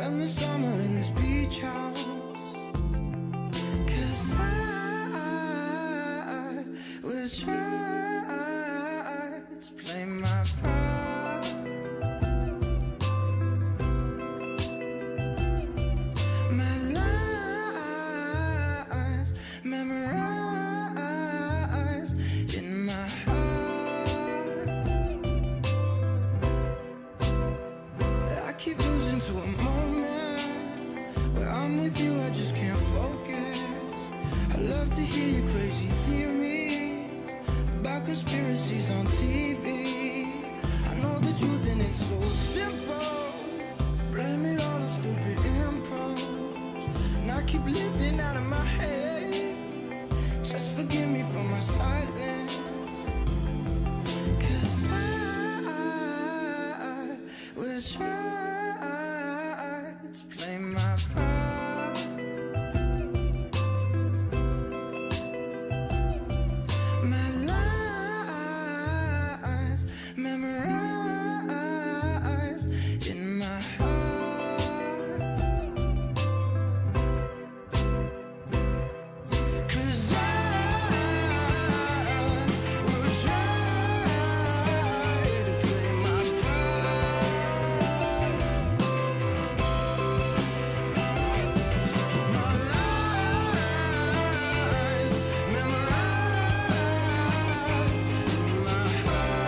spend the summer in this beach house. 'Cause I will try to play my part. My lies memorized in my heart. I keep losing to a moment where I'm with you, I just can't focus. I love to hear your crazy theories about conspiracies on TV. I know the truth and it's so simple. Blame it all on stupid impulse. And I keep living out of my head. Just forgive me for my silence. 'Cause I will try to play my part. My lies memorized in my heart. 'Cause I will try to play my part. My lies memorized in my heart.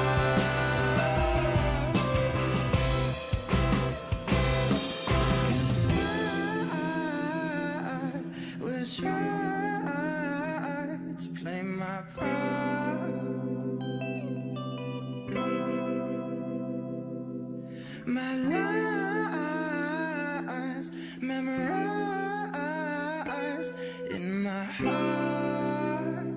'Cause I will try to play my part. My lies memorized in my heart.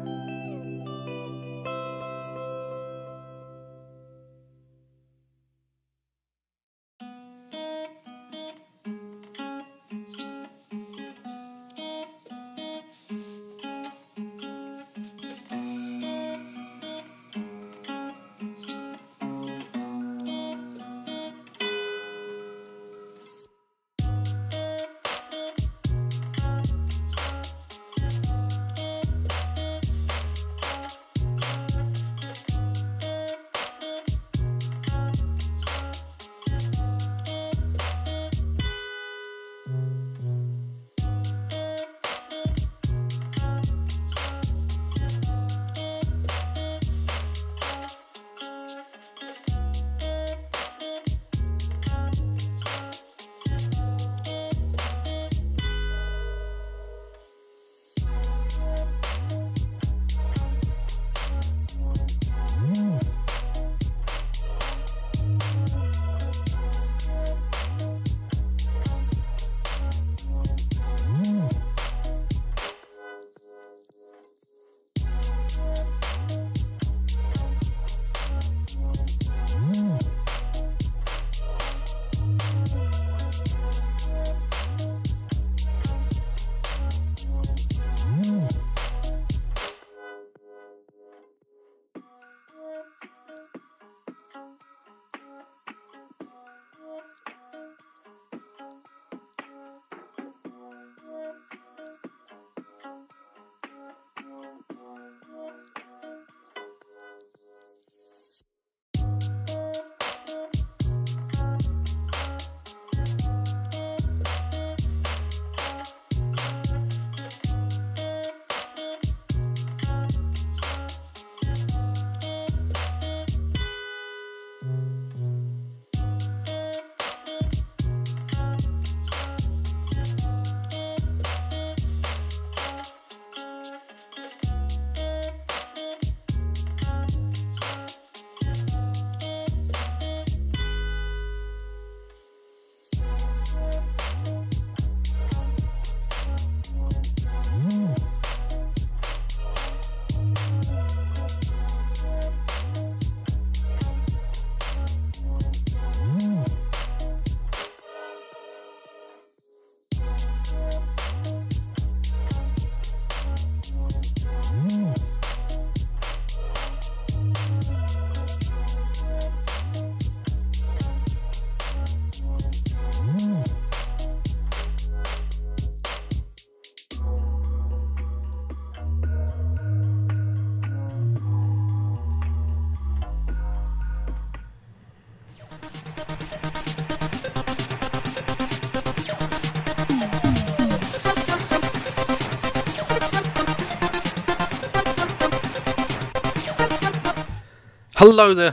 Hello there,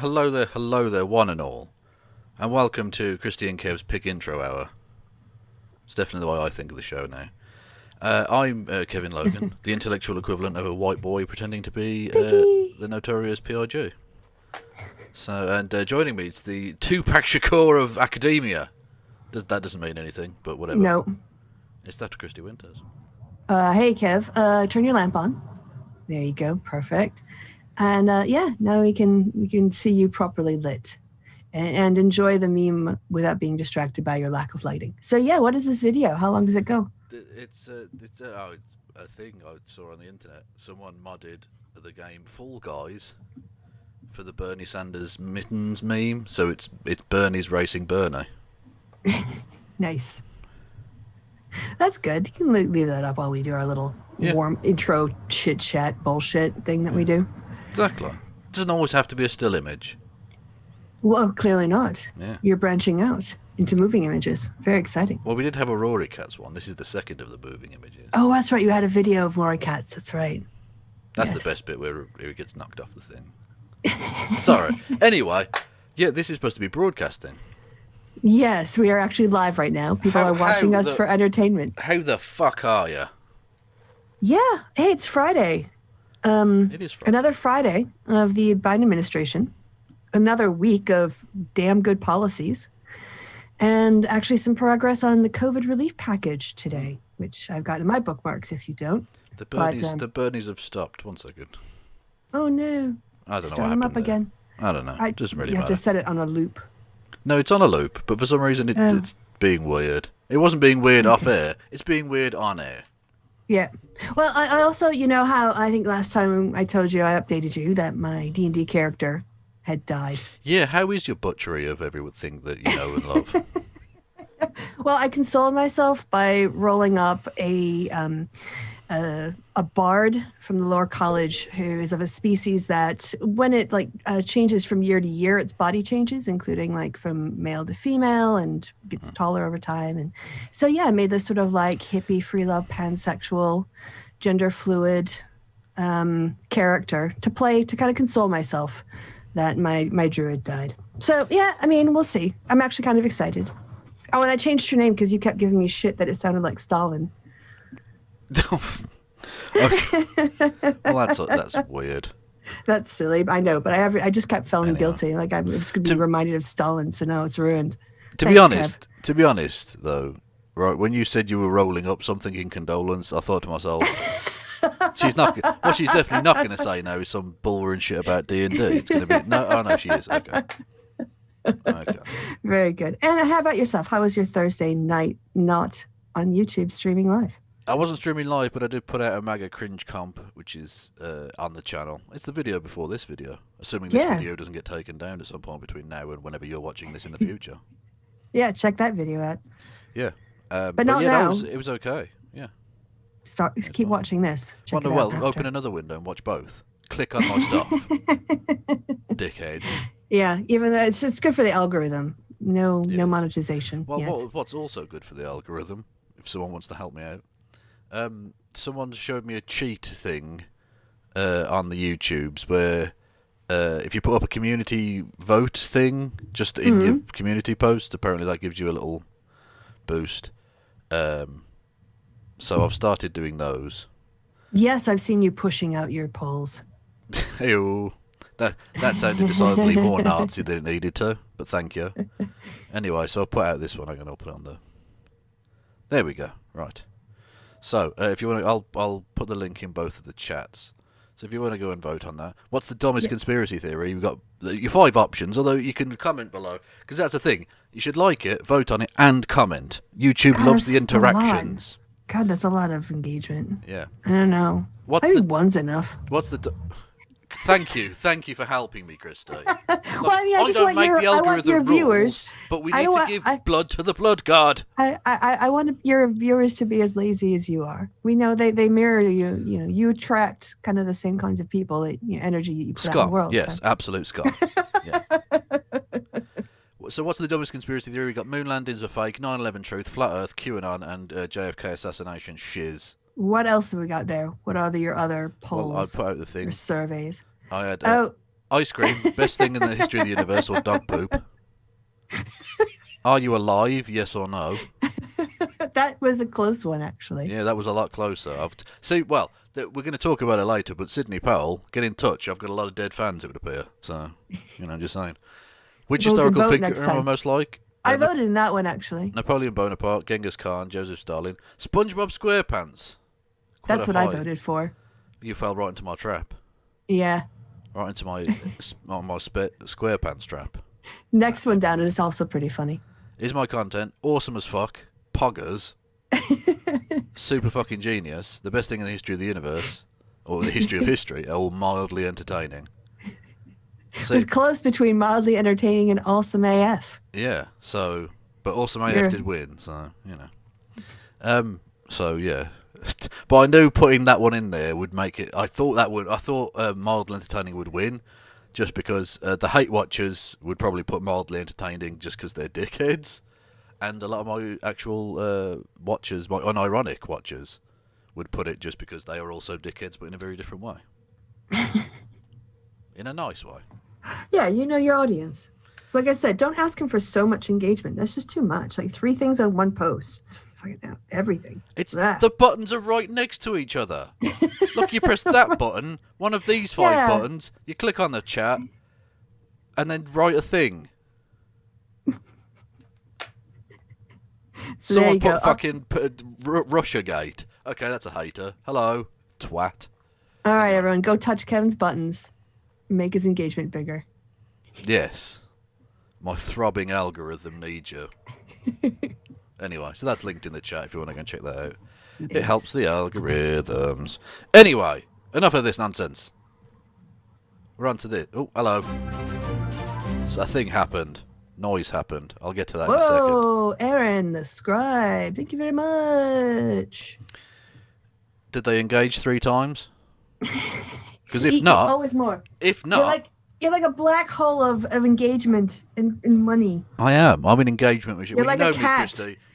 one and all. And welcome to Kristi and Kev's Pick Intro Hour. It's definitely the way I think of the show now. I'm Kevin Logan, the intellectual equivalent of a white boy pretending to be the notorious P.I.G. And joining me, it's the Tupac Shakur of academia. That doesn't mean anything, but whatever. No. It's Dr. Kristi Winters. Hey, Kev, turn your lamp on. There you go. Perfect. And now we can see you properly lit and enjoy the meme without being distracted by your lack of lighting. So yeah, what is this video? How long does it go? It's a thing I saw on the internet. Someone modded the game Fall Guys for the Bernie Sanders mittens meme. So it's Bernie's racing Bernie. Nice. That's good. You can leave that up while we do our little warm intro chit chat bullshit thing that we do. Exactly. It doesn't always have to be a still image. Well, clearly not. Yeah. You're branching out into moving images. Very exciting. Well, we did have a Rory Cats one. This is the second of the moving images. Oh, that's right. You had a video of Rory Cats. That's right. That's the best bit where he gets knocked off the thing. Sorry. Anyway, this is supposed to be broadcasting. Yes, we are actually live right now. People are watching us for entertainment. How the fuck are you? Yeah. Hey, it's Friday. It is Friday. Another Friday of the Biden administration. Another week of damn good policies. And actually some progress on the COVID relief package today, which I've got in my bookmarks if you don't. The Bernies have stopped. 1 second. Oh, no. I don't know Start what them happened up there. again. I don't know. It doesn't really matter. You have to set it on a loop. No, it's on a loop, but for some reason it's being weird. It wasn't being weird off air. It's being weird on air. Yeah. Well, I also, you know how I think last time I told you, I updated you that my D&D character had died. Yeah, how is your butchery of everything that you know and love? Well, I consoled myself by rolling up a bard from the Lore College who is of a species that when it changes from year to year, its body changes, including from male to female, and gets taller over time. And so, I made this sort of hippie, free love, pansexual, gender fluid character to play to kind of console myself that my druid died. So, we'll see. I'm actually kind of excited. Oh, and I changed your name because you kept giving me shit that it sounded like Stalin. Okay. Well, that's weird. That's silly. I know, but I just kept feeling guilty. I'm just gonna be reminded of Stalin, so now it's ruined. To be honest, though, right when you said you were rolling up something in condolence, I thought to myself, she's definitely not going to say now is some bullering shit about D&D. It's going to be no. Oh no, she is. Okay. Very good. And how about yourself? How was your Thursday night not on YouTube streaming live? I wasn't streaming live, but I did put out a mega cringe comp, which is on the channel. It's the video before this video, assuming this video doesn't get taken down at some point between now and whenever you're watching this in the future. Yeah, check that video out. Yeah. But not now. It was okay. Yeah. Keep watching this. Check it out after. Open another window and watch both. Click on my stuff. Dickhead. Yeah, even though it's good for the algorithm. No monetization. Well, what's also good for the algorithm, if someone wants to help me out, someone showed me a cheat thing on the YouTubes where if you put up a community vote thing just in your community post, apparently that gives you a little boost. So I've started doing those. Yes, I've seen you pushing out your polls. Ew. That sounded decidedly more Nazi than it needed to, but thank you. Anyway, so I'll put out this one. I'll put it on there. There we go. Right. So if you want to, I'll put the link in both of the chats. So if you want to go and vote on that, what's the dumbest conspiracy theory? You've got your 5 options, although you can comment below because that's the thing. You should like it, vote on it, and comment. YouTube loves the interactions. God, that's a lot of engagement. Yeah. I don't know. I think one's enough. Thank you for helping me, Kristi. Well, I don't make the algorithm rules, but we need to give blood to the blood god. I want your viewers to be as lazy as you are. We know they mirror you. You attract kind of the same kinds of people, energy you put out in the world. Yes, so. Absolute Scott. Yeah. So what's the dumbest conspiracy theory? We've got moon landings are fake, 9/11 truth, flat Earth, QAnon, and JFK assassination shiz. What else have we got there? What are your other polls? Well, I put out the thing. Or surveys. I had. Ice cream, best thing in the history of the universe, or dog poop? Are you alive? Yes or no? That was a close one, actually. Yeah, that was a lot closer. See, well, we're going to talk about it later, but Sidney Powell, get in touch. I've got a lot of dead fans, it would appear. So, just saying. Which Well, we can historical vote figure next am I time. most like? I voted in that one, actually. Napoleon Bonaparte, Genghis Khan, Joseph Stalin, SpongeBob SquarePants. Quite That's a what I high. voted for. You fell right into my trap. Yeah. Right into my SquarePants trap. Next one down is also pretty funny. Is my content awesome as fuck? Poggers. Super fucking genius. The best thing in the history of the universe, or the history of history, or mildly entertaining. It was close between mildly entertaining and awesome AF. Yeah. So, but awesome AF did win. So So yeah. But I knew putting that one in there would make it. I thought mildly entertaining would win, just because the hate watchers would probably put mildly entertaining just because they're dickheads. And a lot of my actual watchers, my unironic watchers, would put it just because they are also dickheads, but in a very different way. In a nice way. Yeah, you know your audience. So like I said, don't ask them for so much engagement. That's just too much. Like 3 things on one post. Fucking everything. The buttons are right next to each other. Look, you press that button, one of these 5 buttons, you click on the chat, and then write a thing. So there you Someone go. put fucking Russiagate. Okay, that's a hater. Hello, twat. All right, everyone, go touch Kevin's buttons. Make his engagement bigger. Yes. My throbbing algorithm needs you. Anyway, so that's linked in the chat if you want to go and check that out. Yes. It helps the algorithms. Anyway, enough of this nonsense. We're on to this. Oh, hello. So a thing happened. Noise happened. I'll get to that in a second. Whoa, Aaron, the scribe. Thank you very much. Did they engage 3 times? Because if not... Always more. If not... You're like a black hole of engagement and money. I am. I'm in engagement with you. You're like a cat.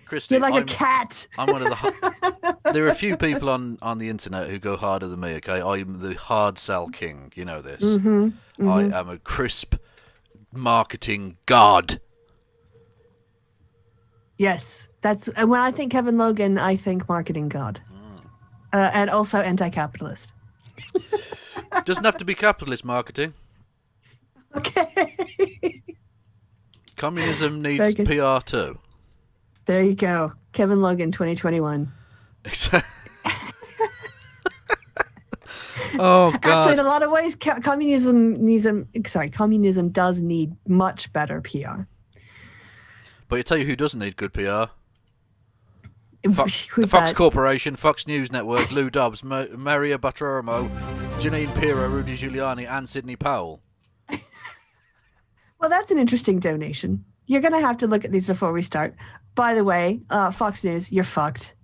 Kristi, you're like a cat. I'm one of the... There are a few people on the internet who go harder than me, okay? I'm the hard sell king. You know this. Mm-hmm, mm-hmm. I am a crisp marketing god. Yes. And when I think Kevin Logan, I think marketing god. And also anti-capitalist. Doesn't have to be capitalist marketing. Okay. Communism needs PR too. There you go. Kevin Logan 2021. Oh, God. Actually, in a lot of ways, communism does need much better PR. But I tell you who doesn't need good PR. Who's the Fox that? Corporation, Fox News Network, Lou Dobbs, Maria Bartiromo, Janine Pirro, Rudy Giuliani, and Sidney Powell. Well, that's an interesting donation. You're going to have to look at these before we start. By the way, Fox News, you're fucked.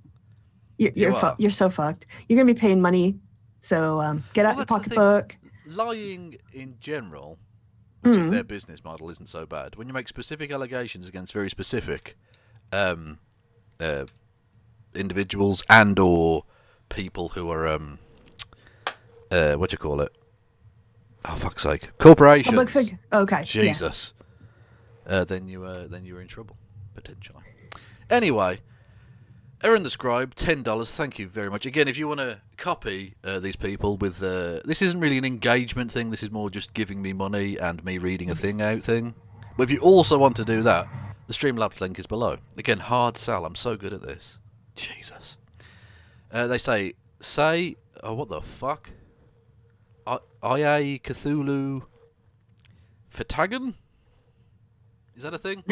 You're so fucked. You're going to be paying money, so get out your pocketbook. Lying in general, which is their business model, isn't so bad. When you make specific allegations against very specific individuals and or people who are what do you call it? Oh, fuck's sake! Corporations. Public figure. Okay. Jesus. Yeah. Then you're in trouble potentially. Anyway, Aaron the Scribe, $10. Thank you very much. Again, if you want to copy these people with this isn't really an engagement thing. This is more just giving me money and me reading a thing out thing. But if you also want to do that, the Streamlabs link is below. Again, hard sell. I'm so good at this. Jesus. They say, oh, what the fuck? IA Cthulhu Fatagan? Is that a thing?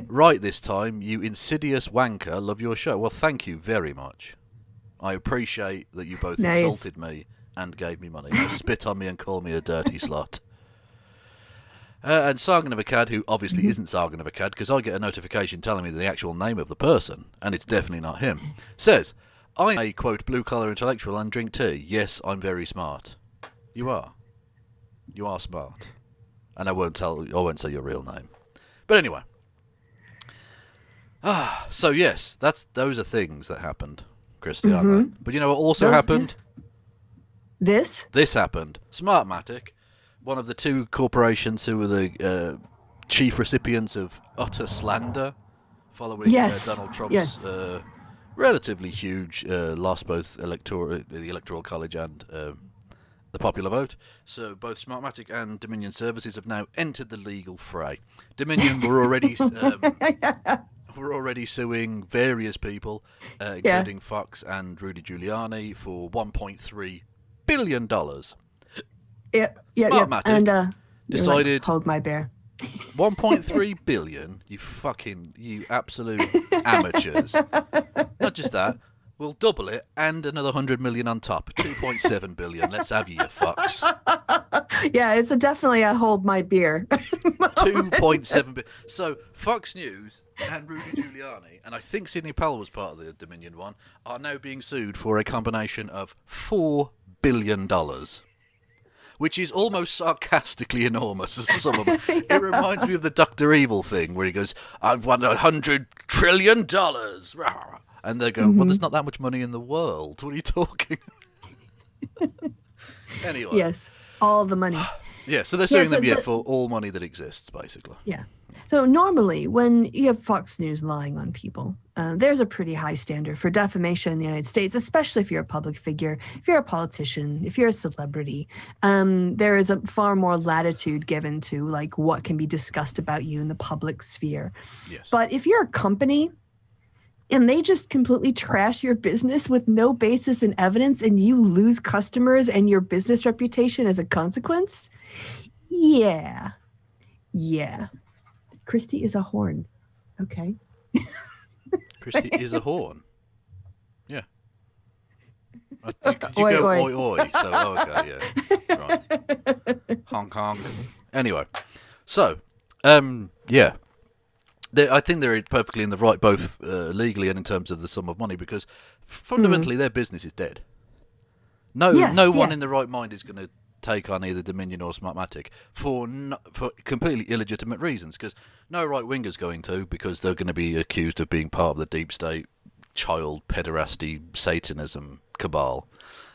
Right this time, you insidious wanker. Love your show. Well, thank you very much. I appreciate that you both insulted me and gave me money. Spit on me and call me a dirty slut. And Sargon of Akkad, who obviously isn't Sargon of Akkad, because I get a notification telling me the actual name of the person, and it's definitely not him, says, I'm a, quote, blue-collar intellectual and drink tea. Yes, I'm very smart. You are. You are smart. And I won't say your real name. But anyway. So yes, those are things that happened, Kristi, aren't they? But you know what also happened? This This happened. Smartmatic one of the two corporations who were the chief recipients of utter slander following Donald Trump's relatively huge loss, both the Electoral College and the popular vote. So both Smartmatic and Dominion Services have now entered the legal fray. Dominion were already suing various people, including Fox and Rudy Giuliani, for $1.3 billion. Smartmatic and decided hold my bear. 1.3 billion. You absolute amateurs. Not just that, we'll double it and another 100 million on top. 2.7 billion. Let's have you fucks. Yeah, it's definitely a hold my beer. 2.7 billion. So Fox News and Rudy Giuliani, and I think Sidney Powell was part of the Dominion one, are now being sued for a combination of $4 billion. Which is almost sarcastically enormous. Some of them. It reminds me of the Dr. Evil thing where he goes, "I've won $100 trillion," and they go, "Well, there's not that much money in the world. What are you talking?" Anyway. Yes, all the money. Yeah, so they're suing them for all money that exists, basically. Yeah. So normally, when you have Fox News lying on people, there's a pretty high standard for defamation in the United States, especially if you're a public figure, if you're a politician, if you're a celebrity. There is a far more latitude given to like what can be discussed about you in the public sphere. Yes. But if you're a company and they just completely trash your business with no basis in evidence and you lose customers and your business reputation as a consequence, yeah. Kristi is a horn. Okay. Kristi is a horn. Yeah. Could you go oi oi? So, okay, yeah. Right. Hong Kong. Anyway. So, yeah. I think they're perfectly in the right, both legally and in terms of the sum of money, because fundamentally their business is dead. No one in the right mind is going to take on either Dominion or Smartmatic for completely illegitimate reasons, because no right-winger's going to, because they're going to be accused of being part of the deep state, child pederasty, Satanism cabal,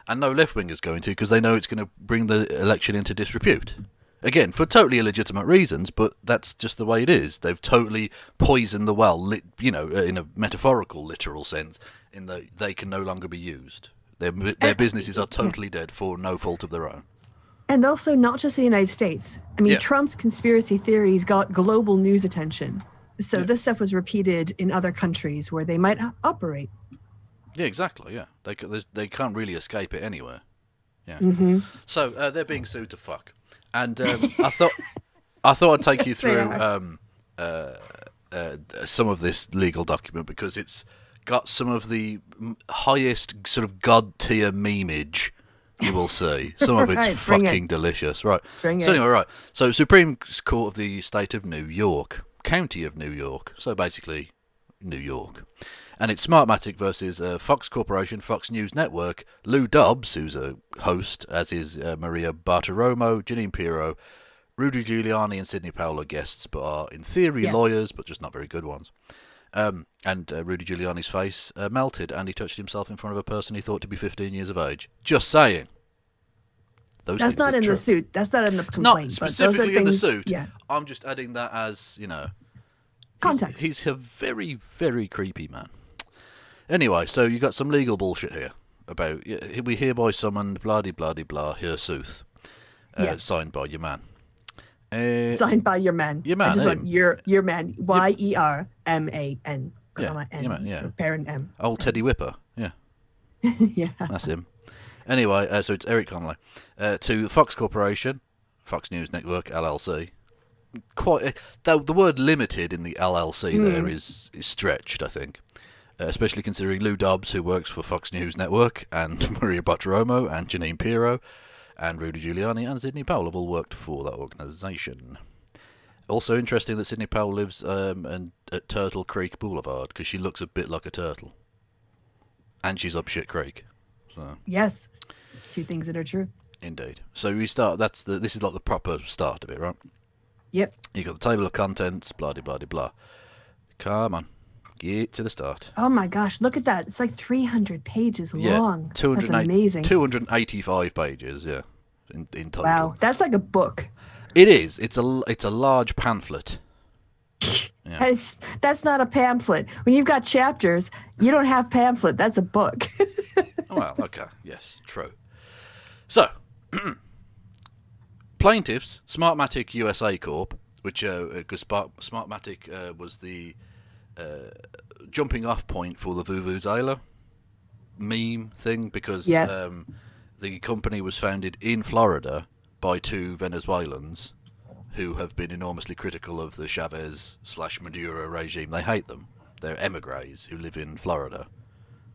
and no left-winger's going to, because they know it's going to bring the election into disrepute. Again, for totally illegitimate reasons, but that's just the way it is. They've totally poisoned the well, in a metaphorical, literal sense, in that they can no longer be used. Their businesses are totally dead for no fault of their own. And also not just the United States. I mean, Trump's conspiracy theories got global news attention. So this stuff was repeated in other countries where they might operate. Yeah, exactly, yeah. They can't really escape it anywhere. Yeah. Mm-hmm. So they're being sued to fuck. And I thought I'd take you through some of this legal document, because it's got some of the highest sort of god tier memeage you will see. Some of it's Right, fucking delicious. Right. Anyway, right. So Supreme Court of the State of New York, County of New York. So basically New York. And it's Smartmatic versus Fox Corporation, Fox News Network, Lou Dobbs, who's a host, as is Maria Bartiromo, Janine Pirro, Rudy Giuliani and Sidney Powell are guests, but are in theory lawyers, but just not very good ones. And Rudy Giuliani's face melted, and he touched himself in front of a person he thought to be 15 years of age. Just saying. That's not in the suit. That's not in the complaint. It's not specifically in the suit. Yeah. I'm just adding that as, context. He's a very, very creepy man. Anyway, so you got some legal bullshit here about we hereby summon blah-de-blah-de-blah hirsooth, signed by your man. Signed by your man. Your man. I just want your man. YERMAN. Yeah, your man, yeah. Parent M. Old Teddy Whipper, yeah. Yeah. That's him. Anyway, so it's Eric Connolly. To Fox Corporation, Fox News Network, LLC. The word limited in the LLC there is stretched, I think. Especially considering Lou Dobbs, who works for Fox News Network, and Maria Bartiromo, and Janine Pirro, and Rudy Giuliani, and Sidney Powell have all worked for that organisation. Also interesting that Sidney Powell lives at Turtle Creek Boulevard, because she looks a bit like a turtle. And she's up Shit Creek. So. Yes. Two things that are true. Indeed. So we start, this is like the proper start of it, right? Yep. You got the table of contents, blah-de-blah-de-blah. Come on. Get to the start. Oh my gosh, look at that. It's like 300 pages long. That's amazing. 285 pages, yeah. in total. Wow, that's like a book. It is. It's a large pamphlet. Yeah. That's not a pamphlet. When you've got chapters, you don't have pamphlet. That's a book. Well, okay. Yes, true. So, plaintiffs, Smartmatic USA Corp, which because Smartmatic was the jumping off point for the Vuvuzela meme thing, because the company was founded in Florida by two Venezuelans who have been enormously critical of the Chavez/Maduro regime. They hate them. They're emigres who live in Florida.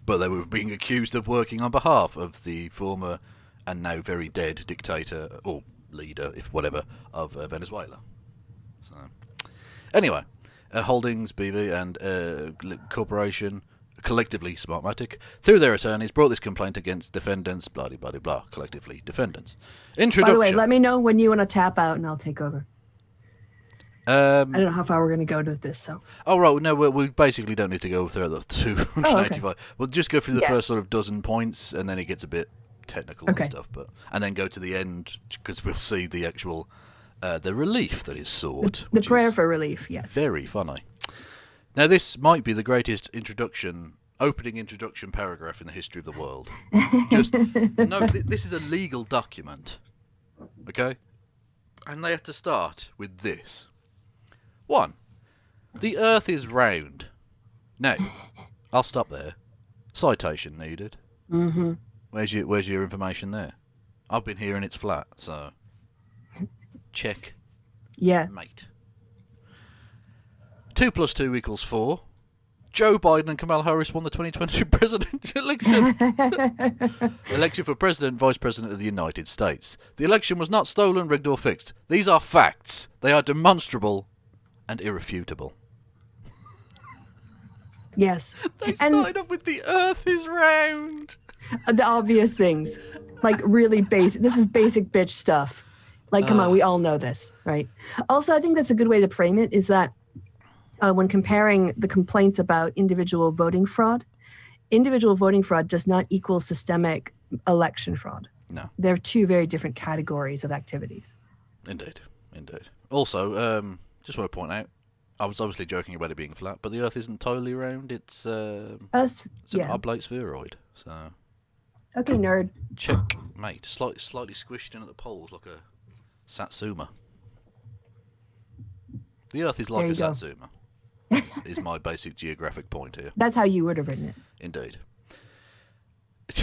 But they were being accused of working on behalf of the former and now very dead dictator, or leader, if whatever, of Venezuela. So, anyway, Holdings, BV, and Corporation, collectively Smartmatic, through their attorneys, brought this complaint against defendants, blah, blah, blah, blah, collectively defendants. Introduction. By the way, let me know when you want to tap out and I'll take over. I don't know how far we're going to go to this, so. Oh, right. No, we basically don't need to go through the 285. Okay. We'll just go through the first sort of dozen points, and then it gets a bit technical Okay. and stuff. And then go to the end, because we'll see the actual, the relief that is sought. The prayer for relief, yes. Very funny. Now, this might be the greatest opening introduction paragraph in the history of the world. Just, no, this is a legal document, okay? And they have to start with this. 1. The Earth is round. Now, I'll stop there. Citation needed. Mm-hmm. Where's your information there? I've been hearing it's flat, so check. Yeah. Mate. 2 + 2 = 4. Joe Biden and Kamala Harris won the 2020 presidential election. Election for president and vice president of the United States. The election was not stolen, rigged, or fixed. These are facts. They are demonstrable and irrefutable. Yes. They started off with the Earth is round. The obvious things. Like really basic. This is basic bitch stuff. Like, come on, we all know this, right? Also, I think that's a good way to frame it, is that when comparing the complaints about individual voting fraud does not equal systemic election fraud. No. They're two very different categories of activities. Indeed. Also, just want to point out, I was obviously joking about it being flat, but the Earth isn't totally round. It's an oblate spheroid. So. Okay, nerd. Check, mate. Slightly squished in at the poles like a satsuma. The Earth is like a satsuma. Is my basic geographic point here. That's how you would have written it. Indeed.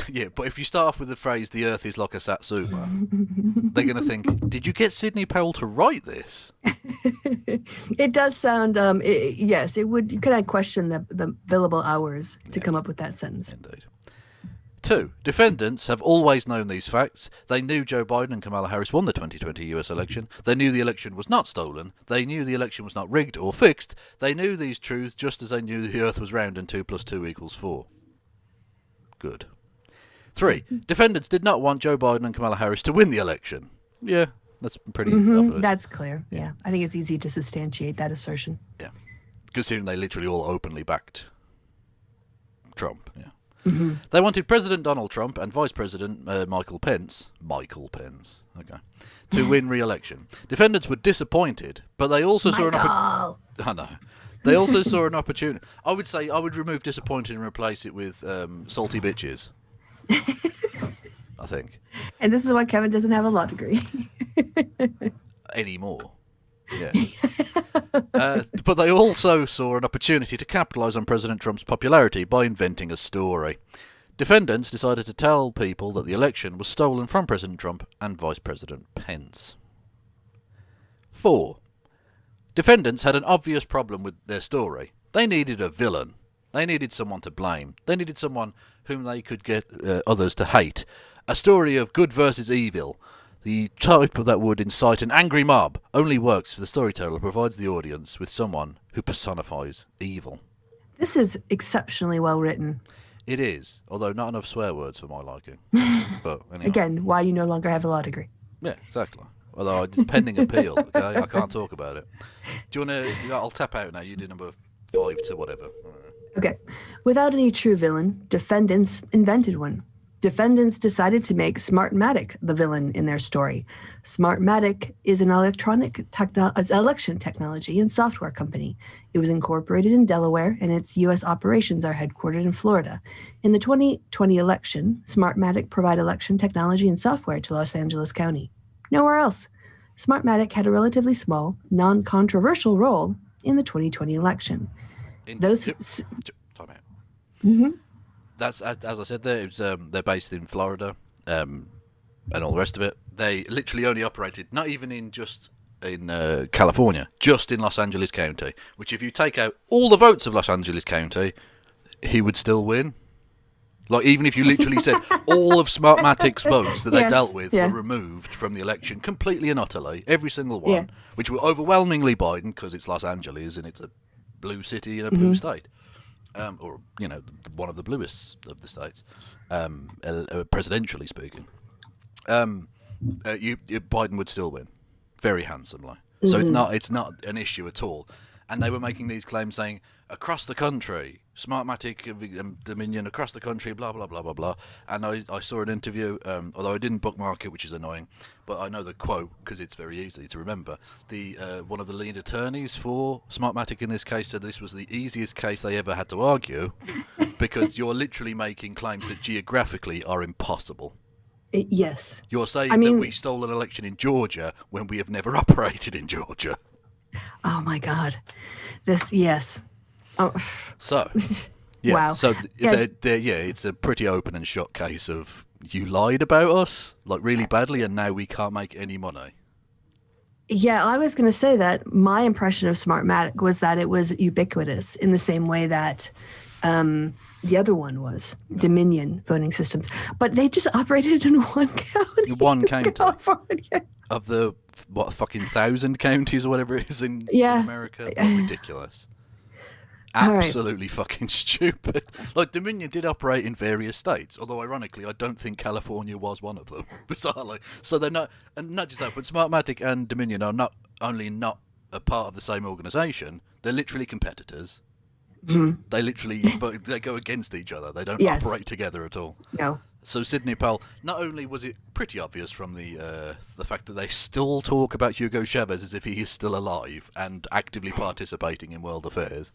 Yeah, but if you start off with the phrase, the Earth is like a satsuma, they're going to think, did you get Sidney Powell to write this? It does sound, yes, it would. You could question the billable hours to come up with that sentence. Indeed. 2. Defendants have always known these facts. They knew Joe Biden and Kamala Harris won the 2020 US election. They knew the election was not stolen. They knew the election was not rigged or fixed. They knew these truths just as they knew the Earth was round and 2 + 2 = 4. Good. 3. Defendants did not want Joe Biden and Kamala Harris to win the election. Yeah, that's pretty obvious. That's clear, yeah. I think it's easy to substantiate that assertion. Yeah. Considering they literally all openly backed Trump, yeah. Mm-hmm. They wanted President Donald Trump and Vice President Michael Pence, okay, to win re-election. Defendants were disappointed, but they also saw an opportunity. I know. They also saw an opportunity. I would say I would remove disappointed and replace it with salty bitches. I think. And this is why Kevin doesn't have a law degree. Anymore. Yeah. But they also saw an opportunity to capitalise on President Trump's popularity by inventing a story. Defendants decided to tell people that the election was stolen from President Trump and Vice President Pence. 4. Defendants had an obvious problem with their story. They needed a villain. They needed someone to blame. They needed someone whom they could get others to hate. A story of good versus evil. The type that would incite an angry mob only works if the storyteller provides the audience with someone who personifies evil. This is exceptionally well written. It is, although not enough swear words for my liking. But anyway. Again, why you no longer have a law degree. Yeah, exactly. Although it's pending appeal, okay? I can't talk about it. Do you want to... I'll tap out now. You do number 5 to whatever. Okay. Without any true villain, defendants invented one. defendants decided to make Smartmatic the villain in their story. Smartmatic is an election technology and software company. It was incorporated in Delaware, and its U.S. operations are headquartered in Florida. In the 2020 election, Smartmatic provided election technology and software to Los Angeles County. Nowhere else. Smartmatic had a relatively small, non-controversial role in the 2020 election. Time out. Mm-hmm. That's as I said there. It was, they're based in Florida, and all the rest of it. They literally only operated, not even in California, just in Los Angeles County. Which, if you take out all the votes of Los Angeles County, he would still win. Like, even if you literally said all of Smartmatic's votes that they dealt with were removed from the election completely and utterly, every single one, which were overwhelmingly Biden because it's Los Angeles and it's a blue city in a blue state. Or, one of the bluest of the states, presidentially speaking. Biden would still win, very handsomely. So it's not an issue at all. And they were making these claims saying, across the country, Smartmatic Dominion across the country, blah, blah, blah, blah, blah. And I saw an interview, although I didn't bookmark it, which is annoying, but I know the quote because it's very easy to remember. One of the lead attorneys for Smartmatic in this case said this was the easiest case they ever had to argue because you're literally making claims that geographically are impossible. Yes. You're saying that we stole an election in Georgia when we have never operated in Georgia. Oh, my God. Yes. Oh. So, yeah. Wow. So, it's a pretty open and shut case of you lied about us, like really badly, and now we can't make any money. Yeah, I was going to say that my impression of Smartmatic was that it was ubiquitous in the same way that the other one was, Dominion voting systems. But they just operated in one county. One county. California. Of the, fucking 1,000 counties or whatever it is in America? Ridiculous. Absolutely fucking stupid. Like, Dominion did operate in various states, although ironically I don't think California was one of them, bizarrely. So they're not, and not just that, but Smartmatic and Dominion are not only not a part of the same organisation, they're literally competitors. They literally they go against each other. They don't operate together at all. No. So Sidney Powell, not only was it pretty obvious from the fact that they still talk about Hugo Chavez as if he is still alive and actively participating in world affairs,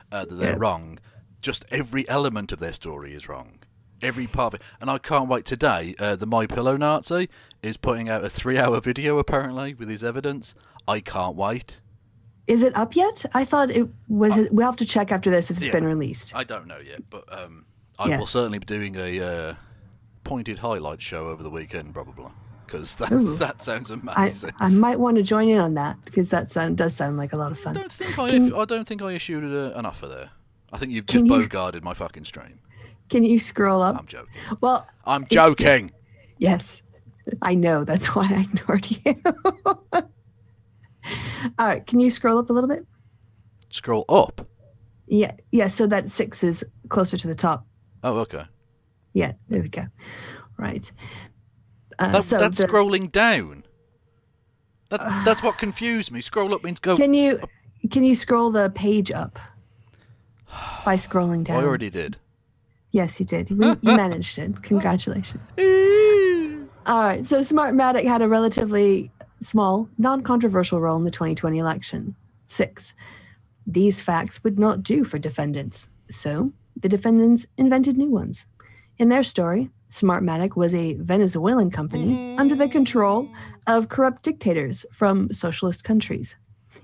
that they're wrong. Just every element of their story is wrong. Every part of it. And I can't wait today. The My Pillow Nazi is putting out a 3-hour video, apparently, with his evidence. I can't wait. Is it up yet? I thought it was. We'll have to check after this if it's been released. I don't know yet, but I will certainly be doing a pointed highlight show over the weekend, probably. Because that sounds amazing. I might want to join in on that because that does sound like a lot of fun. I don't think I issued an offer there. I think you've just bogarted my fucking stream. Can you scroll up? I'm joking. Well, I'm joking. Yes, I know. That's why I ignored you. All right, can you scroll up a little bit? Scroll up? Yeah. So that 6 is closer to the top. Oh, okay. Yeah, there we go. Right. That's scrolling down. That's what confused me. Scroll up means go. Can you scroll the page up by scrolling down? I already did. Yes, you did. You managed it. Congratulations. All right. So Smartmatic had a relatively small, non-controversial role in the 2020 election. 6. These facts would not do for defendants. So the defendants invented new ones. In their story, Smartmatic was a Venezuelan company under the control of corrupt dictators from socialist countries.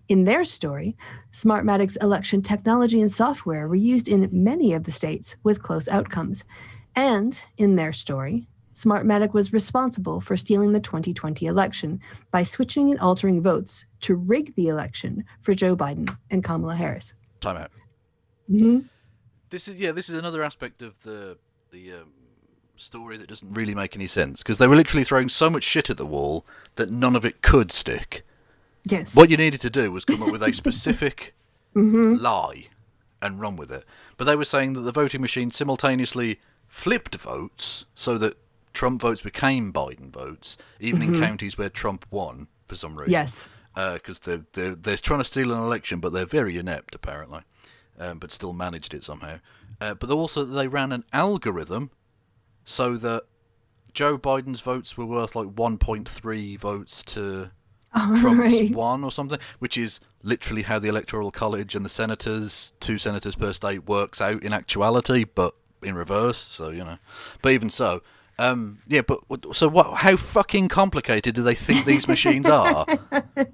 In their story, Smartmatic's election technology and software were used in many of the states with close outcomes. And in their story, Smartmatic was responsible for stealing the 2020 election by switching and altering votes to rig the election for Joe Biden and Kamala Harris. Time out. This is another aspect of the story that doesn't really make any sense because they were literally throwing so much shit at the wall that none of it could stick. Yes. What you needed to do was come up with a specific lie and run with it. But they were saying that the voting machine simultaneously flipped votes so that Trump votes became Biden votes, even in counties where Trump won for some reason. Yes. Because they're trying to steal an election, but they're very inept, apparently, but still managed it somehow. But also they ran an algorithm so that Joe Biden's votes were worth like 1.3 votes to Oh, Trump's right. 1 or something, which is literally how the Electoral College and the senators, 2 senators per state, works out in actuality, but in reverse. So but even so, so what? How fucking complicated do they think these machines are?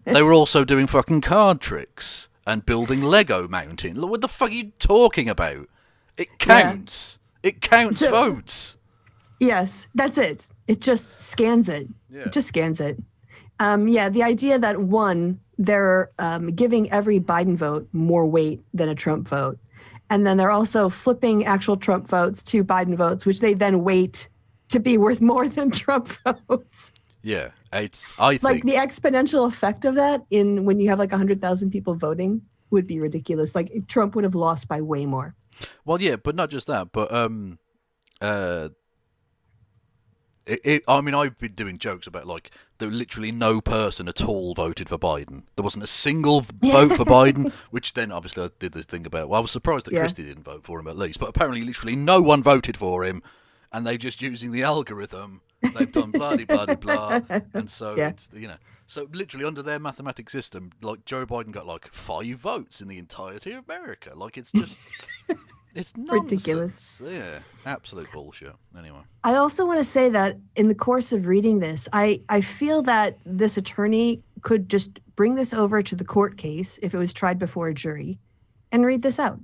They were also doing fucking card tricks and building Lego mountain. What the fuck are you talking about? It counts. Yeah. It counts votes. Yes, that's it. It just scans it. Yeah. It just scans it. The idea that one, they're giving every Biden vote more weight than a Trump vote. And then they're also flipping actual Trump votes to Biden votes, which they then weight to be worth more than Trump votes. Yeah, I think like the exponential effect of that when you have like 100,000 people voting would be ridiculous. Like Trump would have lost by way more. Well, yeah, but not just that, but I mean, I've been doing jokes about like there was literally no person at all voted for Biden. There wasn't a single vote for Biden, which then obviously I did the thing about. Well, I was surprised that Kristi didn't vote for him at least, but apparently literally no one voted for him, and they're just using the algorithm. They've done blah blah blah, and so it's so literally under their mathematic system, like Joe Biden got like 5 votes in the entirety of America. Like it's just. It's nonsense. Ridiculous. Yeah, absolute bullshit. Anyway. I also want to say that in the course of reading this, I feel that this attorney could just bring this over to the court case if it was tried before a jury and read this out.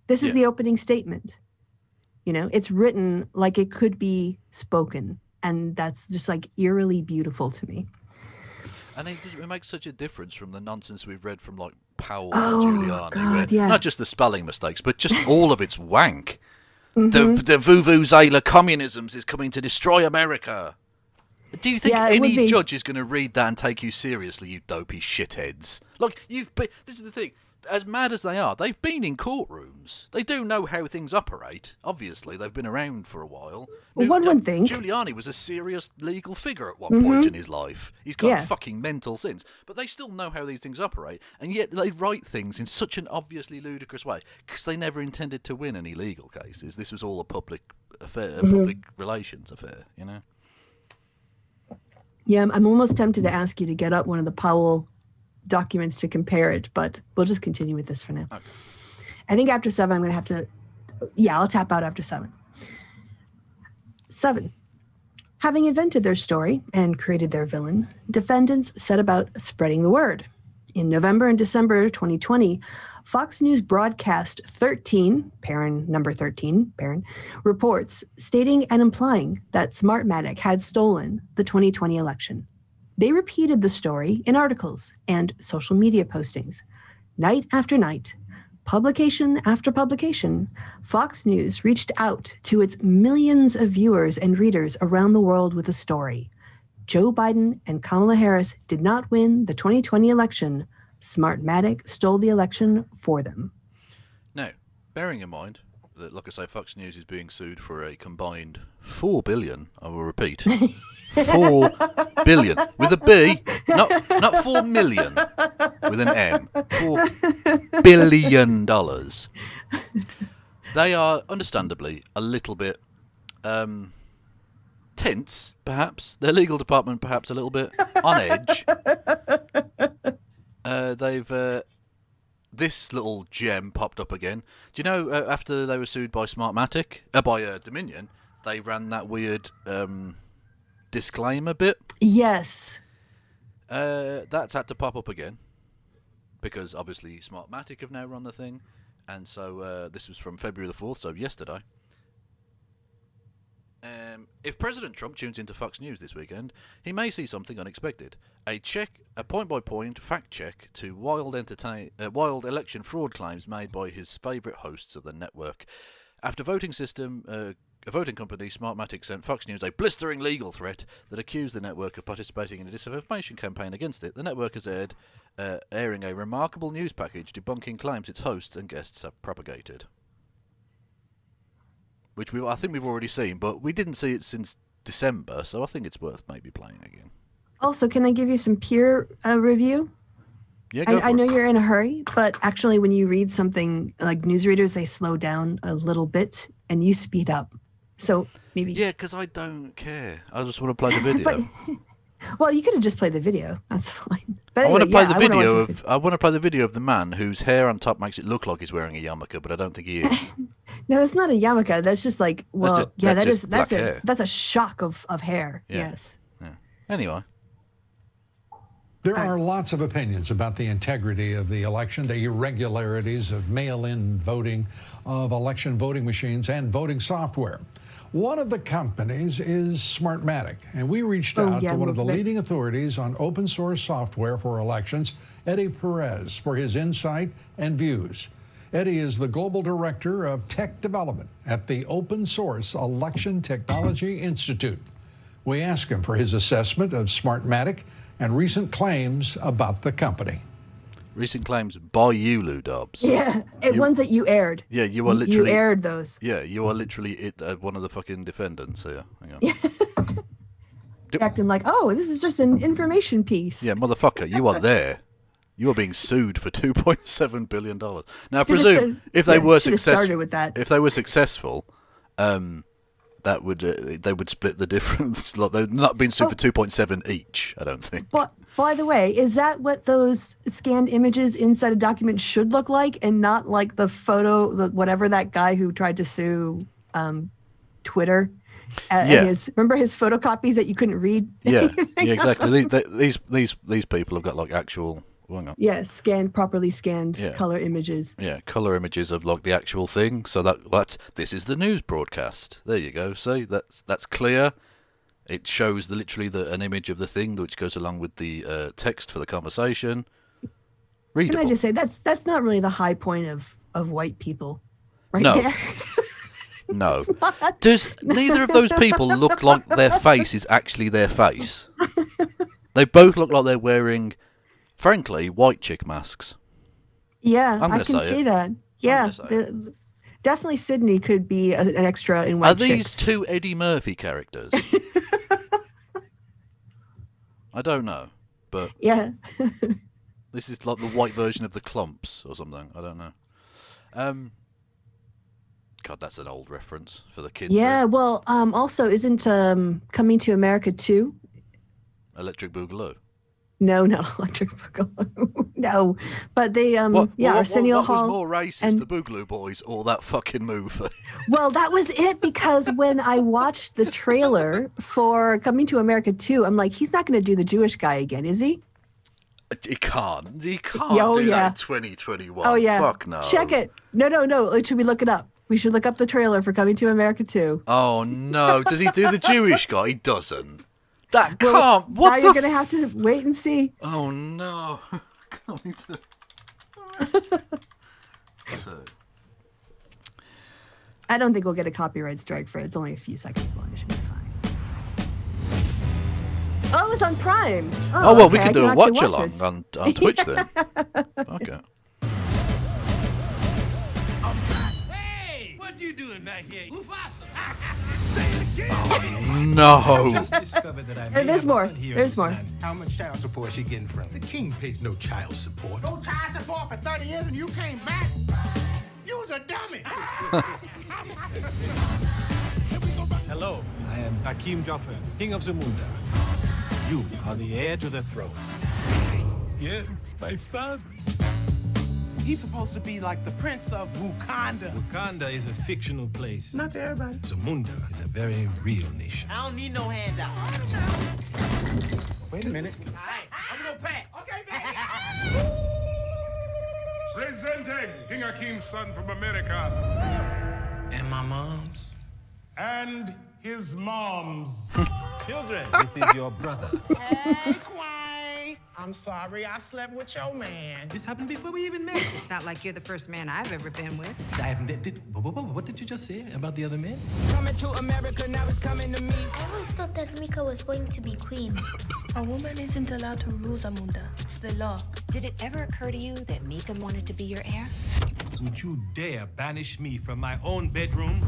This is the opening statement. It's written like it could be spoken. And that's just like eerily beautiful to me. And it makes such a difference from the nonsense we've read from like Powell and Giuliani. God, Not just the spelling mistakes, but just all of its wank. Mm-hmm. The vuvuzela communisms is coming to destroy America. Do you think any judge is going to read that and take you seriously, you dopey shitheads? Look, this is the thing. As mad as they are, they've been in courtrooms. They do know how things operate. Obviously, they've been around for a while. Well, one would think. Giuliani was a serious legal figure at one point in his life. He's got fucking mental sins. But they still know how these things operate, and yet they write things in such an obviously ludicrous way, because they never intended to win any legal cases. This was all a public affair, a public relations affair, Yeah, I'm almost tempted to ask you to get up one of the Powell documents to compare it, but we'll just continue with this for now. Okay. I think after 7, I'm going to have to, I'll tap out after 7. 7. Having invented their story and created their villain, defendants set about spreading the word. In November and December 2020, Fox News broadcast 13, number 13, reports stating and implying that Smartmatic had stolen the 2020 election. They repeated the story in articles and social media postings. Night after night, publication after publication, Fox News reached out to its millions of viewers and readers around the world with a story. Joe Biden and Kamala Harris did not win the 2020 election. Smartmatic stole the election for them. Now, bearing in mind that, like I say, Fox News is being sued for a combined $4 billion, I will repeat, $4 billion with a B, not 4 million with an M, $4 billion. They are understandably a little bit tense, perhaps. Their legal department perhaps a little bit on edge. This little gem popped up again. Do you know, after they were sued by Smartmatic, by Dominion, they ran that weird disclaimer bit? Yes. That's had to pop up again, because obviously Smartmatic have now run the thing, and so this was from February the 4th, so yesterday. If President Trump tunes into Fox News this weekend, he may see something unexpected. A point-by-point fact check to wild election fraud claims made by his favourite hosts of the network. After a voting company, Smartmatic, sent Fox News a blistering legal threat that accused the network of participating in a disinformation campaign against it. The network has airing a remarkable news package debunking claims its hosts and guests have propagated. Which I think we've already seen, but we didn't see it since December, so I think it's worth maybe playing again. Also, can I give you some peer review? Yeah, go for I it. know you're in a hurry, but actually when you read something like newsreaders, they slow down a little bit and you speed up. So maybe. Yeah, because I don't care. I just want to play the video. Well, you could have just played the video. That's fine. But I want to anyway, play the video I want to play the video of the man whose hair on top makes it look like he's wearing a yarmulke, but I don't think he is. No, that's not a yarmulke. That's just like, well, that's hair. That's a shock of hair. Yeah. Yes. Yeah. Anyway. There are lots of opinions about the integrity of the election, the irregularities of mail-in voting, of election voting machines and voting software. One of the companies is Smartmatic, and we reached out to one of the leading authorities on open source software for elections, Eddie Perez, for his insight and views. Eddie is the Global Director of Tech Development at the Open Source Election Technology Institute. We asked him for his assessment of Smartmatic and recent claims about the company. Recent claims by you, Lou Dobbs. Yeah, ones that you aired. Yeah, you are literally... You aired those. Yeah, you are literally one of the fucking defendants here. Hang on. Acting like, oh, this is just an information piece. Yeah, motherfucker, you are there. You are being sued for $2.7 billion. Now, I presume if they were successful, if they were successful, that would they would split the difference. Like, they're not being sued for 2.7 each. I don't think. But by the way, is that what those scanned images inside a document should look like, and not like the photo, whatever that guy who tried to sue Twitter? Remember his photocopies that you couldn't read? Yeah, exactly. These people have got like actual. Yeah, properly scanned color images. Yeah, color images of like the actual thing. So this is the news broadcast. There you go. See, that's clear. It shows literally an image of the thing which goes along with the text for the conversation. Readable. Can I just say that's not really the high point of white people, right there. No. Does neither of those people look like their face is actually their face? They both look like they're wearing, frankly, white chick masks. Yeah, I can see that. Yeah, definitely Sidney could be an extra in white chicks. Are these two Eddie Murphy characters? I don't know, but yeah, this is like the white version of the Clumps or something. I don't know. God, that's an old reference for the kids. Yeah, there. well, also, isn't Coming to America 2? Electric Boogaloo. No, not Electric Boogaloo. No, but they, Arsenio Hall. What was more racist, the Boogaloo Boys or that fucking movie? Well, that was it, because when I watched the trailer for Coming to America 2, I'm like, he's not going to do the Jewish guy again, is he? He can't do that in 2021. Oh, yeah. Fuck no. Check it. No. Should we look it up? We should look up the trailer for Coming to America 2. Oh, no. Does he do the Jewish guy? He doesn't. That can't. Well, now you're going to have to wait and see. Oh, no. Coming to... I don't think we'll get a copyright strike for it. It's only a few seconds long. It should be fine. Oh, it's on Prime. Oh, well, we can do a watch-along on Twitch then. Okay. Hey, what you doing back here? Oh, no. Just discovered that I There's more. There's more. How much child support is she getting from? The king pays no child support. No child support for 30 years and you came back? You was a dummy. Hello, I am Hakim Jaffer, king of Zamunda. You are the heir to the throne. Yes, my father. He's supposed to be like the prince of Wakanda. Wakanda is a fictional place. Not to everybody. Zamunda is a very real nation. I don't need no handout. Wait a minute. All right, I'm gonna pack. Okay, Presenting King Akim's son from America. And my mom's. And his mom's. Children, this is your brother. Hey, Quine. I'm sorry I slept with your man. This happened before we even met. It's not like you're the first man I've ever been with. What did you just say about the other men? Coming to America, now it's coming to me. I always thought that Mika was going to be queen. A woman isn't allowed to rule Zamunda. It's the law. Did it ever occur to you that Mika wanted to be your heir? Would you dare banish me from my own bedroom?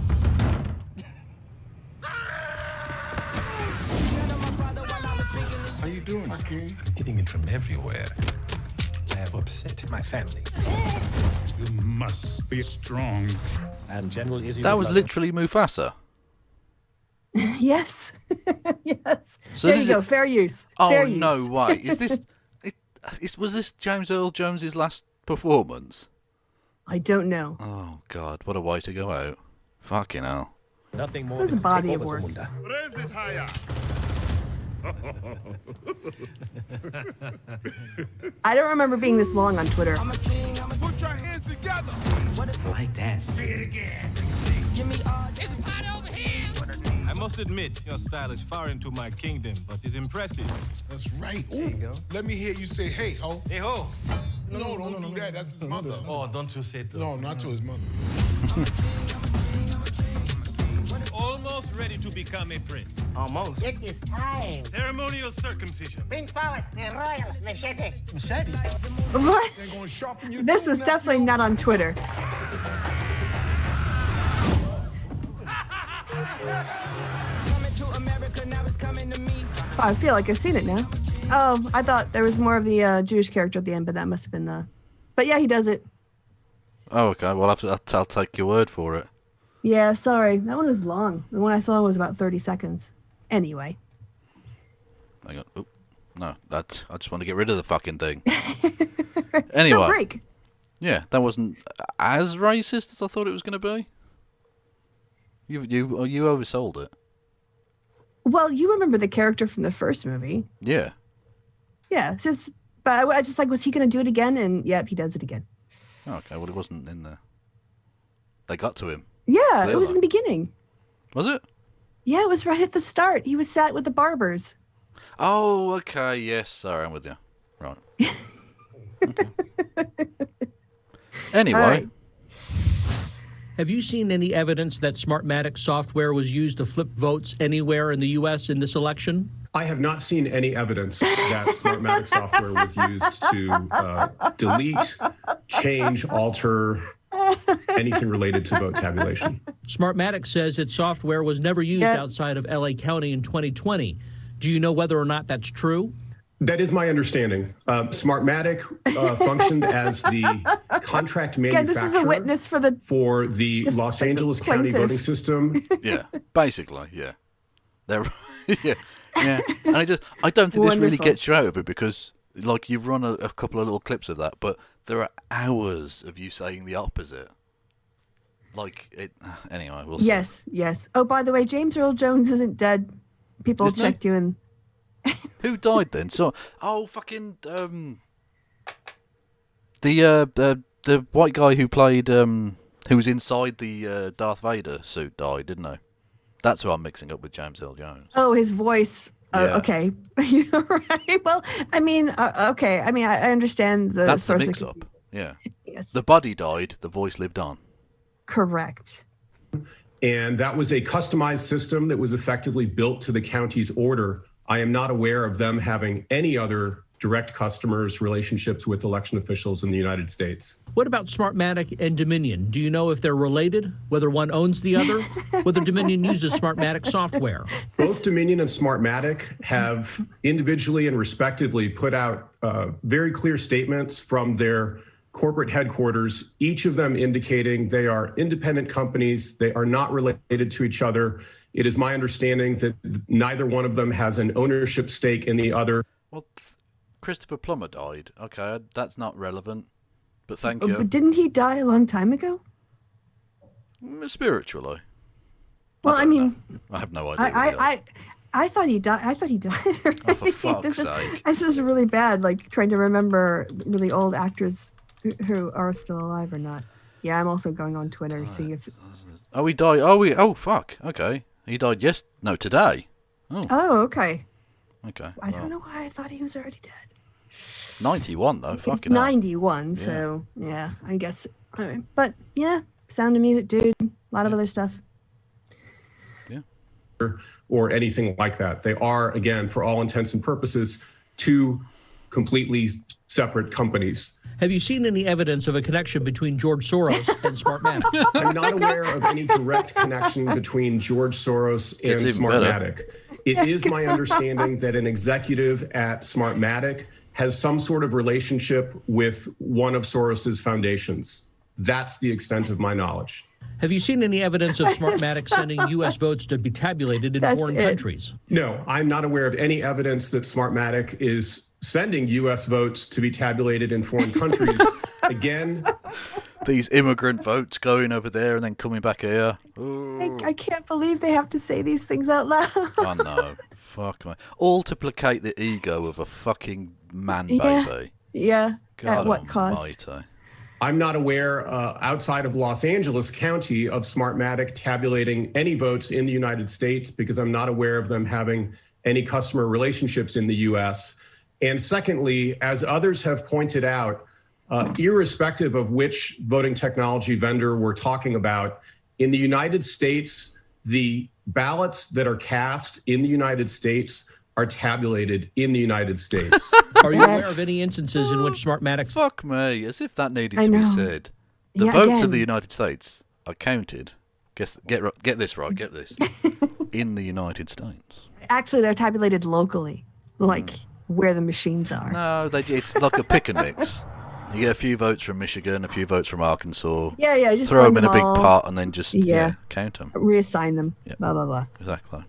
How you doing, King? I'm getting it from everywhere. I have upset my family. You must be strong. And General Izzy. That was literally Mufasa. Yes. Yes. So there you go. Fair use. Oh, Fair use. no way. Is this... was this James Earl Jones's last performance? I don't know. Oh, God. What a way to go out. Fucking hell. Nothing more It was a than body take of over work. Zamunda. Raise it higher. I don't remember being this long on Twitter. Put your hands together. Like that. Say it again. It's party over here. I must admit, your style is foreign to my kingdom, but it's impressive. That's right. There you go. Let me hear you say, hey, ho. Hey ho! No, don't do that. That's his mother. Oh, don't you say that. No, not to his mother. Almost ready to become a prince. Almost. It is time. Ceremonial circumcision. Prince Powell, the royal machete. Machete. What? They're gonna sharpen you. This was definitely not on Twitter. Oh, I feel like I've seen it now. Oh, I thought there was more of the Jewish character at the end, but that must have been the... But yeah, he does it. Oh, okay. Well, I'll take your word for it. Yeah, sorry. That one was long. The one I saw was about 30 seconds. Anyway. Hang on. Oop. No, I just want to get rid of the fucking thing. Anyway. So break. Yeah, that wasn't as racist as I thought it was going to be. You oversold it. Well, you remember the character from the first movie. Yeah. Yeah. But I just like, was he going to do it again? And yep, he does it again. Oh, okay, well, it wasn't in there. They got to him. Yeah, Clearly. it was in the beginning. Was it? Yeah, it was right at the start. He was sat with the barbers. Oh, okay, yes. Sorry, I'm with you. Right. Okay. Anyway. Right. Have you seen any evidence that Smartmatic software was used to flip votes anywhere in the U.S. in this election? I have not seen any evidence that Smartmatic software was used to delete, change, alter anything related to vote tabulation. Smartmatic says its software was never used outside of L.A. County in 2020. Do you know whether or not that's true? That is my understanding. Smartmatic functioned as the contract manufacturer. This is a witness for the Los Angeles County voting system. Yeah, basically, yeah. They're yeah. And I don't think this really gets you out of it because, like, you've run a couple of little clips of that, but there are hours of you saying the opposite. Like it. Anyway, we'll see. Yes. Oh, by the way, James Earl Jones isn't dead. People Isn't checked you in. Who died then? So, fucking the white guy who played who was inside the Darth Vader suit died, didn't he? That's who I'm mixing up with James Earl Jones. Oh, his voice. Yeah. Okay. You're right. Well, I mean, okay. I mean, I understand the That's source. the mix-up. Yeah. Yes. The body died. The voice lived on. Correct. And that was a customized system that was effectively built to the county's order. I am not aware of them having any other direct customers, relationships with election officials in the United States. What about Smartmatic and Dominion? Do you know if they're related, whether one owns the other, whether Dominion uses Smartmatic software? Both Dominion and Smartmatic have individually and respectively put out very clear statements from their corporate headquarters, each of them indicating they are independent companies, they are not related to each other. It is my understanding that neither one of them has an ownership stake in the other. Well, Christopher Plummer died. Okay, that's not relevant, but thank you. But didn't he die a long time ago? Spiritually. Well, I mean, I have no idea. I thought he died. I thought he died already. Oh, for fuck's sake. This is really bad. Like trying to remember really old actors who are still alive or not. Yeah, I'm also going on Twitter to see if. Oh, he died. Oh, fuck. Okay, he died. Today. Oh, okay. Okay. I don't know why I thought he was already dead. 91 though. Fucking. It's 91, so yeah, I guess. All right. But yeah, Sound of Music, dude. A lot of other stuff. Yeah. Or anything like that. They are, again, for all intents and purposes, two completely separate companies. Have you seen any evidence of a connection between George Soros and Smartmatic? I'm not aware of any direct connection between George Soros and Smartmatic. It is my understanding that an executive at Smartmatic has some sort of relationship with one of Soros's foundations. That's the extent of my knowledge. Have you seen any evidence of Smartmatic sending U.S. votes to be tabulated in foreign countries? No, I'm not aware of any evidence that Smartmatic is sending U.S. votes to be tabulated in foreign countries. Again, these immigrant votes going over there and then coming back here. I can't believe they have to say these things out loud. I know. Fuck me. All to placate the ego of a fucking man baby. Yeah. God At what cost? almighty. I'm not aware outside of Los Angeles County of Smartmatic tabulating any votes in the United States because I'm not aware of them having any customer relationships in the U.S. And secondly, as others have pointed out, irrespective of which voting technology vendor we're talking about, in the United States, the ballots that are cast in the United States are tabulated in the United States. Are you aware of any instances in which Smartmatic... Fuck me, as if that needed to be said. The votes of the United States are counted. Get this right, get this. In the United States. Actually, they're tabulated locally, like where the machines are. No, it's like a pick and mix. You get a few votes from Michigan, a few votes from Arkansas. Yeah, just throw them in a big all. pot and then just count them. Reassign them. Yep. Blah, blah, blah. Exactly.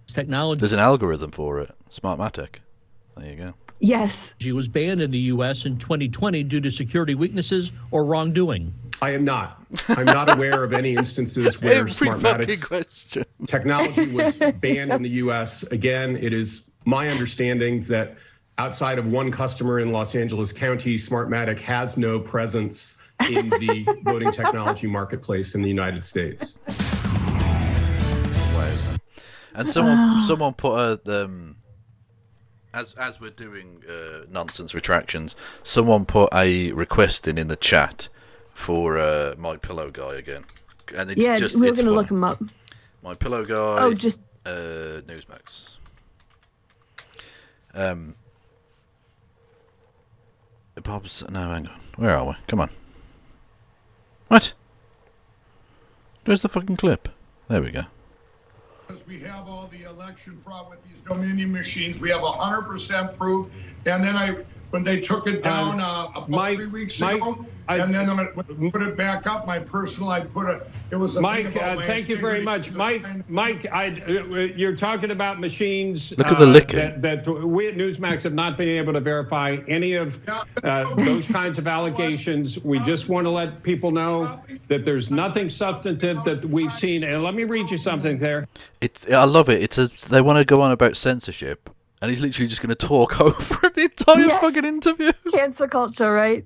Technology. There's an algorithm for it. Smartmatic. There you go. Yes. She was banned in the U.S. in 2020 due to security weaknesses or wrongdoing. I am not. I'm not aware of any instances where Smartmatic's technology was banned in the U.S. Again, it is my understanding that outside of one customer in Los Angeles County, Smartmatic has no presence in the voting technology marketplace in the United States. And someone put as we're doing nonsense retractions, someone put a request in the chat for My Pillow Guy again, and it's we're going to look him up. My Pillow Guy. Oh, just Newsmax. Bob's no, hang on. Where are we? Come on. What? Where's the fucking clip? There we go. Because we have all the election fraud with these Dominion machines, we have 100% proof. And then when they took it down about 3 weeks ago, and then when I put it back up, my personal, it was a Mike, thank you very much. Mike, you're talking about machines. Look at the licking. That we at Newsmax have not been able to verify any of those kinds of allegations. We just want to let people know that there's nothing substantive that we've seen. And let me read you something there. I love it. They want to go on about censorship. And he's literally just going to talk over the entire fucking interview. Cancel culture, right?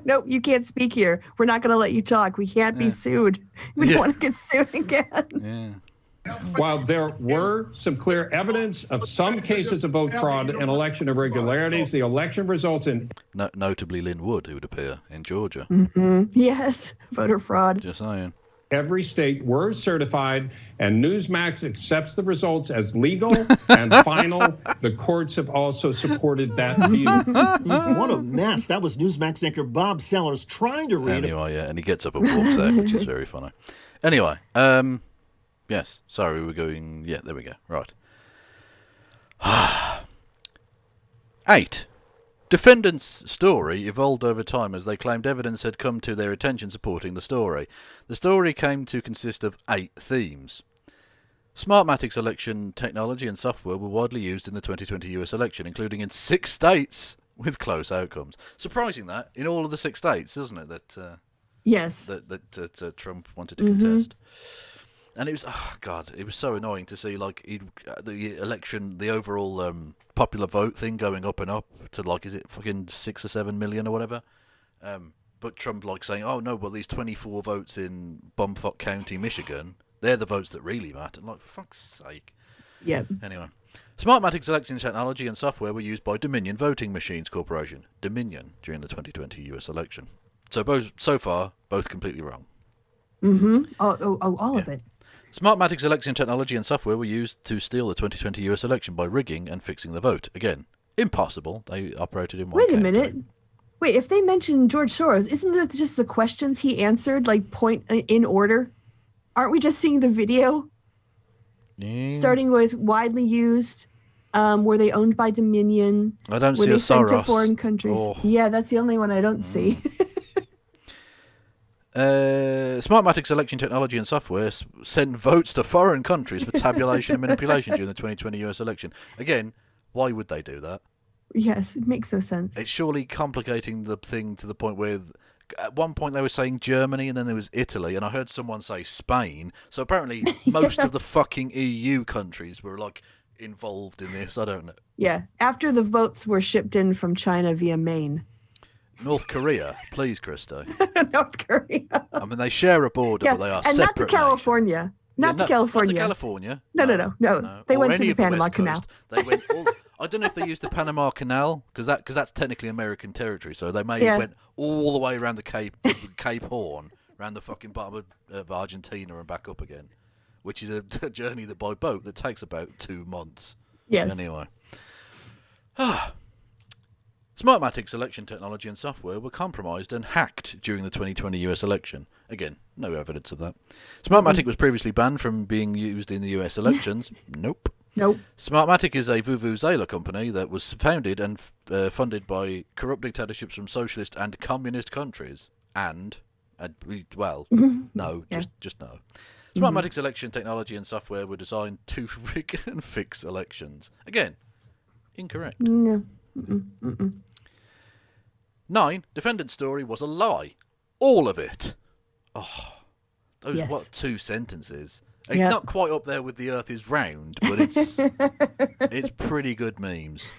Nope, you can't speak here. We're not going to let you talk. We can't be sued. We don't want to get sued again. Yeah. While there were some clear evidence of some cases of vote fraud and election irregularities, the election results in... notably Lynn Wood, who would appear in Georgia. Mm-hmm. Yes, voter fraud. Just saying. Every state were certified, and Newsmax accepts the results as legal and final. The courts have also supported that view. What a mess. That was Newsmax anchor Bob Sellers trying to read Anyway, and he gets up and walks out, which is very funny. Anyway, yes, sorry, we were going... Yeah, there we go. Right. 8. Defendants' story evolved over time as they claimed evidence had come to their attention supporting the story. The story came to consist of 8 themes. Smartmatic's election technology and software were widely used in the 2020 US election, including in 6 states with close outcomes. Surprising that, in all of the 6 states, isn't it, that yes, that Trump wanted to contest. And it was, it was so annoying to see, like, the election, the overall popular vote thing going up and up to, like, is it fucking 6 or 7 million or whatever? But Trump, like, saying, oh, no, well, these 24 votes in Bumfuck County, Michigan, they're the votes that really matter. I'm like, fuck's sake. Yep. Anyway. Smartmatic's election technology and software were used by Dominion Voting Machines Corporation, Dominion, during the 2020 US election. So far, both completely wrong. Mm-hmm. All of it. Smartmatic's election technology and software were used to steal the 2020 US election by rigging and fixing the vote. Again, impossible. They operated in one Wait a minute. Wait, if they mention George Soros, isn't it just the questions he answered, like, point in order? Aren't we just seeing the video? Yeah. Starting with widely used, were they owned by Dominion? I don't were see they a sent to Soros. foreign countries? Oh. Yeah, that's the only one I don't see. Smartmatic's election technology and software sent votes to foreign countries for tabulation and manipulation during the 2020 US election. Again, why would they do that? Yes, it makes no sense. It's surely complicating the thing to the point where at one point they were saying Germany and then there was Italy, and I heard someone say Spain. So apparently most of the fucking EU countries were like involved in this. I don't know. Yeah, after the votes were shipped in from China via Maine. North Korea, please, Kristi. North Korea. I mean, they share a border, but they are and separate. not to California. Not to California. Not to California. No. They went through the Panama Canal. They went. I don't know if they used the Panama Canal because that's technically American territory. So they may have went all the way around the Cape Horn, around the fucking bottom of Argentina and back up again, which is a journey that by boat that takes about 2 months. Yes. Anyway. Smartmatic's election technology and software were compromised and hacked during the 2020 US election. Again, no evidence of that. Smartmatic was previously banned from being used in the US elections. Nope. Smartmatic is a vuvuzela company that was founded and funded by corrupt dictatorships from socialist and communist countries. No, just no. Smartmatic's election technology and software were designed to rig and fix elections. Again, incorrect. No. 9, defendant's story was a lie. All of it. Oh, those what 2 sentences. It's not quite up there with the earth is round, but it's pretty good memes.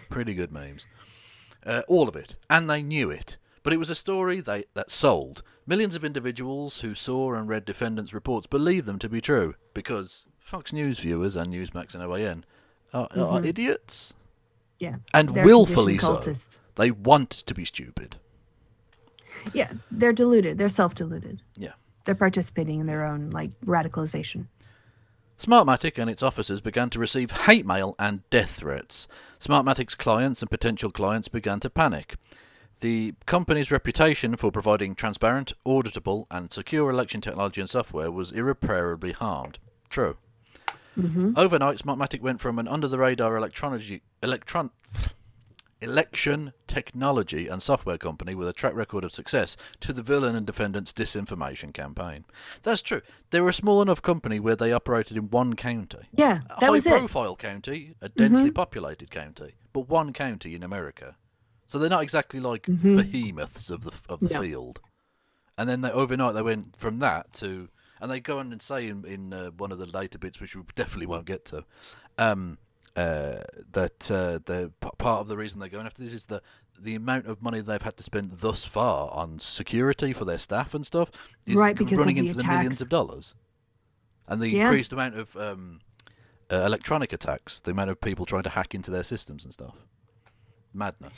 All of it. And they knew it. But it was a story that sold. Millions of individuals who saw and read defendants' reports believed them to be true because Fox News viewers and Newsmax and OAN are idiots. Yeah. And willfully so. They want to be stupid. Yeah, they're deluded. They're self-deluded. Yeah. They're participating in their own, radicalization. Smartmatic and its officers began to receive hate mail and death threats. Smartmatic's clients and potential clients began to panic. The company's reputation for providing transparent, auditable, and secure election technology and software was irreparably harmed. True. Overnight, Smartmatic went from an under-the-radar election technology and software company with a track record of success to the villain and defendant's disinformation campaign. That's true. They were a small enough company where they operated in one county. Yeah, that was it. A high-profile county, a densely populated county, but one county in America. So they're not exactly like behemoths of the field. And then overnight they went from that to... And they go on and say in one of the later bits, which we definitely won't get to, that the part of the reason they're going after this is the amount of money they've had to spend thus far on security for their staff and stuff is running into the millions of dollars. And the increased amount of electronic attacks, the amount of people trying to hack into their systems and stuff. Madness.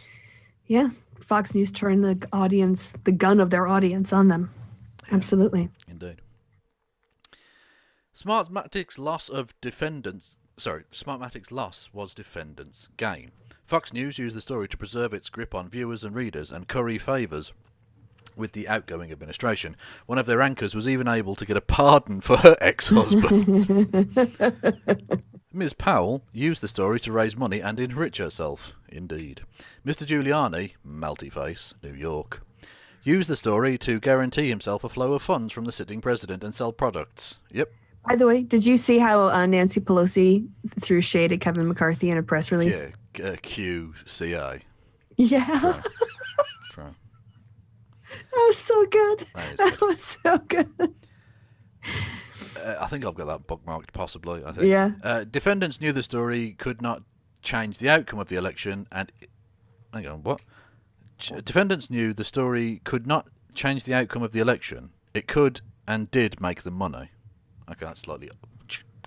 Yeah. Fox News turned the gun of their audience on them. Yeah. Absolutely. Indeed. Smartmatic's loss was defendants' gain. Fox News used the story to preserve its grip on viewers and readers and curry favours with the outgoing administration. One of their anchors was even able to get a pardon for her ex-husband. Ms. Powell used the story to raise money and enrich herself. Indeed. Mr. Giuliani, melty face, New York, used the story to guarantee himself a flow of funds from the sitting president and sell products. Yep. By the way, did you see how Nancy Pelosi threw shade at Kevin McCarthy in a press release? Yeah, QCA. Yeah. True. That was so good. That was so good. I think I've got that bookmarked, possibly. I think. Yeah. Defendants knew the story could not change the outcome of the election, and hang on, what? Defendants knew the story could not change the outcome of the election. It could and did make them money. Okay, that's slightly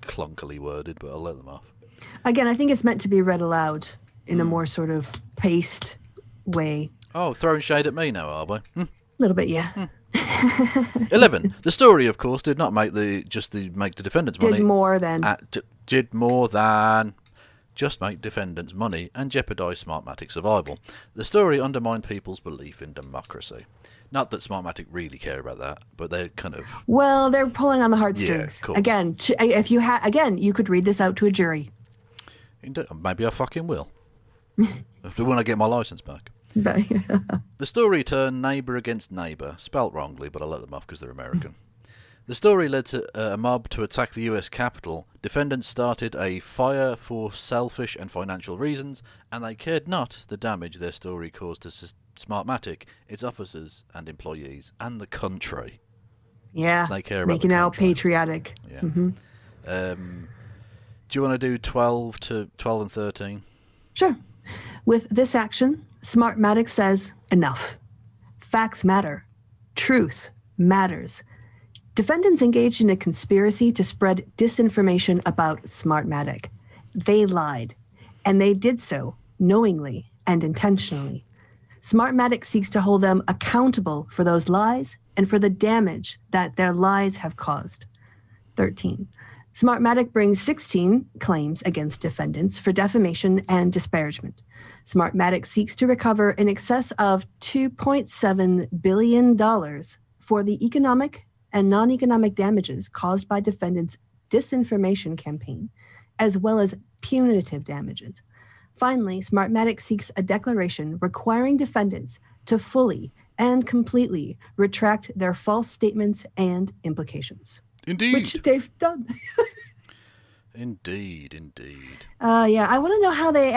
clunkily worded, but I'll let them off. Again, I think it's meant to be read aloud in a more sort of paced way. Oh, throwing shade at me now, are we? A little bit, yeah. 11. The story, of course, did not make the defendants money. Did more than just make defendants money and jeopardise Smartmatic's survival. The story undermined people's belief in democracy. Not that Smartmatic really care about that, but they're kind of... Well, they're pulling on the heartstrings. Yeah, cool. Again, if you you could read this out to a jury. Maybe I fucking will. When I get my licence back. The story turned neighbour against neighbour, spelt wrongly, but I let them off because they're American. The story led to a mob to attack the US Capitol. Defendants started a fire for selfish and financial reasons, and they cared not the damage their story caused to Smartmatic, its officers and employees, and the country. Yeah, they care about making out patriotic. Yeah. Do you want to do 12 and 13? Sure. With this action, Smartmatic says, enough. Facts matter. Truth matters. Defendants engaged in a conspiracy to spread disinformation about Smartmatic. They lied, and they did so knowingly and intentionally. Smartmatic seeks to hold them accountable for those lies and for the damage that their lies have caused. 13. Smartmatic brings 16 claims against defendants for defamation and disparagement. Smartmatic seeks to recover in excess of $2.7 billion for the economic and non-economic damages caused by defendants' disinformation campaign, as well as punitive damages. Finally, Smartmatic seeks a declaration requiring defendants to fully and completely retract their false statements and implications. Indeed. Which they've done. Indeed. Yeah, I want to know how they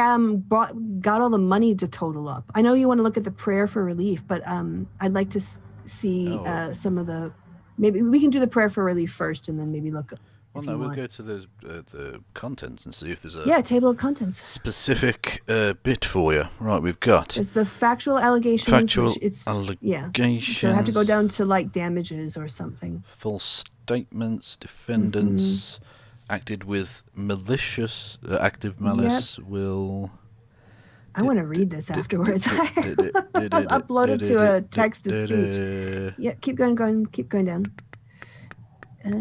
got all the money to total up. I know you want to look at the prayer for relief, but I'd like to see some of the. Maybe we can do the prayer for relief first, and then maybe look. Well, no, we'll go to the contents and see if there's a table of contents specific bit for you. Right, we've got. It's the factual allegations. Allegations. Yeah. So I have to go down to like damages or something. False statements. Defendants acted with malicious, active malice will. I want to read this afterwards. I'll upload it to a text to speech. Yeah, keep going down. I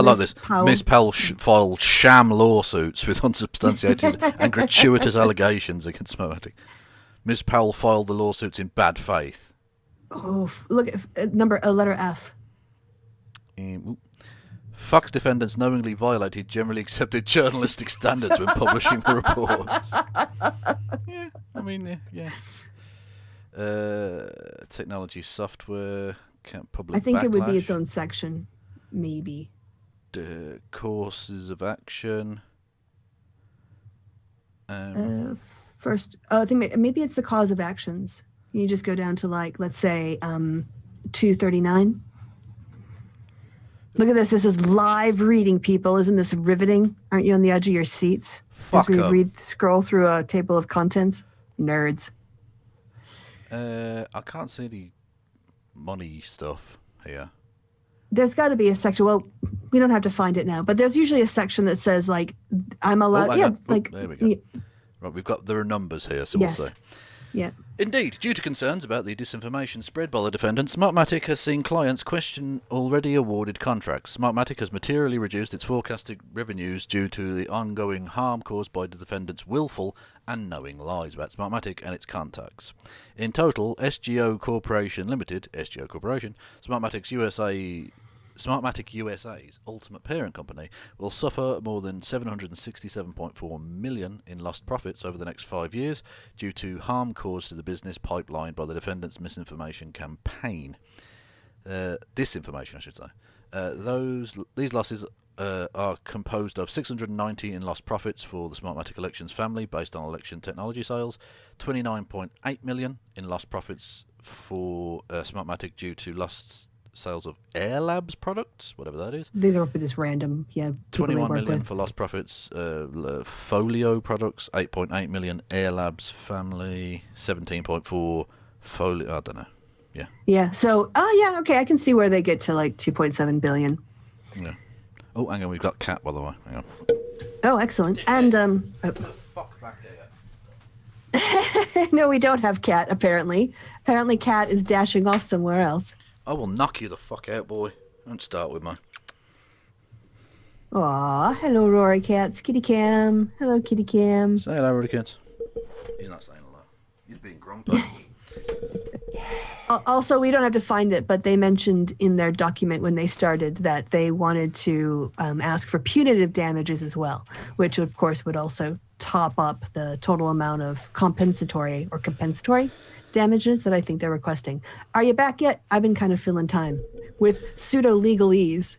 like this. Miss Powell filed sham lawsuits with unsubstantiated and gratuitous allegations against Smartmatic. Miss Powell filed the lawsuits in bad faith. Oh, look at letter F. Fox defendants knowingly violated generally accepted journalistic standards when publishing the reports. Yeah, I mean, yeah. Technology, software, public I think backlash. It would be its own section, maybe. Courses of action. First, I think maybe it's the cause of actions. You just go down to let's say 239. Look at this. This is live reading, people. Isn't this riveting? Aren't you on the edge of your seats as we scroll through a table of contents? Nerds. I can't see the money stuff here. There's got to be a section. Well, we don't have to find it now, but there's usually a section that says I'm allowed. There we go. Yeah. Right, there are numbers here, so we'll say. Yeah. Indeed, due to concerns about the disinformation spread by the defendant, Smartmatic has seen clients question already awarded contracts. Smartmatic has materially reduced its forecasted revenues due to the ongoing harm caused by the defendant's willful and knowing lies about Smartmatic and its contacts. In total, SGO Corporation Limited, Smartmatic USA's ultimate parent company, will suffer more than $767.4 million in lost profits over the next 5 years due to harm caused to the business pipeline by the defendant's misinformation campaign. Disinformation, I should say. These losses are composed of $690 in lost profits for the Smartmatic Elections family based on election technology sales, $29.8 million in lost profits for Smartmatic due to lost sales of Air Labs products, whatever that is. These are just random, 21 million for lost profits. Folio products, 8.8 million. Air Labs family, 17.4. Folio, I don't know. Yeah. Yeah. So, okay, I can see where they get to 2.7 billion. Yeah. Oh, hang on, we've got Cat, by the way. Hang on. Oh, excellent. And Fuck back there. no, we don't have Cat. Apparently, Cat is dashing off somewhere else. I will knock you the fuck out, boy. Don't start with me. Aw, hello, Rory Cats. Kitty Cam. Hello, Kitty Cam. Say hello, Rory Cats. He's not saying hello. He's being grumpy. Also, we don't have to find it, but they mentioned in their document when they started that they wanted to ask for punitive damages as well, which of course would also top up the total amount of compensatory damages that I think they're requesting. Are you back yet? I've been kind of filling time with pseudo legalese.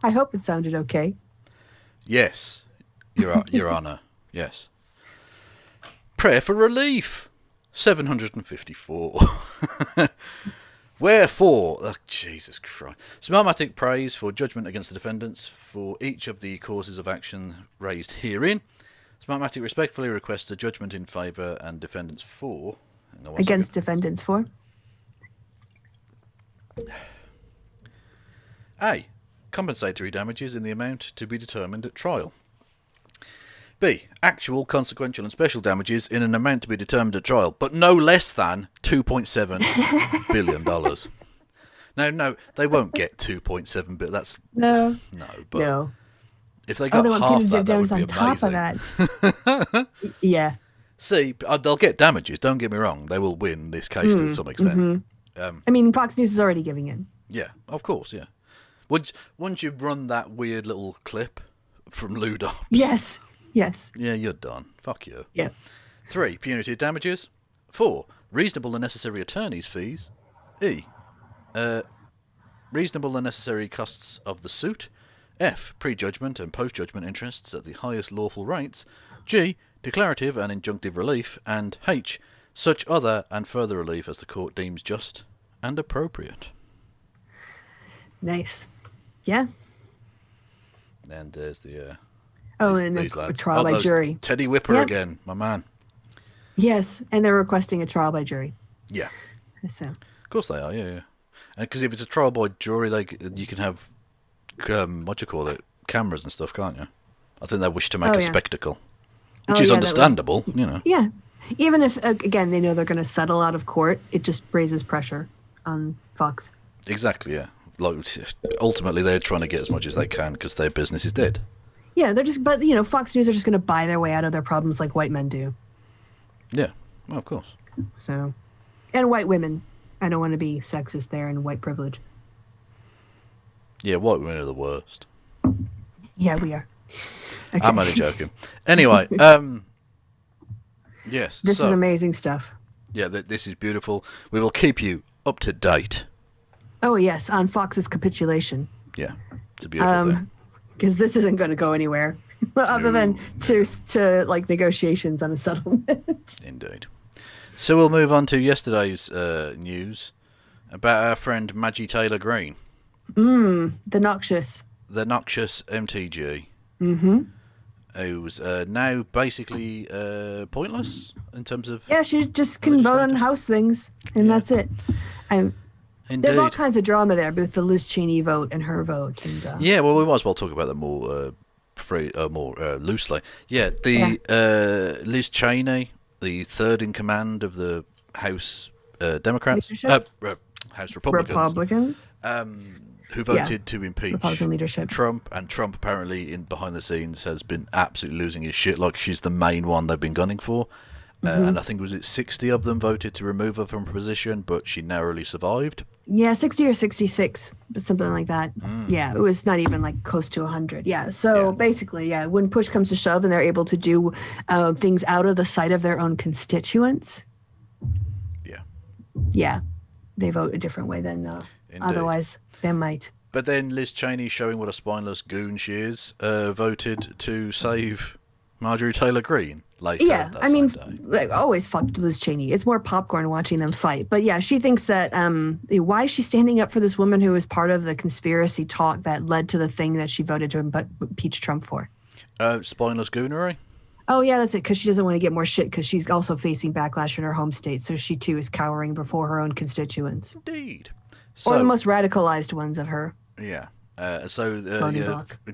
I hope it sounded okay. Yes, Your Honour. Yes. Prayer for relief. 754. Wherefore, oh, Jesus Christ. Smartmatic prays for judgment against the defendants for each of the causes of action raised herein. Smartmatic respectfully requests a judgment in favour and defendants for. Against defendants for? A. Compensatory damages in the amount to be determined at trial. B. Actual, consequential and special damages in an amount to be determined at trial, but no less than $2.7 billion. No, they won't get 2.7 billion. That's no. But if they got half that would be on top of that. Yeah. See, they'll get damages. Don't get me wrong. They will win this case to some extent. I mean, Fox News is already giving in. Yeah, of course. Yeah. Once you've run that weird little clip from Ludo. Yes. Yes. Yeah, you're done. Fuck you. Yeah. 3. Punitive damages. 4. Reasonable and necessary attorney's fees. E. Reasonable and necessary costs of the suit. F. Pre-judgment and post-judgment interests at the highest lawful rates. G. Declarative and injunctive relief. And H. Such other and further relief as the court deems just and appropriate. Nice. Yeah. And there's the... and a trial by jury. Teddy Whipper again, my man. Yes, and they're requesting a trial by jury. Yeah. So. Of course they are, yeah. And because if it's a trial by jury, you can have, cameras and stuff, can't you? I think they wish to make a spectacle, which is understandable, you know. Yeah. Even if, again, they know they're going to settle out of court, it just raises pressure on Fox. Exactly, yeah. Like, ultimately, they're trying to get as much as they can because their business is dead. Yeah, but Fox News are just going to buy their way out of their problems like white men do. Yeah, well, of course. So, and white women. I don't want to be sexist there and white privilege. Yeah, white women are the worst. Yeah, we are. Okay. I'm only joking. Anyway, yes. This is amazing stuff. Yeah, this is beautiful. We will keep you up to date. Oh, yes, on Fox's capitulation. Yeah, it's a beautiful thing. Because this isn't going to go anywhere other than to like negotiations on a settlement. Indeed. So we'll move on to yesterday's news about our friend Marjorie Taylor Greene. The noxious MTG. Mm-hmm. Who's now basically pointless in terms of... Yeah, she just can vote on House things, and that's it. There's all kinds of drama there with the Liz Cheney vote and her vote. And yeah, well, we might as well talk about them more loosely. Yeah, Liz Cheney, the third in command of the House Democrats, House Republicans, who voted to impeach Trump, and Trump apparently behind the scenes has been absolutely losing his shit. Like, she's the main one they've been gunning for. And I think 60 of them voted to remove her from position, but she narrowly survived. Yeah, 60 or 66, but something like that. Yeah, it was not even like close to 100. Yeah, so basically, when push comes to shove and they're able to do things out of the sight of their own constituents. Yeah, they vote a different way than otherwise they might. But then Liz Cheney, showing what a spineless goon she is, voted to save Marjorie Taylor Greene. Yeah, I mean, like, always fucked Liz Cheney. It's more popcorn watching them fight. But yeah, she thinks that why is she standing up for this woman who was part of the conspiracy talk that led to the thing that she voted to impeach Trump for? Spineless goonery? Oh, yeah, that's it, because she doesn't want to get more shit because she's also facing backlash in her home state. So she, too, is cowering before her own constituents. Indeed. Or the most radicalized ones of her. Yeah. In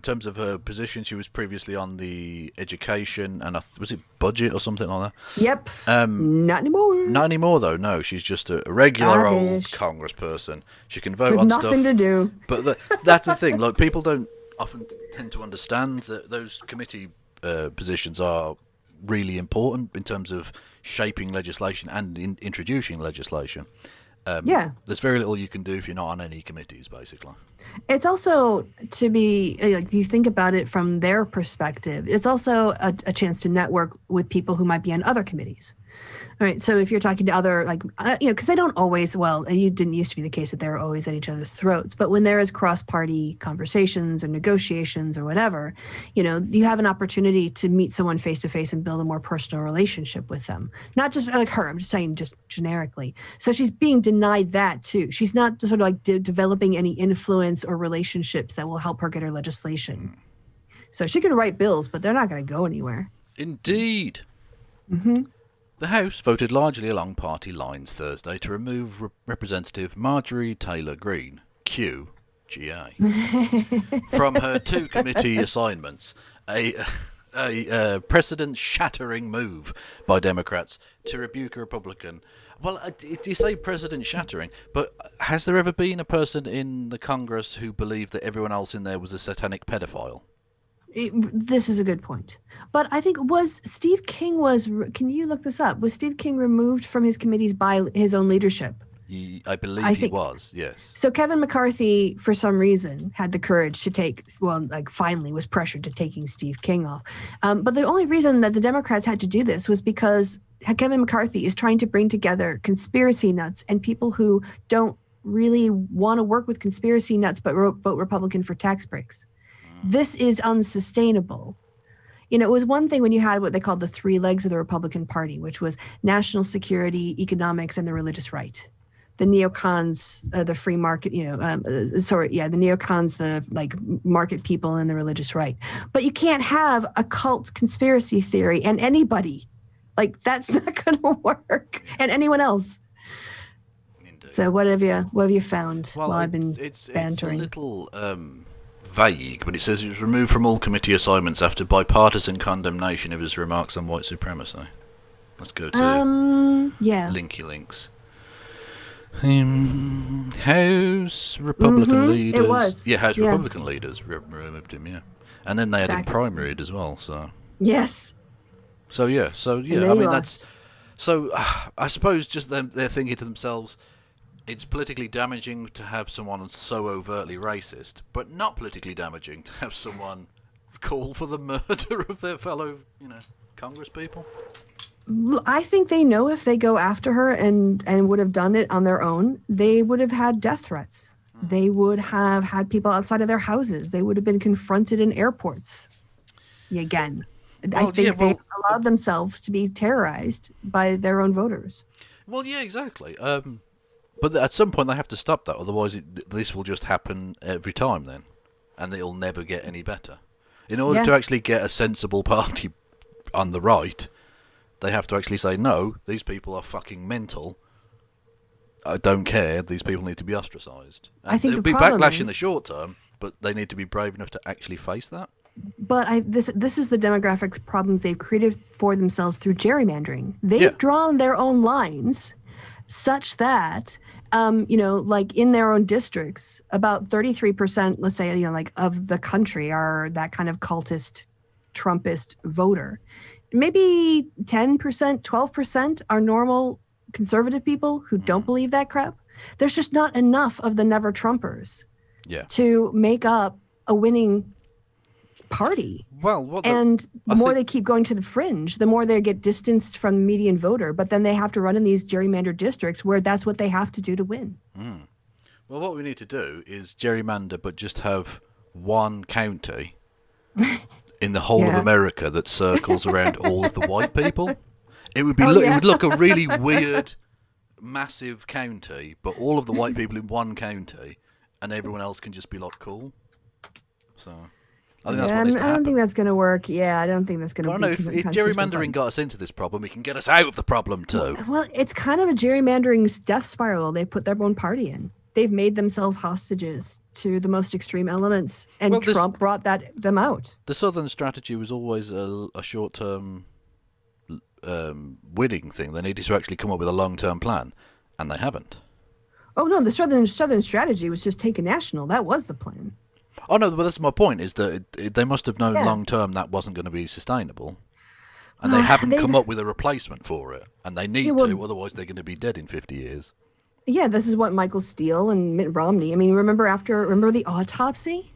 terms of her position, she was previously on the education and was it budget or something like that? Yep. Not anymore. Not anymore, though. No, she's just a regular old congressperson. She can vote on stuff. Nothing to do. But that's the thing. Like, people don't often tend to understand that those committee positions are really important in terms of shaping legislation and introducing legislation. There's very little you can do if you're not on any committees, basically. It's also to be like, you think about it from their perspective, it's also a chance to network with people who might be on other committees. All right. So if you're talking to other, because they don't always, it didn't used to be the case that they were always at each other's throats. But when there is cross-party conversations or negotiations or whatever, you have an opportunity to meet someone face to face and build a more personal relationship with them. Not just like her, I'm just saying just generically. So she's being denied that too. She's not sort of like developing any influence or relationships that will help her get her legislation. So she can write bills, but they're not going to go anywhere. Indeed. Mm-hmm. The House voted largely along party lines Thursday to remove Representative Marjorie Taylor Greene, QGA, from her 2 committee assignments, a precedent-shattering move by Democrats to rebuke a Republican. Well, you say precedent-shattering, but has there ever been a person in the Congress who believed that everyone else in there was a satanic pedophile? This is a good point. But I think Steve King can you look this up? Was Steve King removed from his committees by his own leadership? I believe he was, yes. So Kevin McCarthy, for some reason, had the courage to finally was pressured to taking Steve King off. But the only reason that the Democrats had to do this was because Kevin McCarthy is trying to bring together conspiracy nuts and people who don't really want to work with conspiracy nuts but vote Republican for tax breaks. This is unsustainable. It was one thing when you had what they called the 3 legs of the Republican Party, which was national security, economics, and the religious right. The neocons, the free market, the neocons, the market people and the religious right. But you can't have a cult conspiracy theory and anybody. That's not going to work. And anyone else. Indeed. So what have you found while I've been bantering? It's a little vague, but it says he was removed from all committee assignments after bipartisan condemnation of his remarks on white supremacy. Let's go to linky links. House Republican leaders. It was. House Republican leaders removed him. And then they had him primaried as well. So yes. So I mean that's. So I suppose just they're thinking to themselves, it's politically damaging to have someone so overtly racist, but not politically damaging to have someone call for the murder of their fellow, Congress people. I think they know if they go after her and would have done it on their own, they would have had death threats. They would have had people outside of their houses. They would have been confronted in airports. Again, I think they allowed themselves to be terrorized by their own voters. Well, yeah, exactly. But at some point they have to stop that, otherwise this will just happen every time then, and it'll never get any better. In order to actually get a sensible party on the right, they have to actually say, no, these people are fucking mental. I don't care. These people need to be ostracised. And I think there'll be backlash in the short term, but they need to be brave enough to actually face that. But this is the demographics problems they've created for themselves through gerrymandering. They've drawn their own lines such that, in their own districts, about 33%, let's say, of the country are that kind of cultist, Trumpist voter. Maybe 10%, 12% are normal conservative people who don't believe that crap. There's just not enough of the never Trumpers to make up a winning party. The more they keep going to the fringe, the more they get distanced from the median voter. But then they have to run in these gerrymandered districts where that's what they have to do to win. Well, what we need to do is gerrymander, but just have one county in the whole of America that circles around all of the white people. It would be it would look a really weird, massive county, but all of the white people in one county, and everyone else can just be cool. So I think that's what needs to happen. I don't think that's going to work. Yeah, I don't think that's going to. Well, no, if gerrymandering got us into this problem, it can get us out of the problem too. Well, it's kind of a gerrymandering death spiral they put their own party in. They've made themselves hostages to the most extreme elements, and Trump brought them out. The Southern strategy was always a short-term winning thing. They needed to actually come up with a long-term plan, and they haven't. Oh no, the Southern strategy was just take a national. That was the plan. Oh no, but that's my point. Is that they must have known long-term that wasn't going to be sustainable. And they haven't come up with a replacement for it. And they need to, otherwise they're going to be dead in 50 years. Yeah, this is what Michael Steele and Mitt Romney. I mean, remember the autopsy?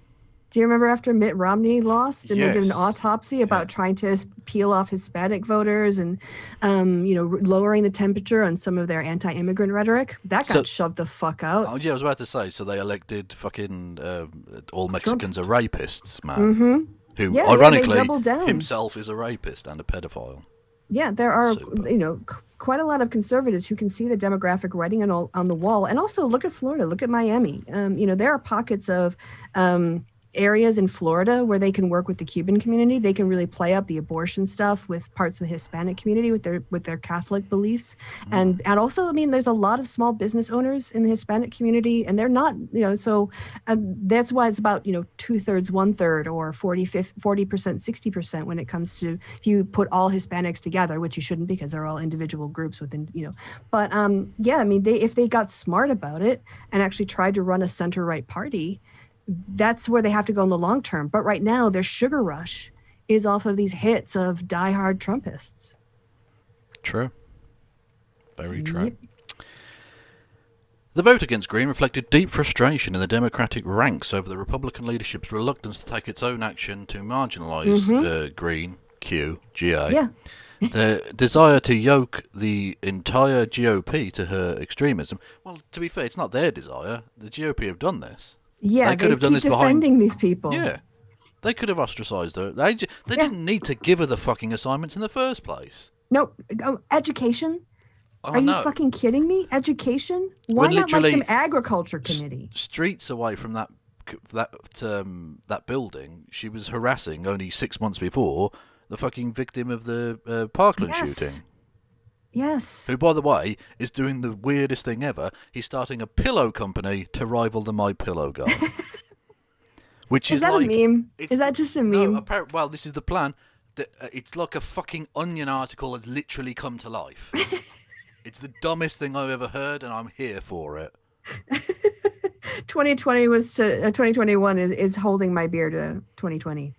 Do you remember after Mitt Romney lost and they did an autopsy about trying to peel off Hispanic voters and, lowering the temperature on some of their anti-immigrant rhetoric? That got shoved the fuck out. Oh, yeah, I was about to say, so they elected fucking all Mexicans are rapists, man. Mm-hmm. Who, ironically, himself is a rapist and a pedophile. Yeah, there are, quite a lot of conservatives who can see the demographic writing on the wall. And also look at Florida, look at Miami. There are pockets of areas in Florida where they can work with the Cuban community. They can really play up the abortion stuff with parts of the Hispanic community with their Catholic beliefs. And also, I mean, there's a lot of small business owners in the Hispanic community, and they're not, so that's why it's about, 2/3, 1/3, or 40%, 60% when it comes to, if you put all Hispanics together, which you shouldn't because they're all individual groups within, but I mean, if they got smart about it and actually tried to run a center-right party, that's where they have to go in the long term. But right now, their sugar rush is off of these hits of diehard Trumpists. True. Very true. Yep. The vote against Greene reflected deep frustration in the Democratic ranks over the Republican leadership's reluctance to take its own action to marginalise Greene, GA. Yeah. The desire to yoke the entire GOP to her extremism. Well, to be fair, it's not their desire. The GOP have done this. Yeah, they could have done this defending these people. Yeah, they could have ostracized her. They didn't need to give her the fucking assignments in the first place. No, education. Are you fucking kidding me? Education? Why not like some agriculture committee? Streets away from that building, she was harassing only 6 months before the fucking victim of the Parkland shooting. Yes. Who, by the way, is doing the weirdest thing ever. He's starting a pillow company to rival the My Pillow guy. Which is that like, a meme? Is that just a meme? No, well, this is the plan. It's like a fucking Onion article has literally come to life. It's the dumbest thing I've ever heard, and I'm here for it. 2021 is holding my beer to 2020.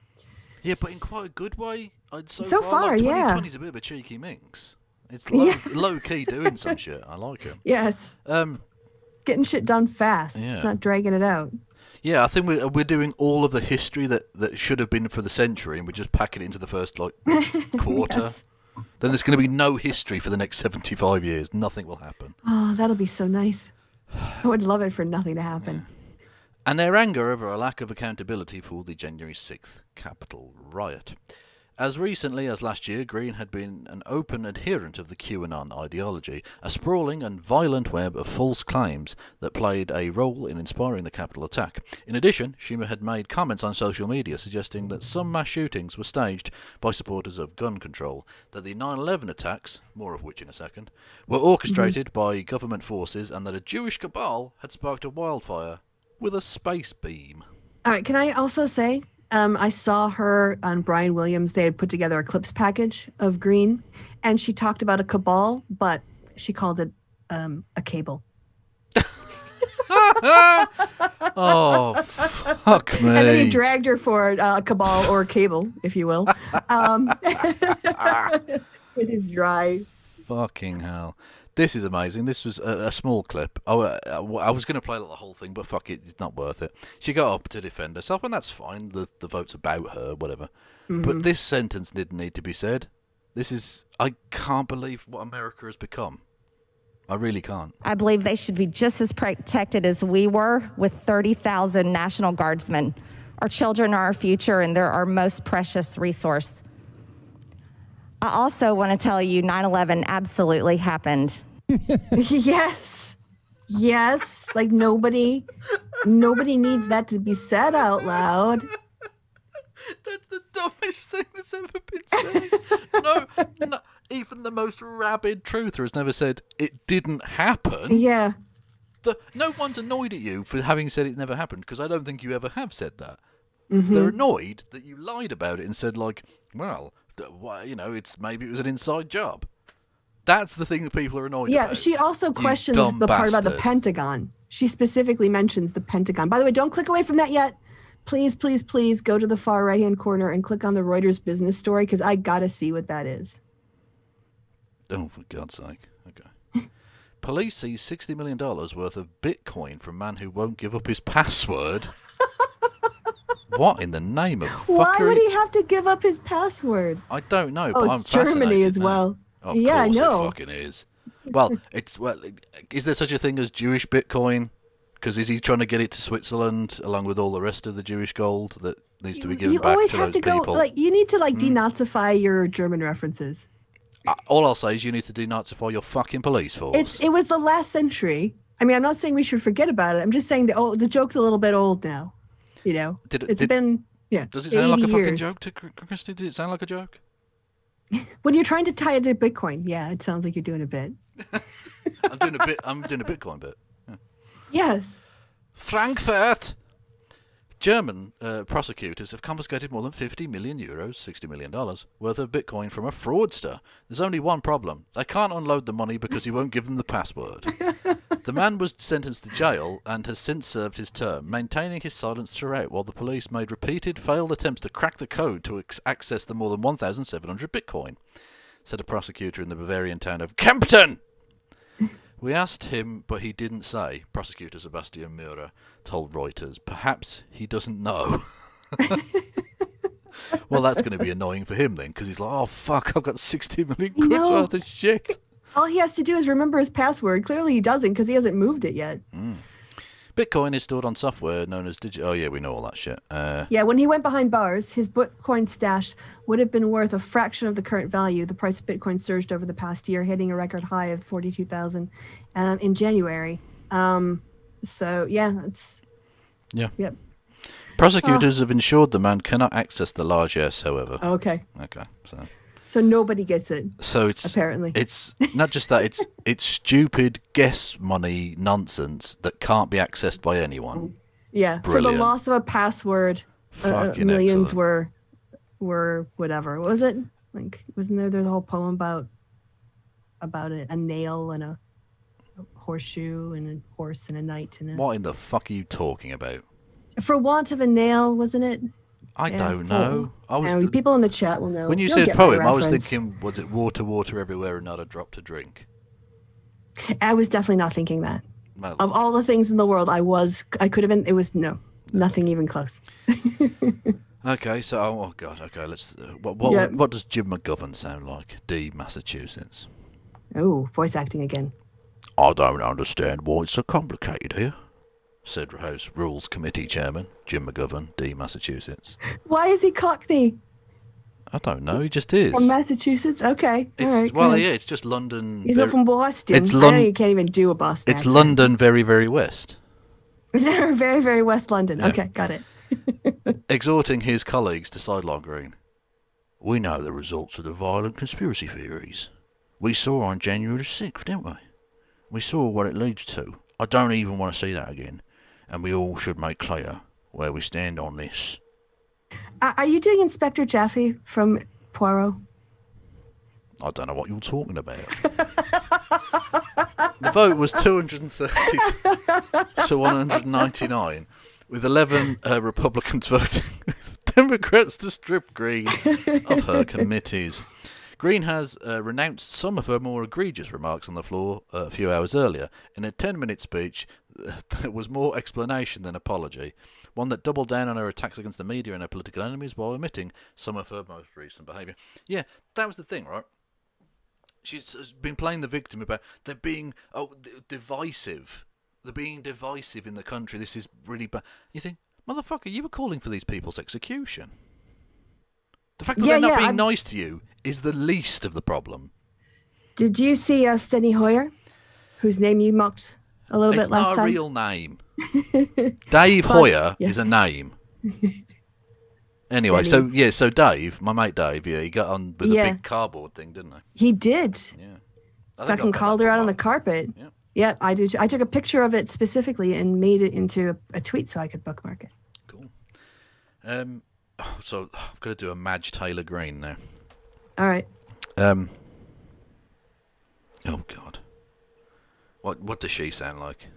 Yeah, but in quite a good way. So far, yeah. 2020's a bit of a cheeky minx. It's low key doing some shit. I like it. Yes. It's getting shit done fast. Yeah. It's not dragging it out. Yeah, I think we're doing all of the history that should have been for the century, and we're just packing it into the first quarter. Yes. Then there's going to be no history for the next 75 years. Nothing will happen. Oh, that'll be so nice. I would love it for nothing to happen. Yeah. And their anger over a lack of accountability for the January 6th Capitol riot. As recently as last year, Greene had been an open adherent of the QAnon ideology, a sprawling and violent web of false claims that played a role in inspiring the Capitol attack. In addition, she had made comments on social media suggesting that some mass shootings were staged by supporters of gun control, that the 9/11 attacks, more of which in a second, were orchestrated by government forces, and that a Jewish cabal had sparked a wildfire with a space beam. All right, can I also say... I saw her on Brian Williams. They had put together a clips package of Greene, and she talked about a cabal, but she called it a cable. Oh, fuck me. And then he dragged her for a cabal or a cable, if you will, with his dry. Fucking hell. This is amazing. This was a small clip. I was going to play the whole thing, but fuck it, it's not worth it. She got up to defend herself, and that's fine. The vote's about her, whatever. Mm-hmm. But this sentence didn't need to be said. I can't believe what America has become. I really can't. I believe they should be just as protected as we were with 30,000 National Guardsmen. Our children are our future, and they're our most precious resource. I also want to tell you 9/11 absolutely happened. Yes. Like nobody needs that to be said out loud. That's the dumbest thing that's ever been said. No, even the most rabid truther has never said it didn't happen. Yeah. No one's annoyed at you for having said it never happened, because I don't think you ever have said that. Mm-hmm. They're annoyed that you lied about it and said, like, well, maybe it was an inside job. That's the thing that people are annoyed about. Yeah, she also questions the part about the Pentagon. She specifically mentions the Pentagon. By the way, don't click away from that yet. please, please, please go to the far right-hand corner and click on the Reuters business story because I got to see what that is. Oh, for God's sake. Okay. Police seize $60 million worth of Bitcoin from man who won't give up his password. What in the name of fuckery? Why would he have to give up his password? I don't know, Oh, but I'm it's Germany fascinated as now. well. Of Yeah, I course know. it fucking is. Well, is there such a thing as Jewish Bitcoin? Because is he trying to get it to Switzerland along with all the rest of the Jewish gold that needs to be given You back always to have those to go, people? like, you need to, like, denazify your German references. All I'll say is you need to denazify your fucking police force. It was the last century. I mean, I'm not saying we should forget about it. I'm just saying the joke's a little bit old now. You know, Does it sound like a fucking joke to Kristi? Did it sound like a joke? When you're trying to tie it to Bitcoin, yeah, it sounds like you're doing a bit. I'm doing a Bitcoin bit. Yeah. Yes. Frankfurt. German prosecutors have confiscated more than 50 million euros, $60 million, worth of Bitcoin from a fraudster. There's only one problem. They can't unload the money because he won't give them the password. The man was sentenced to jail and has since served his term, maintaining his silence throughout while the police made repeated failed attempts to crack the code to access the more than 1,700 Bitcoin, said a prosecutor in the Bavarian town of Kempten. We asked him, but he didn't say, prosecutor Sebastian Müller told Reuters. Perhaps he doesn't know. Well, that's going to be annoying for him then, because he's like, oh, fuck, I've got 60 million quid worth of shit. All he has to do is remember his password. Clearly he doesn't because he hasn't moved it yet. Bitcoin is stored on software known as digital. Oh, yeah, we know all that shit. Yeah, when he went behind bars, his Bitcoin stash would have been worth a fraction of the current value. The price of Bitcoin surged over the past year, hitting a record high of 42,000 in January. So, yeah, it's... Yeah. Yep. Prosecutors have ensured the man cannot access the largesse, however. Okay. Okay, So nobody gets it. So it's apparently it's not just that, it's stupid guess money nonsense that can't be accessed by anyone. Yeah, Brilliant. for the loss of a password, millions were whatever. What was it? Like, wasn't there's a whole poem about a nail and a horseshoe and a horse and a knight and What in the fuck are you talking about? for want of a nail, wasn't it? I don't know. People in the chat will know. When you You'll said get my poem, I was reference. thinking, was it water everywhere and not a drop to drink? I was definitely not thinking that. Well, Of all the things in the world, I could have been. It was nothing even close. Okay, so oh god, okay, let's. What does Jim McGovern sound like? D, Massachusetts. Oh, voice acting again. I don't understand why it's so complicated here, said House Rules Committee Chairman Jim McGovern, D, Massachusetts. Why is he Cockney? I don't know, he just is. From Massachusetts? Okay. All right. Well, good. yeah, it's just London. He's not from Boston. It's I know you can't even do a Boston It's accent. London, very, very west. Very, very West London. Yeah. Okay, got it. Exhorting his colleagues to sideline Greene. We know the results of the violent conspiracy theories. We saw on January the 6th, didn't we? We saw what it leads to. I don't even want to see that again. And we all should make clear where we stand on this. Are you doing Inspector Jaffe from Poirot? I don't know what you're talking about. The vote was 230 to 199, with 11 Republicans voting with Democrats to strip Greene of her committees. Greene has renounced some of her more egregious remarks on the floor a few hours earlier. In a 10-minute speech, there was more explanation than apology, one that doubled down on her attacks against the media and her political enemies while omitting some of her most recent behaviour. Yeah, that was the thing, right? She's been playing the victim about they're being divisive. They're being divisive in the country. This is really bad. You think, motherfucker, you were calling for these people's execution. The fact that they're not being nice to you is the least of the problem. Did you see Steny Hoyer, whose name you mocked a little bit last time? It's not a real name. Dave Hoyer is a name. Anyway, Steny. so Dave, my mate Dave, he got on with the big cardboard thing, didn't he? He did. Yeah. Fucking called her out on the carpet. Yeah, I did. I took a picture of it specifically and made it into a tweet so I could bookmark it. Cool. So I've got to do a Marjorie Taylor Greene now. All right. Oh God. What does she sound like?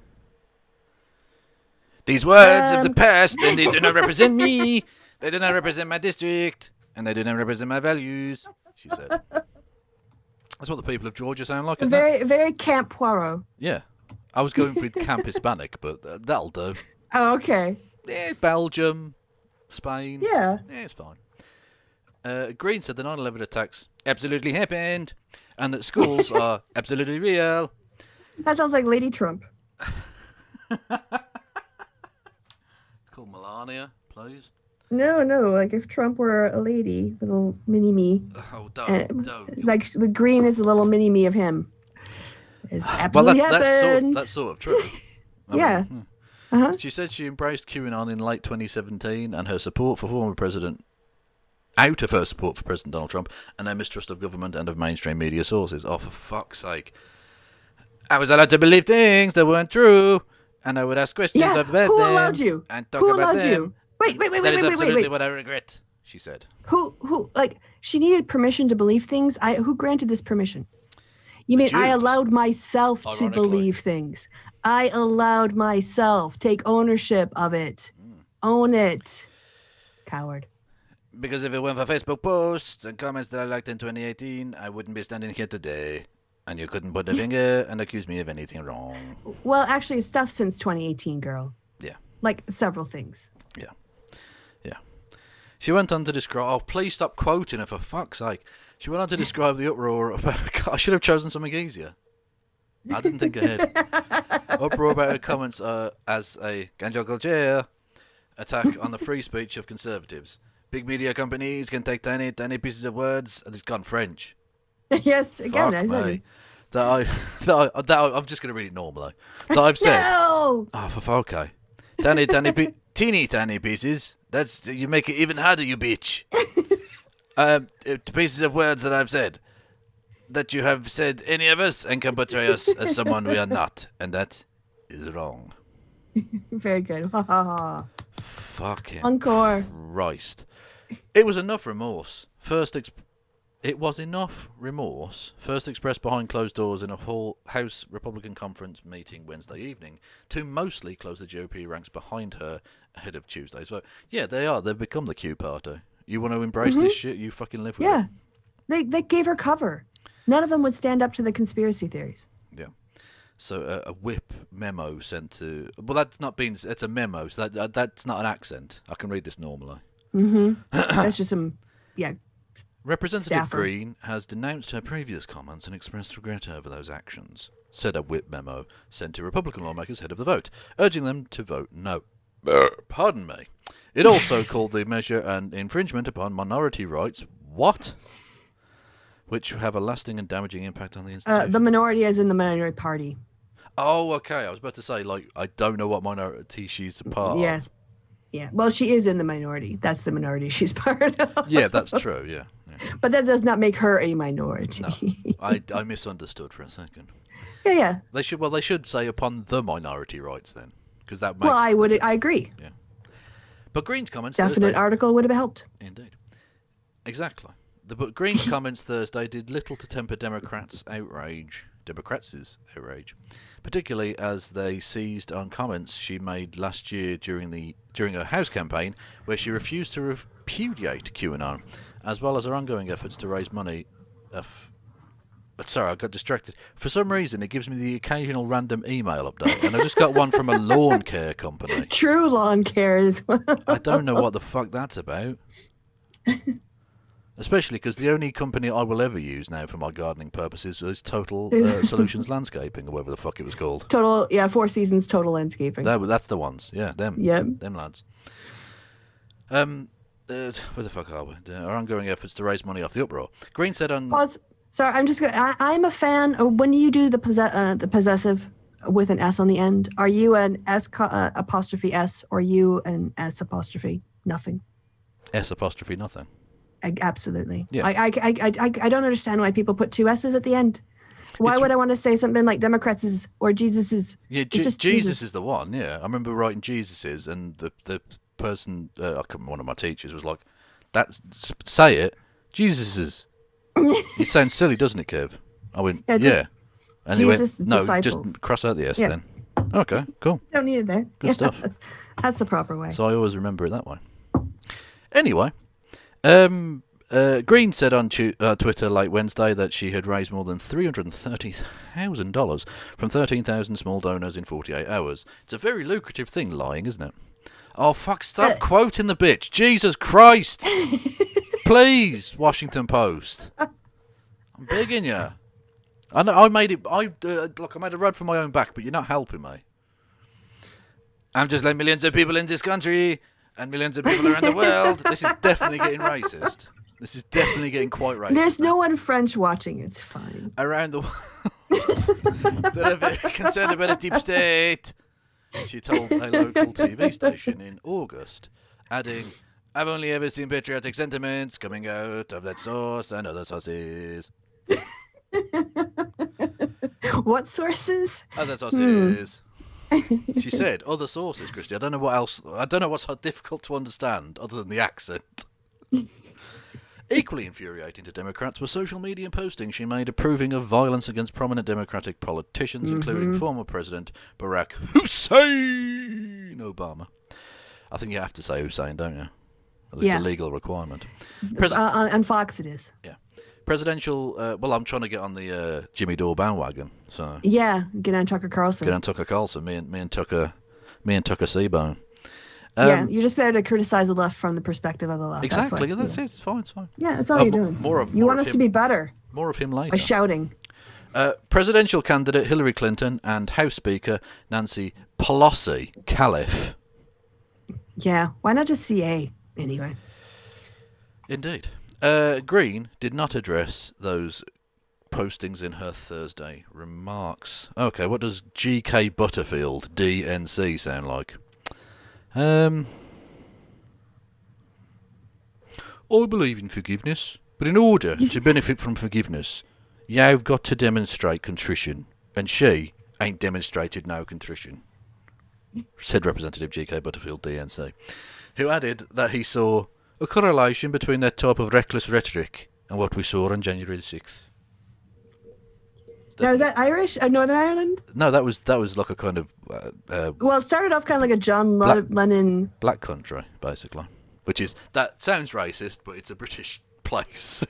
These words of the past, and they do not represent me. They do not represent my district, and they do not represent my values, she said. That's what the people of Georgia sound like, isn't it? Very Camp Poirot. Yeah. I was going with Camp Hispanic, but that'll do. Oh, okay. Yeah, Belgium, Spain. Yeah. Yeah, it's fine. Greene said the 9/11 attacks absolutely happened, and that schools are absolutely real. That sounds like Lady Trump. It's called Melania, please. No, like if Trump were a lady, little mini me. Oh, don't. Like the Greene is a little mini me of him. It's absolutely happened. That's sort of true. Yeah. She said she embraced QAnon in late 2017 and her support for former president, out of her support for President Donald Trump, and her mistrust of government and of mainstream media sources. Oh, for fuck's sake. I was allowed to believe things that weren't true, and I would ask questions about them. Who allowed you? And talk Who about allowed them. you? Wait. That is absolutely what I regret, she said. Who, like, she needed permission to believe things? Who granted this permission? You mean I allowed myself to believe things? I allowed myself. Take ownership of it. Own it. Coward. Because if it weren't for Facebook posts and comments that I liked in 2018, I wouldn't be standing here today. And you couldn't put a finger and accuse me of anything wrong. Well, actually, it's stuff since 2018, girl. Yeah. Like several things. Yeah. She went on to describe... Oh, please stop quoting her, for fuck's sake. She went on to describe the uproar about... I should have chosen something easier. I didn't think ahead. Uproar about her comments as a cancel culture attack on the free speech of conservatives. Big media companies can take tiny pieces of words, and it's gone French. Yes, again, I said it. I'm just going to read it normally. That I've said... No! Oh, for okay. Teeny tiny pieces. That's... You make it even harder, you bitch. Pieces of words that I've said. That you have said any of us and can portray us as someone we are not. And that is wrong. Very good. Fucking Encore. Christ. It was enough remorse. First expressed behind closed doors in a House Republican conference meeting Wednesday evening to mostly close the GOP ranks behind her ahead of Tuesday's vote. Yeah, they are. They've become the Q party. You want to embrace this shit? You fucking live with it. Yeah. They gave her cover. None of them would stand up to the conspiracy theories. Yeah. So a whip memo sent to... Well, that's not being... It's a memo, so that's not an accent. I can read this normally. Mm-hmm. That's just some... Yeah. Representative Staffer. Greene has denounced her previous comments and expressed regret over those actions, said a whip memo sent to Republican lawmakers ahead of the vote, urging them to vote no. Pardon me. It also called the measure an infringement upon minority rights. What? Which have a lasting and damaging impact on the institution. The minority as in the minority party. Oh, okay. I was about to say, like, I don't know what minority she's a part of. Yeah. Well, she is in the minority. That's the minority she's part of. Yeah, that's true. Yeah. But that does not make her a minority. No, I misunderstood for a second. Yeah. They should say upon the minority rights then, because that makes. Well, I agree. Yeah. But Greene's comments. Definite Thursday, article would have helped. Indeed. Exactly. But Greene's comments Thursday did little to temper Democrats' outrage, particularly as they seized on comments she made last year during her House campaign, where she refused to repudiate QAnon, as well as her ongoing efforts to raise money. Sorry, I got distracted. For some reason, it gives me the occasional random email update, and I just got one from a lawn care company. True lawn care as well. I don't know what the fuck that's about. Especially because the only company I will ever use now for my gardening purposes is Total Solutions Landscaping, or whatever the fuck it was called. Four Seasons Total Landscaping. That's the ones. Yeah, them. Yep. Them lads. Where the fuck are we? Our ongoing efforts to raise money off the uproar. Greene said on... Pause. Sorry, I'm a fan. When you do the possessive with an S on the end, are you an S apostrophe S, or are you an S apostrophe nothing? S apostrophe nothing. Absolutely. Yeah. I don't understand why people put two S's at the end. Why would I want to say something like Democrats is or Jesus is? Yeah, it's just Jesus is the one. Yeah, I remember writing Jesus is, and the person, one of my teachers was like, say it, Jesus is. It sounds silly, doesn't it, Kev? I went, yeah. And Jesus, he went, no, disciples. just cross out the S then. Okay, cool. Don't need it there. Good stuff. That's the proper way. So I always remember it that way. Anyway, Greene said on Twitter late Wednesday that she had raised more than $330,000 from 13,000 small donors in 48 hours. It's a very lucrative thing, lying, isn't it? Oh, fuck, stop quoting the bitch. Jesus Christ. Please, Washington Post. I'm begging you. I know I made it. Look, I made a run for my own back, but you're not helping me. I'm just like millions of people in this country and millions of people around the world. This is definitely getting racist. This is definitely getting quite racist. There's no one French watching. It's fine. Around the world that are very concerned about a deep state, she told a local TV station in August, adding, I've only ever seen patriotic sentiments coming out of that source and other sources. What sources? Other sources. She said, other sources, Kristi. I don't know what else. I don't know what's so difficult to understand other than the accent. Equally infuriating to Democrats were social media postings she made approving of violence against prominent Democratic politicians, including former President Barack Hussein Obama. I think you have to say Hussein, don't you? It's a legal requirement. On Fox it is. Yeah. Presidential, well, I'm trying to get on the Jimmy Dore bandwagon. So yeah, get on Tucker Carlson. Get on Tucker Carlson. Me and Tucker Seabone. Yeah, you're just there to criticize the left from the perspective of the left. Exactly. That's it. It's fine. It's fine. Yeah, that's all you're doing. You want us to be better. More of him later. By shouting. Presidential candidate Hillary Clinton and House Speaker Nancy Pelosi Caliph. Yeah, why not just CA anyway? Indeed. Greene did not address those postings in her Thursday remarks. Okay, what does G.K. Butterfield, DNC, sound like? I believe in forgiveness, but in order to benefit from forgiveness, you've got to demonstrate contrition, and she ain't demonstrated no contrition, said Representative G.K. Butterfield, DNC, who added that he saw a correlation between that type of reckless rhetoric and what we saw on January the 6th. Now, is that Irish? Northern Ireland? No, that was like a kind of... well, it started off kind of like a John Lennon... Black country, basically. Which is... That sounds racist, but it's a British place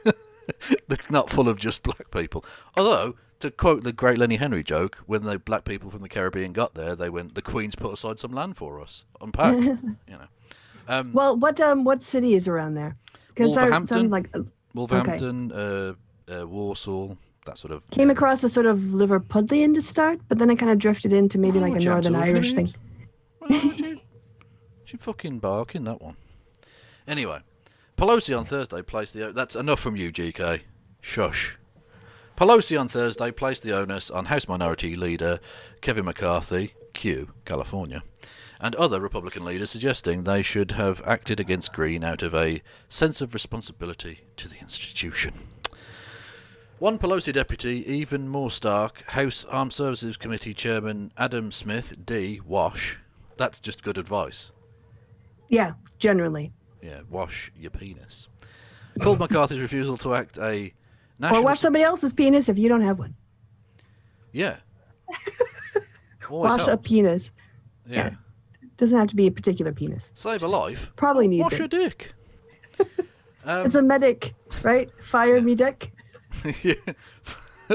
that's not full of just black people. Although, to quote the great Lenny Henry joke, when the black people from the Caribbean got there, they went, the Queen's put aside some land for us. Unpack, you know. Well, what city is around there? Wolverhampton, like, Wolverhampton, Warsaw, that sort of... Came across a sort of Liverpudlian to start, but then it kind of drifted into maybe like a Northern Irish thing. She fucking barking, that one. Anyway, Pelosi on Thursday placed the... That's enough from you, GK. Shush. Pelosi on Thursday placed the onus on House Minority Leader Kevin McCarthy, Q, California, and other Republican leaders, suggesting they should have acted against Greene out of a sense of responsibility to the institution. One Pelosi deputy, even more stark, House Armed Services Committee Chairman Adam Smith, D. Wash. That's just good advice. Yeah, generally. Yeah, wash your penis. Called McCarthy's refusal to act a national... Or wash somebody else's penis if you don't have one. Yeah. Wash a penis. Yeah. Doesn't have to be a particular penis. Save a life. Probably needs wash it. Wash a dick. It's a medic, right? Fire me dick. Yeah.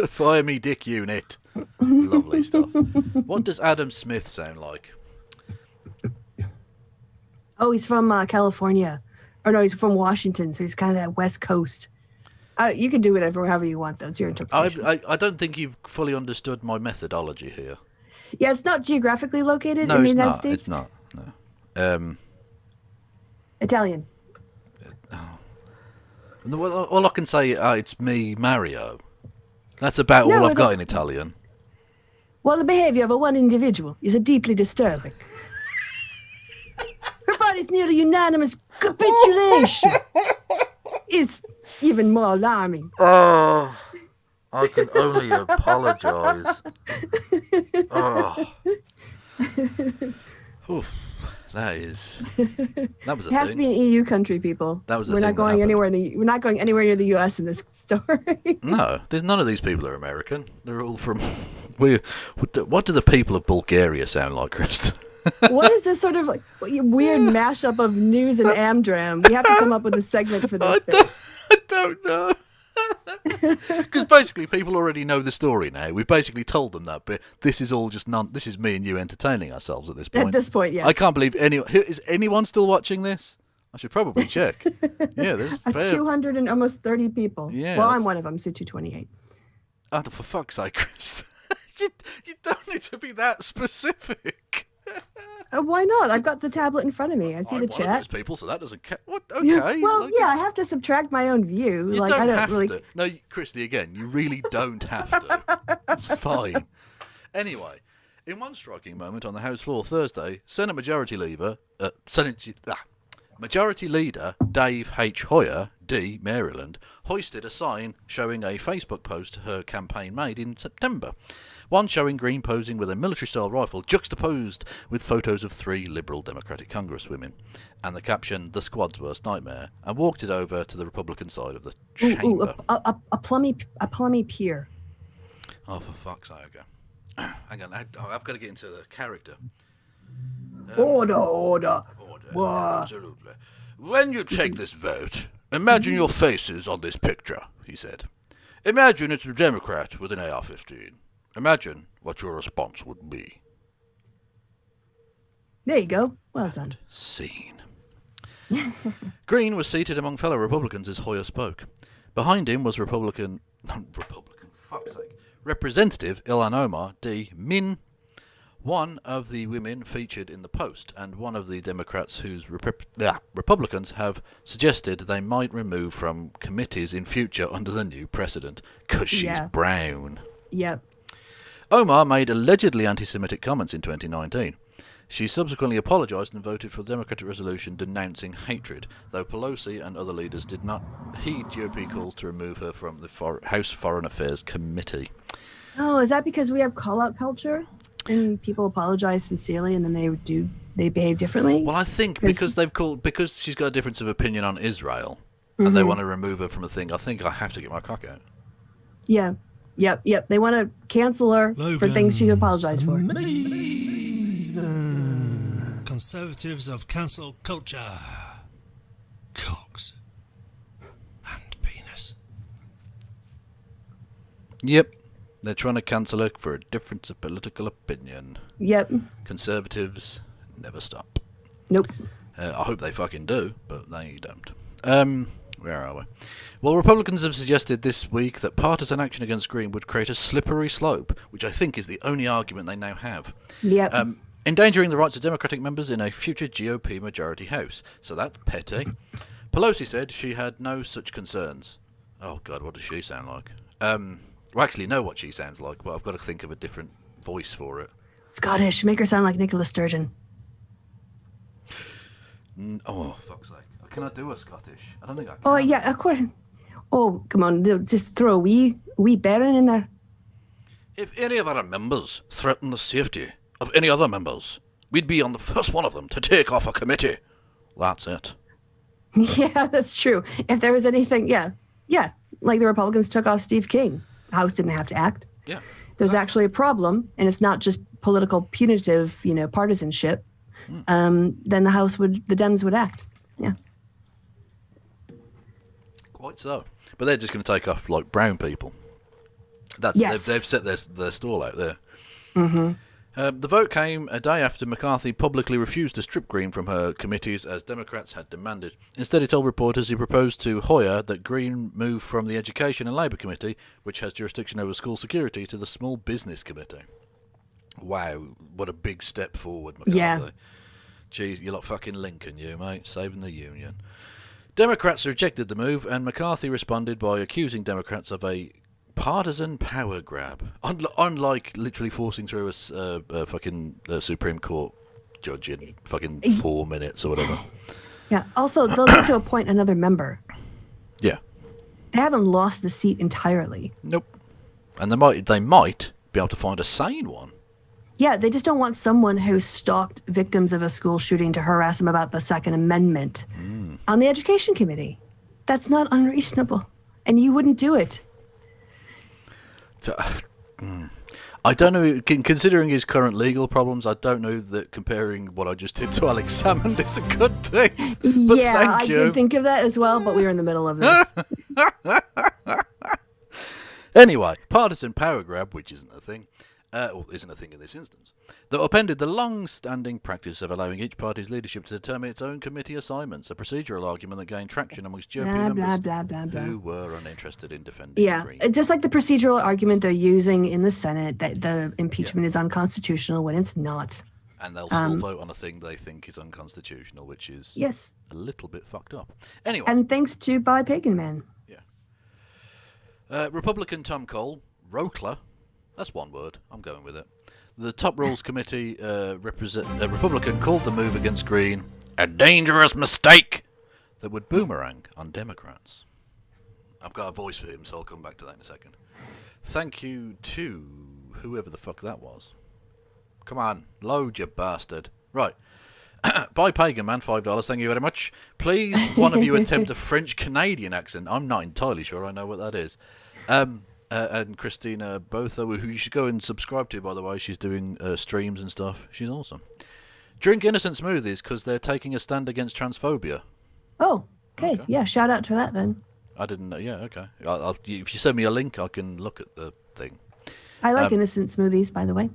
Fire me dick unit. Lovely stuff. What does Adam Smith sound like? Oh, he's from California. Or no, he's from Washington, so he's kind of that West Coast. You can do it however you want, though. It's your interpretation. I don't think you've fully understood my methodology here. Yeah, it's not geographically located in the United States. It's not. No. Italian. All I can say, it's me, Mario. That's about all I've got in Italian. Well, the behaviour of one individual is deeply disturbing. Her body's nearly unanimous capitulation is even more alarming. Oh, I can only apologise. Oh. Oof. That was a thing. It has to be an EU country, people. That was we're not going anywhere we're not going anywhere near the US in this story. No, there's none of these people are American. They're all from What do the people of Bulgaria sound like, Krist? What is this sort of like weird mashup of news and Amdram? We have to come up with a segment for this. I don't know. Because basically, people already know the story now. We've basically told them that, but this is all just this is me and you entertaining ourselves at this point. At this point, yes. I can't believe is anyone still watching this? I should probably check. Yeah, there's 200 and almost 30 people. Yeah, well, I'm one of them, so 228. Oh, for fuck's sake, Chris. you don't need to be that specific. Why not? I've got the tablet in front of me. I see the I'm chat. one of those people, so that doesn't count. What? Okay. Yeah, well, yeah, I have to subtract my own view. You like don't I don't have really. to. No, Kristi, again, you really don't have to. It's fine. Anyway, in one striking moment on the House floor Thursday, Majority Leader Dave H. Hoyer, D. Maryland, hoisted a sign showing a Facebook post her campaign made in September. One showing Greene posing with a military-style rifle juxtaposed with photos of 3 Liberal Democratic Congresswomen, and the caption, "The Squad's Worst Nightmare," and walked it over to the Republican side of the chamber. A plummy peer. Oh, for fuck's sake. Hang on, I've got to get into the character. Order. Absolutely. When you take this vote, imagine your faces on this picture, he said. Imagine it's a Democrat with an AR-15. Imagine what your response would be. There you go. Well done. Scene. Greene was seated among fellow Republicans as Hoyer spoke. Behind him was Representative Ilhan Omar D. Min, one of the women featured in the post, and one of the Democrats whose Republicans have suggested they might remove from committees in future under the new precedent, because she's brown. Yep. Omar made allegedly anti-Semitic comments in 2019. She subsequently apologised and voted for the Democratic resolution denouncing hatred, though Pelosi and other leaders did not heed GOP calls to remove her from the House Foreign Affairs Committee. Oh, is that because we have call-out culture? And people apologize sincerely and then they behave differently? Well, I think because she's got a difference of opinion on Israel and they want to remove her from a thing, I think I have to get my cock out. Yeah. Yep. They want to cancel her for things she apologized for. Conservatives of cancel culture. Cocks. And penis. Yep. They're trying to cancel her for a difference of political opinion. Yep. Conservatives never stop. Nope. I hope they fucking do, but they don't. Where are we? Well, Republicans have suggested this week that partisan action against Greene would create a slippery slope, which I think is the only argument they now have. Yep. Endangering the rights of Democratic members in a future GOP majority House. So that's petty. Pelosi said she had no such concerns. Oh, God, what does she sound like? Well, actually, know what she sounds like, but I've got to think of a different voice for it. Scottish. Make her sound like Nicola Sturgeon. Oh, fuck's sake. Can I do a Scottish? I don't think I can. Oh, yeah, of course. Oh, come on. Just throw a wee Baron in there. If any of our members threaten the safety of any other members, we'd be on the first one of them to take off a committee. That's it. Yeah, that's true. If there was anything, yeah. Like the Republicans took off Steve King. The House didn't have to act. Yeah. There's actually a problem, and it's not just political punitive, partisanship. Then the Dems would act. Yeah. Quite so. But they're just going to take off like brown people. They've set their stall out there. Mm-hmm. The vote came a day after McCarthy publicly refused to strip Greene from her committees as Democrats had demanded. Instead, he told reporters he proposed to Hoyer that Greene move from the Education and Labour Committee, which has jurisdiction over school security, to the Small Business Committee. Wow, what a big step forward, McCarthy. Yeah. Geez, you're like fucking Lincoln, you, mate, saving the Union. Democrats rejected the move, and McCarthy responded by accusing Democrats of a partisan power grab. Unlike literally forcing through a fucking Supreme Court judge in fucking 4 minutes or whatever. Yeah. Also, they'll need to appoint another member. Yeah. They haven't lost the seat entirely. Nope. And they might be able to find a sane one. Yeah, they just don't want someone who stalked victims of a school shooting to harass them about the Second Amendment on the Education Committee. That's not unreasonable. And you wouldn't do it. I don't know, considering his current legal problems, I don't know that comparing what I just did to Alex Salmond is a good thing. But Yeah, I thank you. did think of that as well, but we were in the middle of this. Anyway, partisan power grab, which isn't a thing, isn't a thing in this instance, that upended the long-standing practice of allowing each party's leadership to determine its own committee assignments, a procedural argument that gained traction amongst GOP members who were uninterested in defending Greene. Just like the procedural argument they're using in the Senate that the impeachment is unconstitutional when it's not. And they'll still vote on a thing they think is unconstitutional, which is a little bit fucked up. Anyway. And thanks to Bob Pagan Man. Republican Tom Cole, Roekler, that's one word, I'm going with it. The top rules committee Republican called the move against Greene a dangerous mistake that would boomerang on Democrats. I've got a voice for him, so I'll come back to that in a second. Thank you to whoever the fuck that was. Come on, load, you bastard. Right. By Pagan Man, $5, thank you very much. Please, one of you attempt a French-Canadian accent. I'm not entirely sure I know what that is. And Christina Botha, who you should go and subscribe to, by the way. She's doing streams and stuff. She's awesome. Drink innocent smoothies because they're taking a stand against transphobia. Oh, okay. Yeah, shout out to that then. I didn't know. Yeah, okay. If you send me a link, I can look at the thing. I like innocent smoothies, by the way.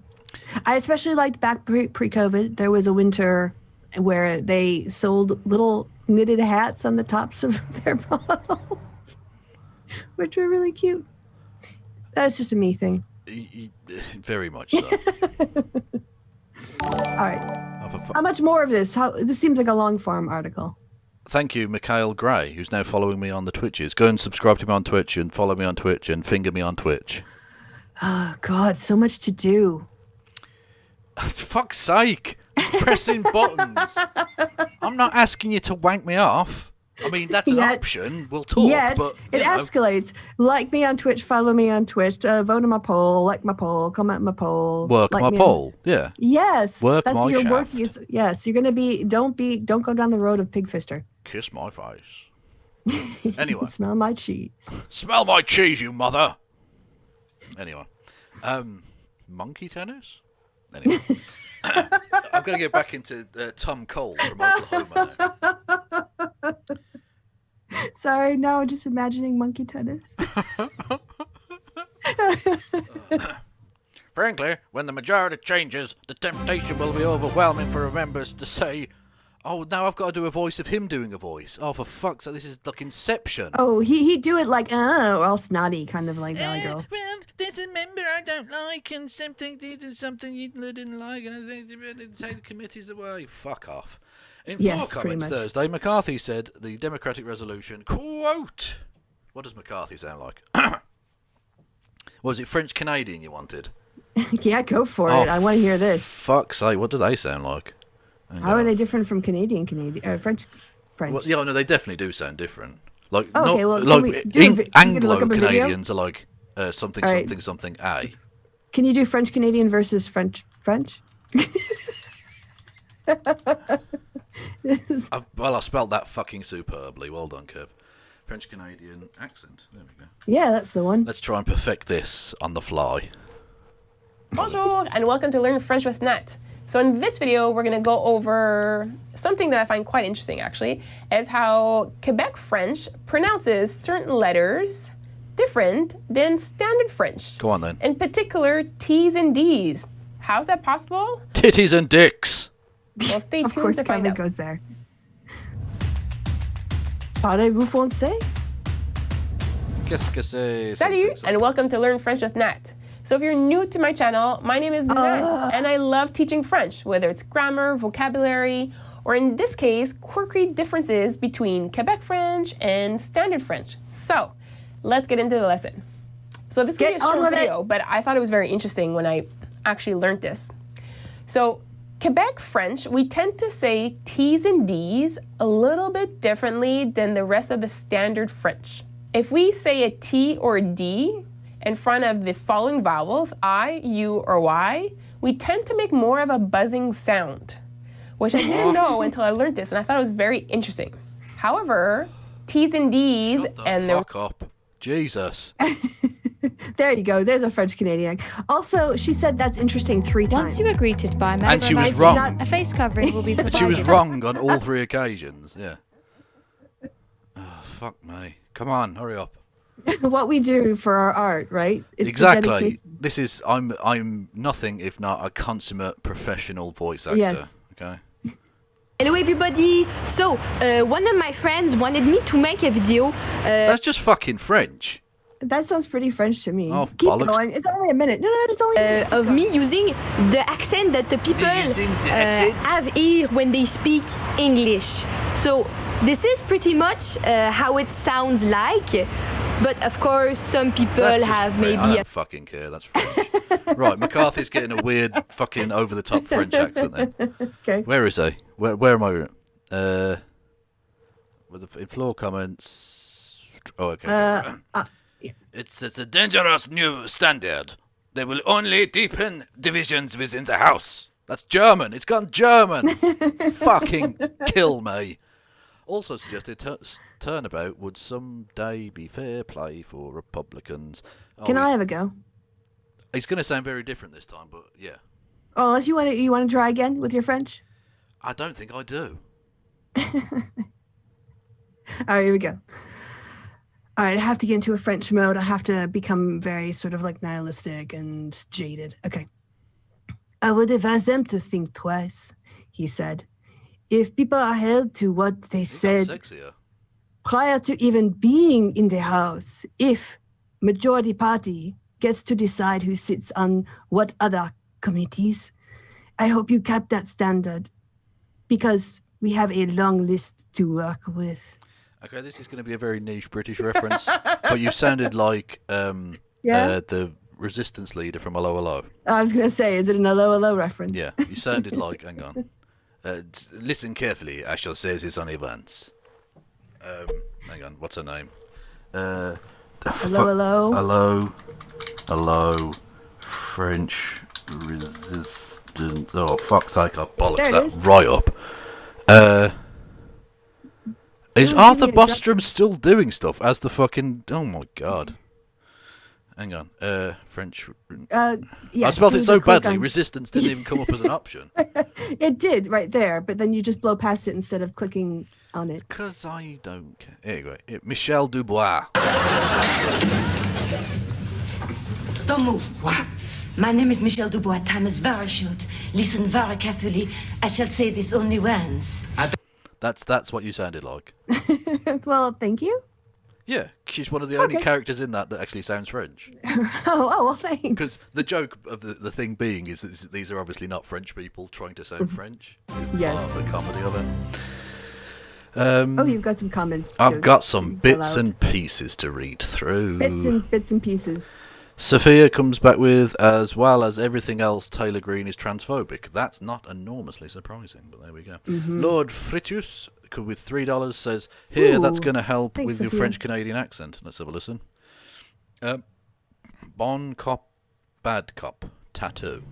I especially liked back pre-COVID. There was a winter where they sold little knitted hats on the tops of their bottles, which were really cute. That's just a me thing. Very much so. All right. How much more of this? This seems like a long form article. Thank you, Mikhail Gray, who's now following me on the Twitches. Go and subscribe to me on Twitch and follow me on Twitch and finger me on Twitch. Oh, God, so much to do. For fuck's sake. Pressing buttons. I'm not asking you to wank me off. I mean, that's an option. We'll talk. But, it escalates. Like me on Twitch, follow me on Twitch, vote on my poll, like my poll, comment on my poll. Work my poll. Yeah. Yes. Work that's my your shaft. work. Yes, you're gonna be. Don't go down the road of pig fister. Kiss my face. Anyway. Smell my cheese. Smell my cheese, you mother. Anyway. Monkey tennis? Anyway. I'm going to get back into Tom Cole from Oklahoma now. Sorry, now I'm just imagining monkey tennis. Frankly, when the majority changes, the temptation will be overwhelming for members to say, oh, now I've got to do a voice of him doing a voice. Oh, for fuck's sake, this is like Inception. Oh, he'd do it like, all snotty, kind of like Valley Girl. Well, there's a member I don't like, and something you didn't like, and I think they take the committees away. Fuck off. In four comments Thursday, McCarthy said the Democratic resolution, quote, what does McCarthy sound like? Was it French-Canadian you wanted? Yeah, go for it. I want to hear this. Fuck's sake, what do they sound like? How are they different from French? Well, yeah, no, they definitely do sound different. Like, okay, well, Anglo-Canadians are like something A. Can you do French-Canadian versus French? I spelled that fucking superbly. Well done, Kev. French-Canadian accent. There we go. Yeah, that's the one. Let's try and perfect this on the fly. Bonjour, and welcome to Learn French with Nat. So in this video, we're going to go over something that I find quite interesting, actually, is how Quebec French pronounces certain letters different than standard French. Go on, then. In particular, T's and D's. How's that possible? Titties and dicks. Well, stay tuned of course, to find Kevin out. goes there. Parlez-vous français? Qu'est-ce que c'est? Salut, and welcome to Learn French with Nat. So if you're new to my channel, my name is Nat, and I love teaching French, whether it's grammar, vocabulary, or in this case, quirky differences between Quebec French and standard French. So let's get into the lesson. So this is going to be a short video, but I thought it was very interesting when I actually learned this. So Quebec French, we tend to say T's and D's a little bit differently than the rest of the standard French. If we say a T or a D in front of the following vowels, I, U, or Y, we tend to make more of a buzzing sound, which I didn't know until I learned this, and I thought it was very interesting. However, T's and D's Shut the fuck up. Jesus. There you go. There's a French Canadian. Also, she said that's interesting 3 times. Once you agree to buy a And she was wrong. a face covering will be provided. She was wrong on all 3 occasions. Yeah. Oh, fuck me. Come on, hurry up. What we do for our art, right? It's Exactly. This is I'm nothing if not a consummate professional voice actor. Yes. Okay. Hello everybody. So, one of my friends wanted me to make a video. That's just fucking French. That sounds pretty French to me. Oh, Keep bollocks. going. It's only a minute. No, it's only a minute. Keep Of going. me using the accent that the people have here when they speak English. So, this is pretty much how it sounds like. But of course, some people That's just have French. I maybe don't fucking care. That's French. Right, McCarthy's getting a weird fucking over-the-top French accent then. Okay. Where is he? Where am I? In floor comments. Oh, okay. Yeah. It's a dangerous new standard. They will only deepen divisions within the house. That's German. It's gone German. Fucking kill me. Also suggested turnabout would someday be fair play for Republicans. Can I have a go? He's going to sound very different this time, but yeah. Oh, unless you want to try again with your French? I don't think I do. All right, here we go. All right, I have to get into a French mode. I have to become very sort of like nihilistic and jaded. Okay. I would advise them to think twice, he said. If people are held to what they said prior to even being in the house, if majority party gets to decide who sits on what other committees, I hope you cap that standard because we have a long list to work with. Okay, this is going to be a very niche British reference, but you sounded like the resistance leader from Hello Hello. I was going to say, is it an Hello Hello reference? Yeah, you sounded like, hang on. Listen carefully, I shall say this on events. Hang on, what's her name? Hello, French resistance. Oh, fuck's sake, I bollocks that right up. Is Arthur Bostrom still doing stuff as the fucking... Oh my god. Hang on. French... Yes, I spelled it so badly, on... resistance didn't even come up as an option. It did right there, but then you just blow past it instead of clicking on it. Because I don't care. Anyway, Michel Dubois. Don't move. What? My name is Michel Dubois. Time is very short. Listen very carefully. I shall say this only once. That's what you sounded like. Well, thank you. Yeah, she's one of the only characters in that actually sounds French. Oh, well, thanks. Because the joke of the thing being is that these are obviously not French people trying to sound French. Is part of the comedy of it. You've got some comments. I've got some bits and pieces to read through. Bits and pieces. Sophia comes back with, as well as everything else, Taylor Greene is transphobic. That's not enormously surprising, but there we go. Lord Fritius with $3 says, here, that's going to help with your French-Canadian accent. Let's have a listen. Bon cop, bad cop, tattoo.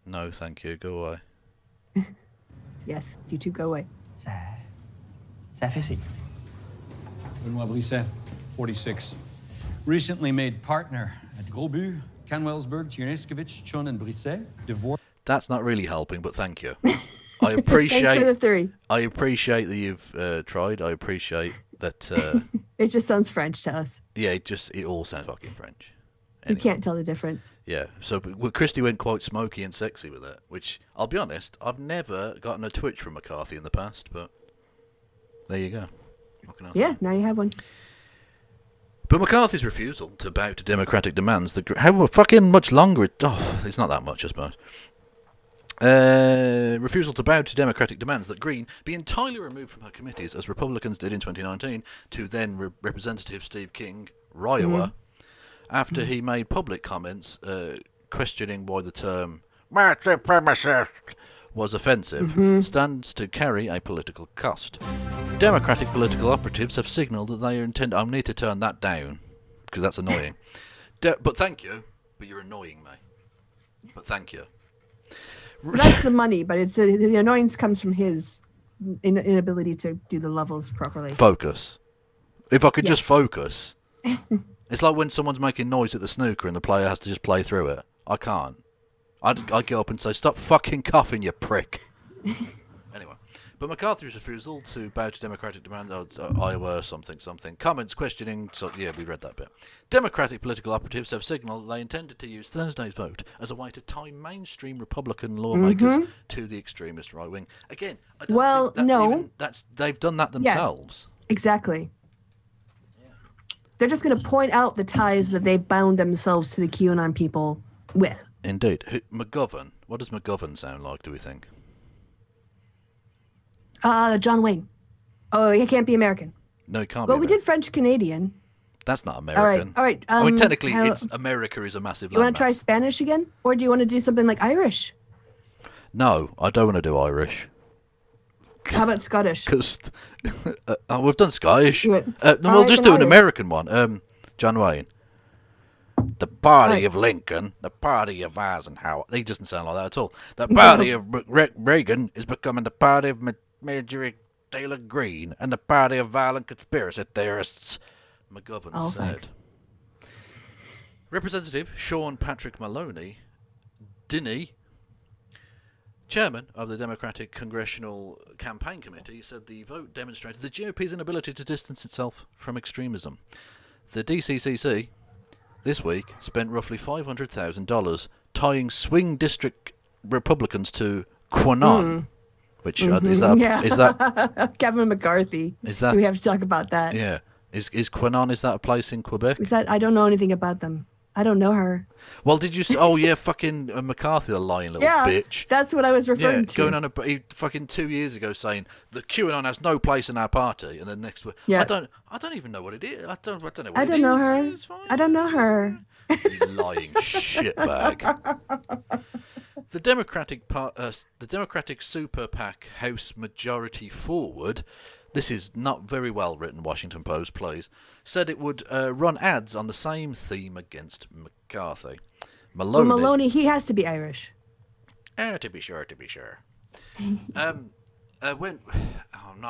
No, thank you. Go away. Yes, you two go away. Ça fait si. Benoît Brisset, 46. Recently made partner at Grosbu, Canwellsburg, Tierniskevich, Chun, and Brisset. Divorce. That's not really helping, but thank you. I appreciate. Thanks for the 3. I appreciate that you've tried. I appreciate that. It just sounds French to us. Yeah, it all sounds fucking French. Anyway. You can't tell the difference. Yeah, so Kristi went quite smoky and sexy with it, which, I'll be honest, I've never gotten a twitch from McCarthy in the past, but there you go. Yeah, now you have one. But McCarthy's refusal to bow to democratic demands, how fucking much longer it's not that much, I suppose. Refusal to bow to democratic demands that Greene be entirely removed from her committees, as Republicans did in 2019, to then Representative Steve King, Iowa, after he made public comments questioning why the term white supremacist was offensive, stands to carry a political cost. Democratic political operatives have signalled that they intend... I need to turn that down, because that's annoying. But thank you, but you're annoying me. But thank you. That's the money, but it's the annoyance comes from his inability to do the levels properly. Focus. If I could just focus. It's like when someone's making noise at the snooker and the player has to just play through it. I can't. I'd get up and say, "Stop fucking coughing, you prick." Anyway. But McCarthy's refusal to bow to Democratic demand, Iowa, something. Comments questioning, we read that bit. Democratic political operatives have signalled that they intended to use Thursday's vote as a way to tie mainstream Republican lawmakers to the extremist right wing. Again, I don't think they've done that themselves. Yeah, exactly. They're just going to point out the ties that they've bound themselves to the QAnon people with. Indeed. McGovern. What does McGovern sound like, do we think? John Wayne. Oh, he can't be American. No, he can't be Well, American. we did French Canadian. That's not American. All right. I mean, technically, America is a massive You want landmass. to try Spanish again? Or do you want to do something like Irish? No, I don't want to do Irish. How about Scottish? Because we've done Scottish. We'll right, just then do an Irish. American one. John Wayne. The party of Lincoln, the party of Eisenhower. He doesn't sound like that at all. The party of Reagan is becoming the party of Marjorie Taylor Greene and the party of violent conspiracy theorists, McGovern said. Thanks. Representative Sean Patrick Maloney, Dinny, chairman of the Democratic Congressional Campaign Committee, said the vote demonstrated the GOP's inability to distance itself from extremism. The DCCC this week spent roughly $500,000 tying swing district Republicans to QAnon. Which is that Kevin McCarthy? Is that? Do we have to talk about that? Yeah, is QAnon? Is that a place in Quebec? Is that? I don't know anything about them. I don't know her. Well, did you? Oh yeah, fucking McCarthy, the lying little bitch. That's what I was referring to. Going on he fucking 2 years ago saying that QAnon has no place in our party, and then next week, I don't even know what it is. I don't know. What I don't know her. I don't know her. You lying shitbag. The Democratic Super PAC House Majority Forward, this is not very well written, Washington Post, please, said it would run ads on the same theme against McCarthy. Maloney, he has to be Irish. To be sure. No, I'm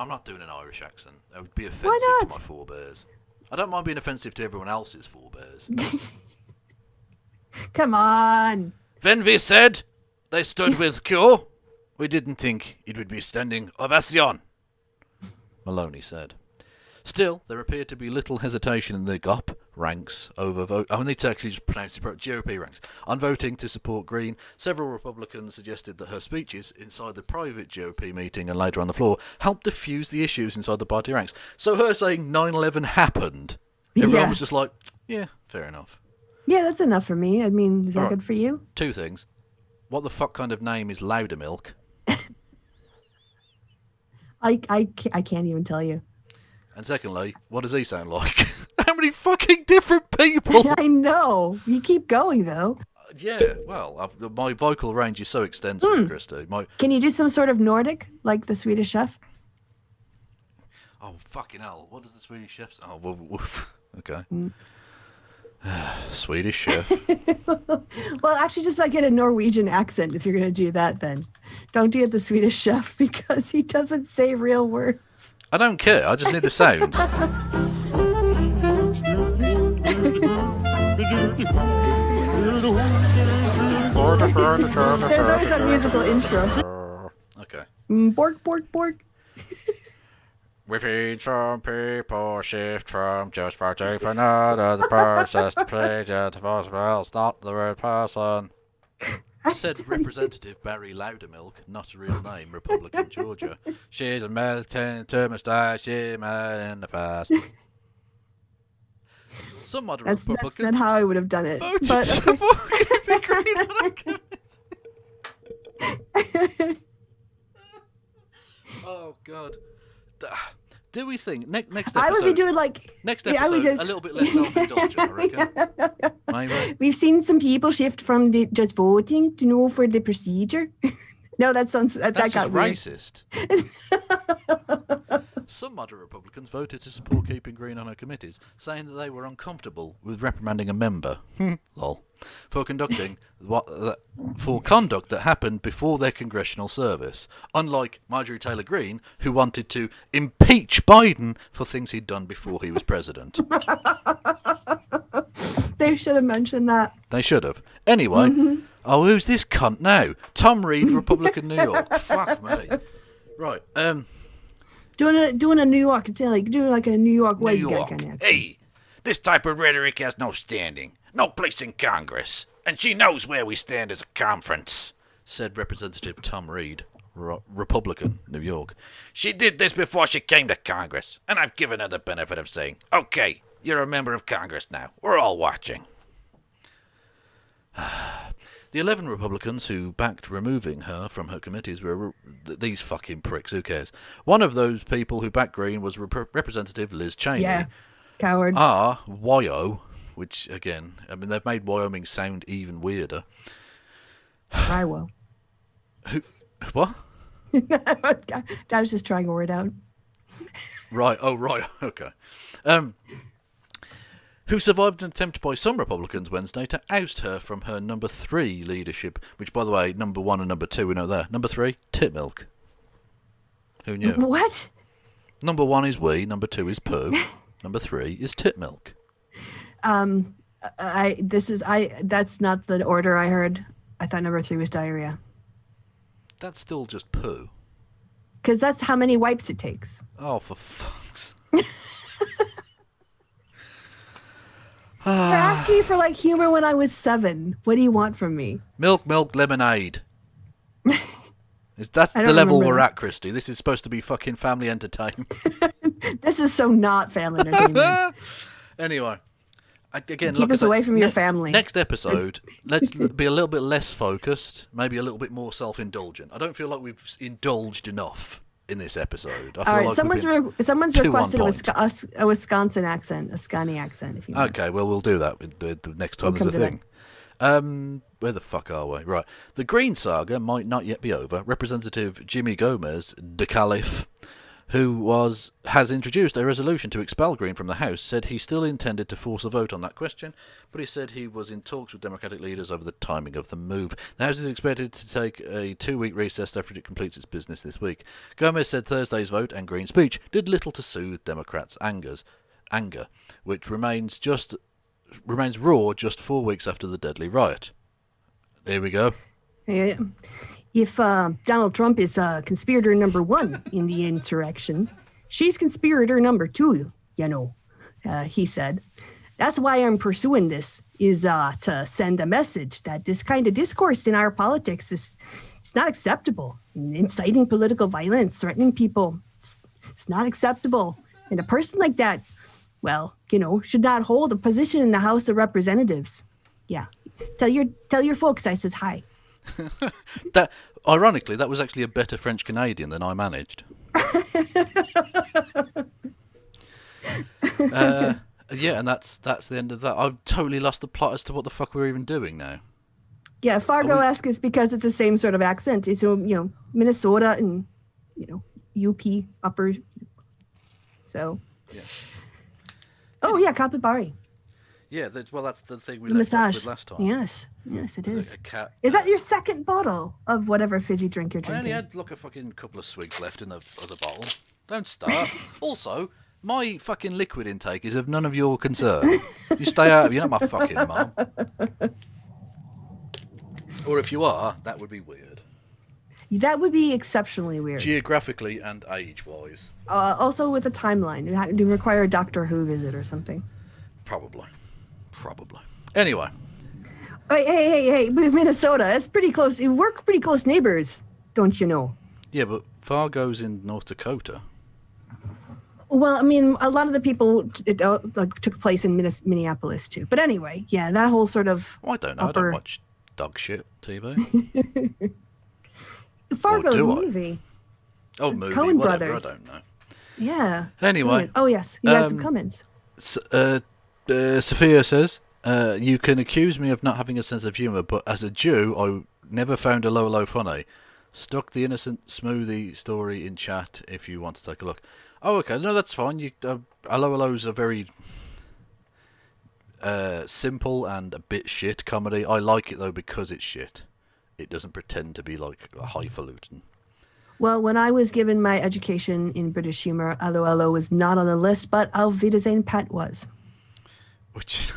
not doing an Irish accent. That would be offensive to my forebears. I don't mind being offensive to everyone else's forebears. Come on. When we said they stood with Q, we didn't think it would be standing ovation, Maloney said. Still, there appeared to be little hesitation in the GOP ranks over vote. I need to actually just pronounce it GOP ranks. On voting to support Greene, several Republicans suggested that her speeches inside the private GOP meeting and later on the floor helped diffuse the issues inside the party ranks. So her saying 9/11 happened, everyone was just like, yeah, fair enough. Yeah, that's enough for me. I mean, is that good for you? Two things. What the fuck kind of name is Loudermilk? I can't even tell you. And secondly, what does he sound like? How many fucking different people? I know. You keep going, though. Yeah, well, my vocal range is so extensive, Kristi. Can you do some sort of Nordic, like the Swedish Chef? Oh, fucking hell. What does the Swedish Chef say? Oh, well, okay. Swedish Chef. Well, actually, just like get a Norwegian accent if you're going to do that, then. Don't do it the Swedish Chef because he doesn't say real words. I don't care. I just need the sound. There's always that musical intro. Okay. Bork, bork, bork. We feed some people shift from just fighting for another the process to play just possible. It's not the right person. Said Representative Barry Loudermilk, not a real name, Republican Georgia. She's a militant thermostat, she made in the past. Some moderate Republicans. That's not how I would have done it. Oh God. Do we think next episode? I would be doing next episode a little bit less self-indulgent, I reckon. Maybe. We've seen some people shift from just voting to know for the procedure. No, that sounds that got weird. Racist. Some moderate Republicans voted to support keeping Greene on her committees, saying that they were uncomfortable with reprimanding a member, lol, for conduct that happened before their congressional service. Unlike Marjorie Taylor Greene, who wanted to impeach Biden for things he'd done before he was president. They should have mentioned that. They should have. Anyway, oh, who's this cunt now? Tom Reed, Republican, New York. Fuck me. Right. Doing a New York, doing like a New York white guy kind of accent. Hey, this type of rhetoric has no standing, no place in Congress, and she knows where we stand as a conference, said Representative Tom Reed, Republican, New York. She did this before she came to Congress, and I've given her the benefit of saying, okay, you're a member of Congress now. We're all watching. The 11 Republicans who backed removing her from her committees were these fucking pricks. Who cares? One of those people who backed Greene was Representative Liz Cheney. Yeah, coward. Wyo, which again, I mean, they've made Wyoming sound even weirder. Iowa. Who? What? I was just trying a word out. Right. Oh, right. Okay. Who survived an attempt by some Republicans Wednesday to oust her from her number 3 leadership, which, by the way, number 1 and number 2, we know there. Number 3, tit milk. Who knew? What? Number 1 is wee, number 2 is poo, number 3 is tit milk. That's not the order I heard. I thought number 3 was diarrhea. That's still just poo. Because that's how many wipes it takes. Oh, for fuck's You're asking for like humor when I was 7. What do you want from me? Milk, lemonade. That's the level we're at, Kristi. This is supposed to be fucking family entertainment. This is so not family entertainment. Anyway, again, keep us away from your family. Next episode, let's be a little bit less focused, maybe a little bit more self-indulgent. I don't feel like we've indulged enough in this episode. I feel All right, like someone's requested a Wisconsin accent, a Scotty accent. If you want. Okay, well, we'll do that the next time there's a thing. Where the fuck are we? Right. The Greene saga might not yet be over. Representative Jimmy Gomez, the Caliph, who has introduced a resolution to expel Greene from the House, said he still intended to force a vote on that question, but he said he was in talks with Democratic leaders over the timing of the move. The House is expected to take a 2-week recess after it completes its business this week. Gomez said Thursday's vote and Greene's speech did little to soothe Democrats' anger, which remains raw just 4 weeks after the deadly riot. There we go. Yeah. If Donald Trump is conspirator number 1 in the insurrection, she's conspirator number 2, he said. That's why I'm pursuing this, is to send a message that this kind of discourse in our politics is not acceptable. Inciting political violence, threatening people, it's not acceptable. And a person like that, well, should not hold a position in the House of Representatives. Yeah. Tell your folks I says hi. That ironically, that was actually a better French Canadian than I managed. Yeah, and that's the end of that. I've totally lost the plot as to what the fuck we're even doing now. Yeah, Fargo-esque is because it's the same sort of accent. It's Minnesota and UP upper. So. Yeah. Oh yeah, capybara. Yeah, that's the thing we the left off massage with last time. Yes, it is. A cat. Is that your second bottle of whatever fizzy drink you're I drinking? only had a fucking couple of swigs left in the other bottle. Don't start. Also, my fucking liquid intake is of none of your concern. You stay out of it. You're not my fucking mum. Or if you are, that would be weird. That would be exceptionally weird. Geographically and age-wise. Also with a timeline. It would require a Doctor Who visit or something. Probably. Anyway. Hey, Minnesota, that's pretty close. We're pretty close neighbors, don't you know? Yeah, but Fargo's in North Dakota. Well, I mean, a lot of the people took place in Minneapolis too. But anyway, yeah, that whole sort of. I don't know. I don't watch dog shit TV. Fargo the movie. Oh, movie. Coen Whatever. Brothers. I don't know. Yeah. Anyway. Oh yes, you had some comments. Sophia says, you can accuse me of not having a sense of humour, but as a Jew, I never found a low funny. Stuck the innocent smoothie story in chat if you want to take a look. Oh, okay. No, that's fine. Hello Hello's a very simple and a bit shit comedy. I like it though because it's shit. It doesn't pretend to be like a highfalutin. Well, when I was given my education in British humor, Allo Allo was not on the list, but Auf Wiedersehen Pet was. Which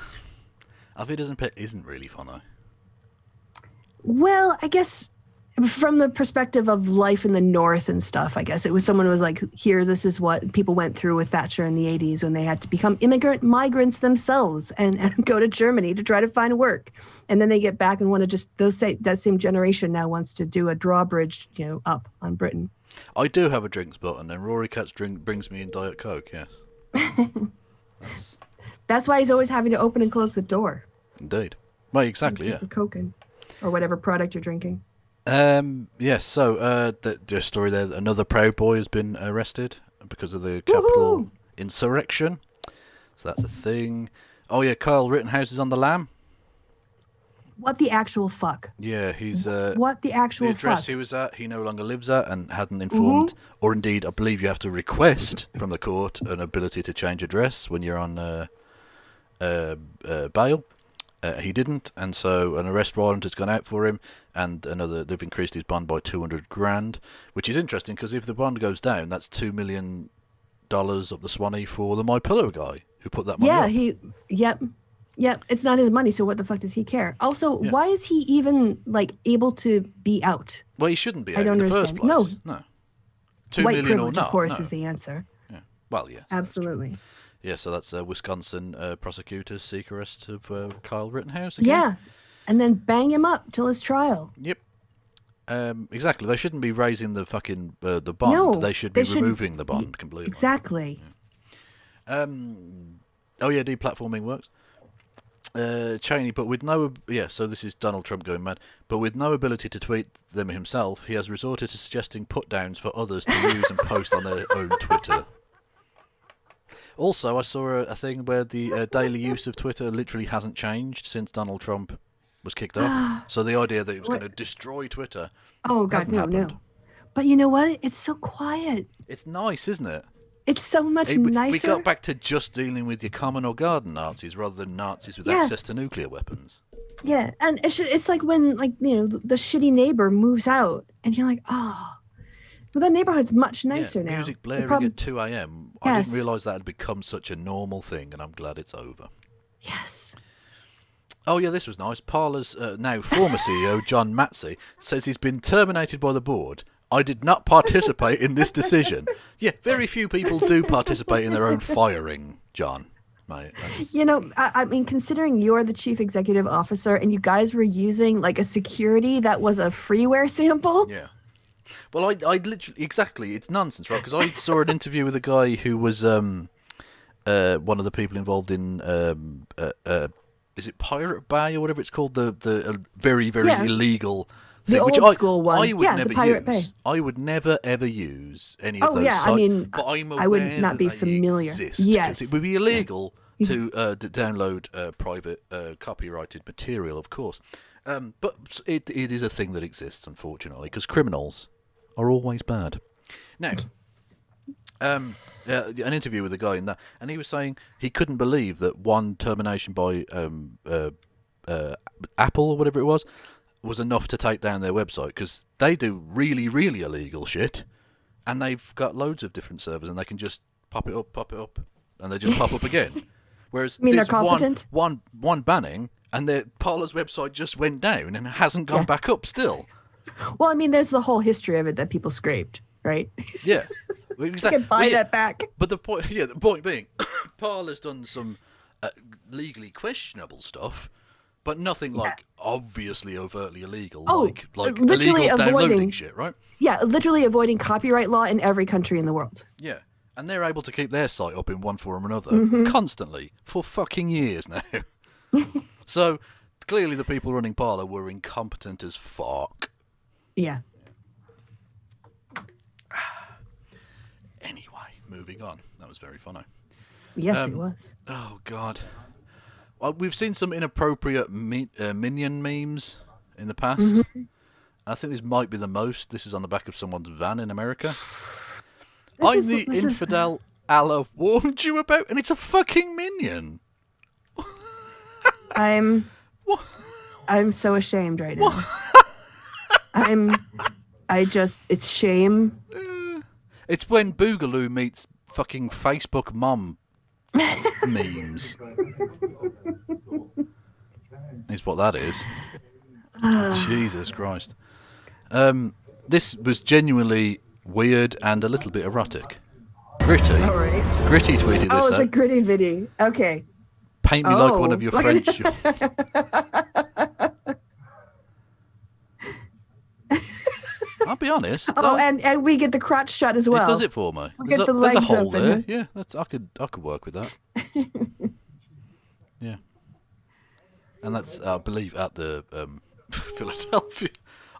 Auf Wiedersehen Pet isn't really funny. Well, I guess from the perspective of life in the North and stuff, I guess it was someone who was like, here, this is what people went through with Thatcher in the 80s when they had to become migrants themselves and go to Germany to try to find work. And then they get back and want to just, that same generation now wants to do a drawbridge, up on Britain. I do have a drinks button, and Rory Katz brings me in Diet Coke, yes. That's why he's always having to open and close the door. Indeed. Well, exactly, yeah. The Coke in, or whatever product you're drinking. Yes, so the story there, another Proud Boy has been arrested because of the Capitol insurrection. So that's a thing. Oh yeah, Kyle Rittenhouse is on the lam. What the actual fuck? Yeah, he's what the actual the address fuck? he was at, he no longer lives at and hadn't informed, or indeed, I believe you have to request from the court an ability to change address when you're on bail. He didn't, and so an arrest warrant has gone out for him, and they've increased his bond by $200,000, which is interesting because if the bond goes down, that's $2 million up the Swanee for the My Pillow guy who put that money up. Yep. It's not his money, so what the fuck does he care? Also, why is he even able to be out? Well, he shouldn't be out I don't in the understand. first place. No. $2 White million privilege, or not, of course, no. is the answer. Yeah. Well, yes. Absolutely. Yeah, so that's Wisconsin prosecutors seek arrest of Kyle Rittenhouse again. Yeah, and then bang him up till his trial. Yep. Exactly. They shouldn't be raising the fucking the bond. No, they should be removing the bond completely. Exactly. Yeah. Oh yeah, deplatforming works. Cheney, but with no so this is Donald Trump going mad. But with no ability to tweet them himself, he has resorted to suggesting put downs for others to use and post on their own Twitter. Also, I saw a thing where the daily use of Twitter literally hasn't changed since Donald Trump was kicked off. So the idea that he was going to destroy Twitter. Oh God, no. But you know what? It's so quiet. It's nice, isn't it? It's so much nicer. We got back to just dealing with your common or garden Nazis rather than Nazis with access to nuclear weapons. Yeah, and it's like when the shitty neighbor moves out, and you're like, oh, well, that neighborhood's much nicer now. Music blaring at 2 a.m. I didn't realise that had become such a normal thing, and I'm glad it's over. Yes. Oh yeah, this was nice. Parler's now former CEO John Matsey says he's been terminated by the board. I did not participate in this decision. Yeah, very few people do participate in their own firing, John. Mate, I mean, considering you're the chief executive officer and you guys were using a security that was a freeware sample. Yeah. Well, I literally, exactly, it's nonsense, right? Because I saw an interview with a guy who was one of the people involved in, is it Pirate Bay or whatever it's called? The very, very illegal thing, the which old school one. I would never the Pirate use. Bay. I would never, ever use any of those yeah, sites. I mean, but I'm I would aware not be that they familiar. exist, Yes. it would be illegal to download private copyrighted material, of course. But it is a thing that exists, unfortunately, because criminals are always bad. Now, an interview with a guy in that, and he was saying he couldn't believe that one termination by Apple or whatever it was enough to take down their website, because they do really, really illegal shit, and they've got loads of different servers, and they can just pop it up, and they just pop up again. Whereas I mean, this they're competent? one banning, and their Parler's website just went down and hasn't gone back up still. Well, I mean, there's the whole history of it that people scraped, right? Yeah. You can buy that back. But the point being, Parler's done some legally questionable stuff, but nothing obviously overtly illegal, like literally illegal downloading avoiding shit, right? Yeah, literally avoiding copyright law in every country in the world. Yeah. And they're able to keep their site up in one form or another constantly for fucking years now. So clearly the people running Parler were incompetent as fuck. Yeah. Anyway, moving on. That was very funny. Yes, it was. Oh, God. Well, we've seen some inappropriate Minion memes in the past. I think this might be the most. This is on the back of someone's van in America. I'm the infidel Allah warned you about, and it's a fucking minion. I'm so ashamed right now. It's shame. It's when Boogaloo meets fucking Facebook mom memes. Is what that is. Jesus Christ. This was genuinely weird and a little bit erotic. Gritty. All right. Gritty tweeted this Oh, it's out. a gritty video. Okay. Paint me like one of your French. I'll be honest. Oh, and we get the crotch shot as well. It does it for me. We There's get the there's legs a hole open. there. Yeah, I could work with that. Yeah. And that's, I believe, at the Philadelphia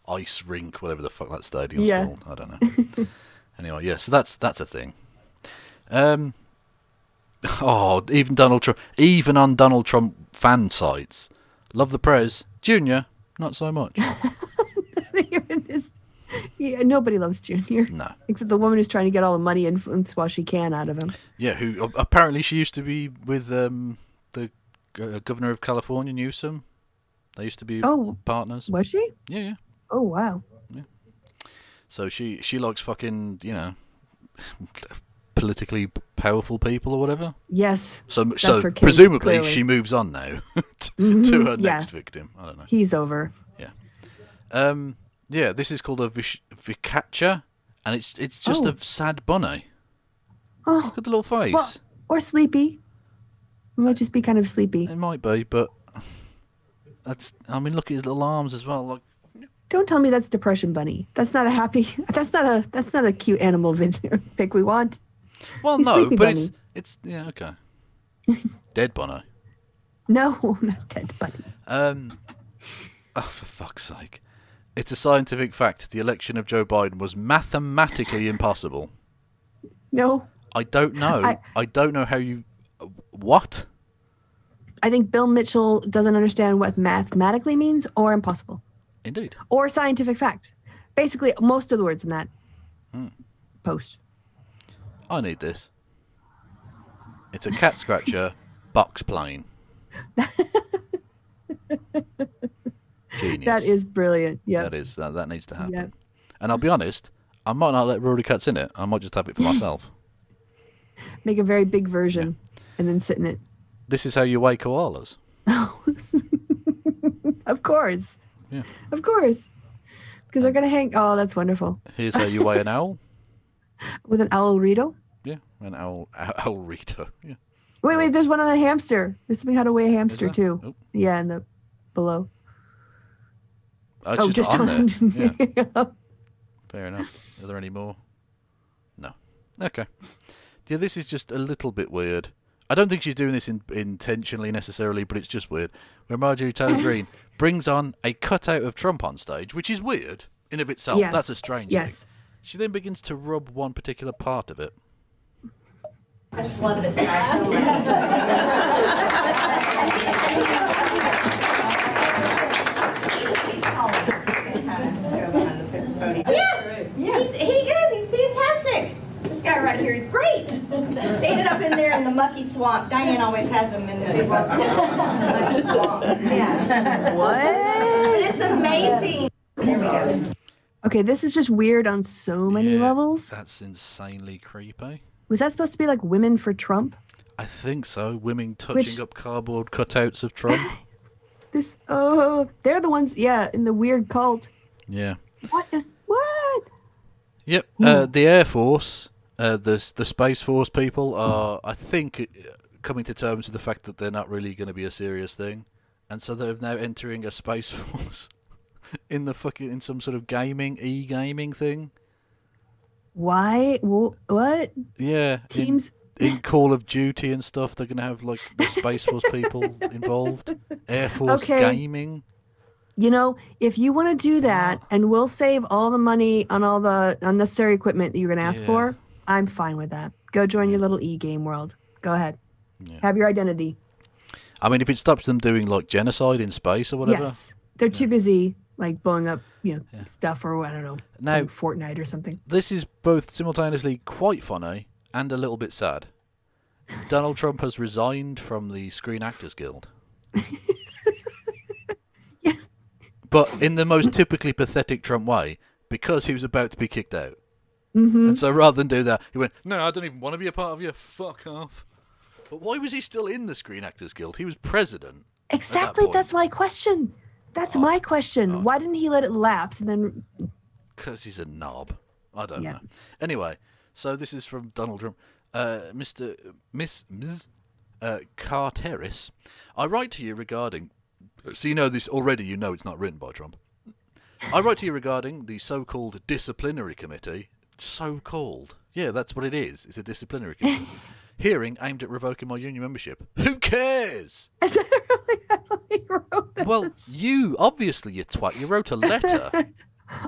ice rink, whatever the fuck that stadium's called. I don't know. Anyway, yeah, so that's a thing. Even on Donald Trump fan sites, love the prez. Junior, not so much. Yeah, nobody loves Junior. No. Except the woman who's trying to get all the money influence while she can out of him. Yeah, who apparently she used to be with the governor of California, Newsom. They used to be partners. Was she? Yeah. Oh, wow. Yeah. So she likes fucking, politically powerful people or whatever. Yes. So her king, presumably clearly. she moves on now to her next victim. I don't know. He's over. Yeah. Yeah, this is called a Vicaccia, and it's just a sad bunny. Oh. Look at the little face. Well, or sleepy. It might just be kind of sleepy. It might be, but look at his little arms as well. Like, don't tell me that's Depression Bunny. That's not a happy. That's not a cute animal video pic we want. Well, He's no, Sleepy but Bunny. it's yeah, okay. Dead bunny. No, not dead bunny. Oh, for fuck's sake. It's a scientific fact. The election of Joe Biden was mathematically impossible. No. I don't know. I don't know how you... What? I think Bill Mitchell doesn't understand what mathematically means or impossible. Indeed. Or scientific fact. Basically, most of the words in that post. I need this. It's a cat scratcher box plane. Genius. That is brilliant. Yeah. That is. That needs to happen. Yep. And I'll be honest, I might not let Rudy Cuts in it. I might just have it for myself. Make a very big version and then sit in it. This is how you weigh koalas. Of course. Yeah. Of course. Because they're going to hang. Oh, that's wonderful. Here's how you weigh an owl. With an owl Rito? Yeah, an owl Rito. Yeah. Wait, there's one on a hamster. There's something how to weigh a hamster too. Oh. Yeah, in the below. Oh, it's just on there. Yeah. Fair enough. Are there any more? No. Okay. Yeah, this is just a little bit weird. I don't think she's doing this intentionally necessarily, but it's just weird. Where Marjorie Taylor Greene brings on a cutout of Trump on stage, which is weird in of itself. Yes. That's a strange thing. She then begins to rub one particular part of it. I just love this guy so much. He's fantastic. This guy right here is great. Standing up in there in the mucky swamp. Diane always has him in the mucky swamp. Yeah. What? It's amazing. There we go. Okay, this is just weird on so many levels. That's insanely creepy. Was that supposed to be like Women for Trump? I think so. Women touching up cardboard cutouts of Trump. They're the ones, in the weird cult. Yeah. What? Yep. The Air Force, the Space Force people are, I think, coming to terms with the fact that they're not really going to be a serious thing, and so they're now entering a Space Force in some sort of e-gaming thing. Why? What? Yeah. Teams. In Call of Duty and stuff, they're going to have like the Space Force people involved. Air Force gaming. You know, if you want to do that, and we'll save all the money on all the unnecessary equipment that you're going to ask for, I'm fine with that. Go join your little e-game world. Go ahead. Yeah. Have your identity. I mean, if it stops them doing like genocide in space or whatever. Yes. They're too busy like blowing up, stuff, or I don't know, Now, like Fortnite or something. This is both simultaneously quite funny and a little bit sad. Donald Trump has resigned from the Screen Actors Guild. But in the most typically pathetic Trump way, because he was about to be kicked out. Mm-hmm. And so rather than do that, he went, no, I don't even want to be a part of you. Fuck off. But why was he still in the Screen Actors Guild? He was president. Exactly. That's my question. That's my question. Why didn't he let it lapse and then? Because he's a knob. I don't Yeah. know. Anyway, so this is from Donald Trump. Ms. Carteris, I write to you regarding... So you know this already, you know it's not written by Trump. I write to you regarding the so-called disciplinary committee. So-called. Yeah, that's what it is. It's a disciplinary committee. Hearing aimed at revoking my union membership. Who cares? Is that really how he wrote this? Well, you, obviously, you twat. You wrote a letter.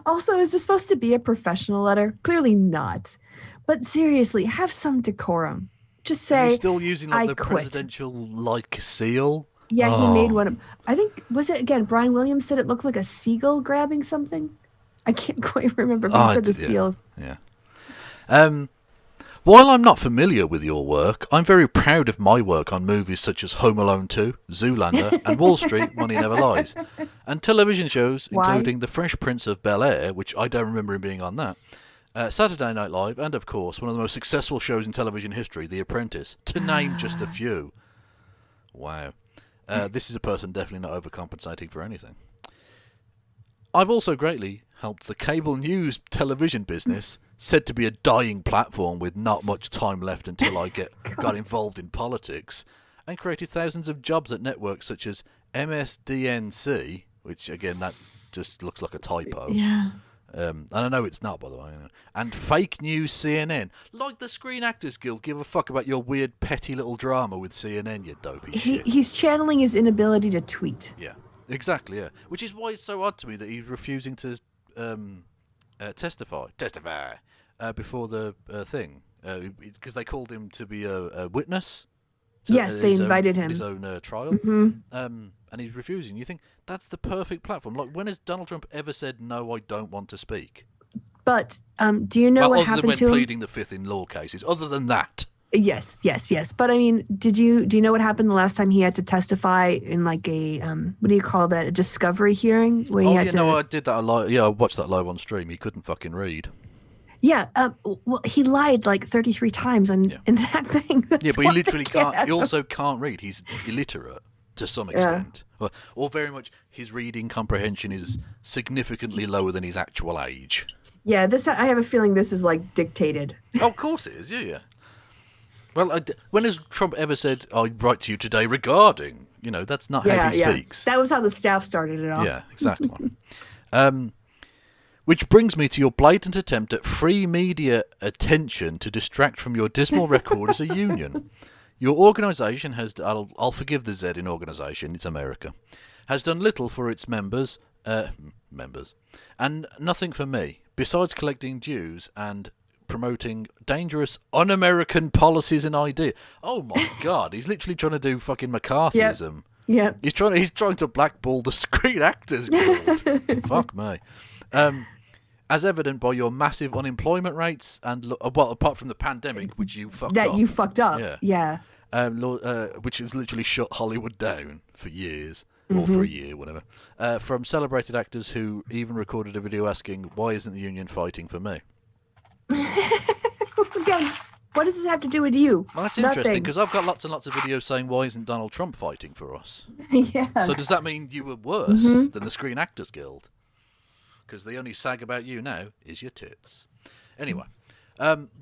Also, is this supposed to be a professional letter? Clearly not. But seriously, have some decorum. Just say, He's still using like I the quit. presidential seal. Yeah, he made one of... I think, was it, again, Brian Williams said it looked like a seagull grabbing something? I can't quite remember, but he said the seal. Yeah. While I'm not familiar with your work, I'm very proud of my work on movies such as Home Alone 2, Zoolander, and Wall Street, Money Never Lies, and television shows including The Fresh Prince of Bel-Air, which I don't remember him being on that, Saturday Night Live, and of course, one of the most successful shows in television history, The Apprentice, to name just a few. Wow. This is a person definitely not overcompensating for anything. I've also greatly helped the cable news television business, said to be a dying platform with not much time left until I got involved in politics, and created thousands of jobs at networks such as MSDNC, which again, that just looks like a typo. Yeah. And I know it's not, by the way. And fake news CNN. Like the Screen Actors Guild give a fuck about your weird, petty little drama with CNN, you dopey shit. He's channeling his inability to tweet. Yeah, exactly, yeah. Which is why it's so odd to me that he's refusing to testify before the thing. Because they called him to be a witness. Yes, they invited him. His own trial. Mm-hmm. And he's refusing. You think that's the perfect platform. Like, when has Donald Trump ever said, no, I don't want to speak? But do you know what other happened than when to him? pleading the fifth in law cases. Other than that. Yes. But I mean, do you know what happened the last time he had to testify in like a what do you call that? A discovery hearing where he had to. No, I did that live. Yeah, I watched that live on stream. He couldn't fucking read. Yeah. Well, he lied like 33 times in that thing. Yeah, That's but he why literally I can't. can't. He also can't read. He's illiterate to some extent, or very much. His reading comprehension is significantly lower than his actual age. Yeah. I have a feeling this is like dictated. Oh, of course it is. Yeah. Well, when has Trump ever said, "I write to you today regarding"? You know, that's not how he speaks. That was how the staff started it off. Yeah, exactly. Which brings me to your blatant attempt at free media attention to distract from your dismal record as a union. Your organisation has, I'll forgive the Z in organisation, it's America, has done little for its members, and nothing for me, besides collecting dues and promoting dangerous un-American policies and ideas. Oh my God, he's literally trying to do fucking McCarthyism. Yeah. He's trying to blackball the Screen Actors Guild. Fuck me. As evident by your massive unemployment rates and well, apart from the pandemic, which you fucked up. That you fucked up. Yeah. Which has literally shut Hollywood down for years, or for a year, whatever. From celebrated actors who even recorded a video asking, "Why isn't the union fighting for me?" Again, what does this have to do with you? Well, that's interesting because I've got lots and lots of videos saying, "Why isn't Donald Trump fighting for us?" Yeah. So does that mean you were worse than the Screen Actors Guild? Because the only sag about you now is your tits. Anyway,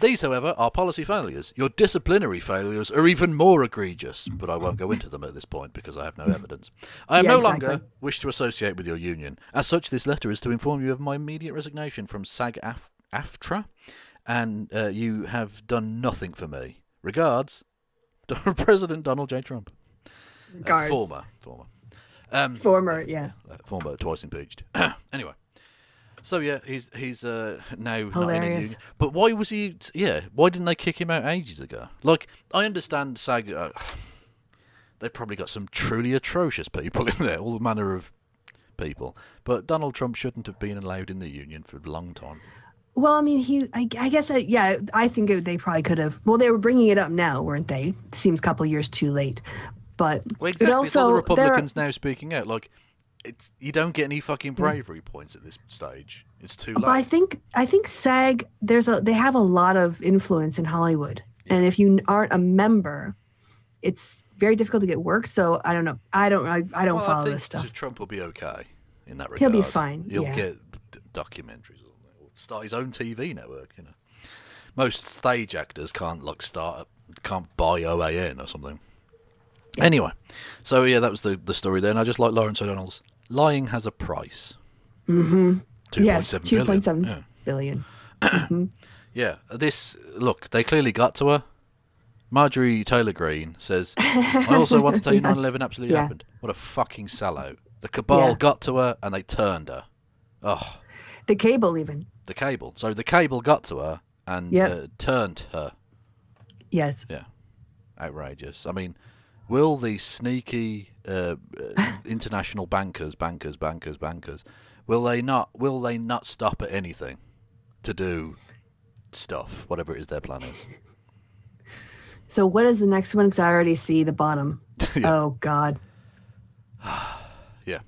these, however, are policy failures. Your disciplinary failures are even more egregious, but I won't go into them at this point because I have no evidence. I am no longer wish to associate with your union. As such, this letter is to inform you of my immediate resignation from SAG-AFTRA, and you have done nothing for me. Regards, President Donald J. Trump. Former. Former, twice impeached. Anyway. So yeah, he's now not in a union. But why was he? Yeah, why didn't they kick him out ages ago? Like, I understand SAG. They've probably got some truly atrocious people in there, all manner of people. But Donald Trump shouldn't have been allowed in the union for a long time. Well, I mean, I guess, yeah, I think they probably could have. Well, they were bringing it up now, weren't they? Seems a couple years too late. But Well, exactly. it also, it's all the Republicans now speaking out. Like, you don't get any fucking bravery points at this stage. It's too late. But I think SAG, they have a lot of influence in Hollywood. Yeah. And if you aren't a member, it's very difficult to get work. So I don't know. I don't follow this stuff. Trump will be okay in that regard. He'll be fine. He'll get documentaries. Start his own TV network, you know. Most stage actors can't can't buy OAN or something. Yeah. Anyway, so yeah, that was the story there, and I just like Lawrence O'Donnell's "Lying Has a Price." Mm-hmm. 2.7 billion. Mm-hmm. Yeah, look, they clearly got to her. Marjorie Taylor Greene says, "I also want to tell you 9/11 absolutely happened." What a fucking sellout! The cabal got to her, and they turned her. Oh, the cable even. The cable. So the cable got to her and turned her. Yes. Yeah. Outrageous. I mean, will these sneaky international bankers, will they not stop at anything to do stuff, whatever it is their plan is? So what is the next one? Because I already see the bottom. Oh, God. Yeah.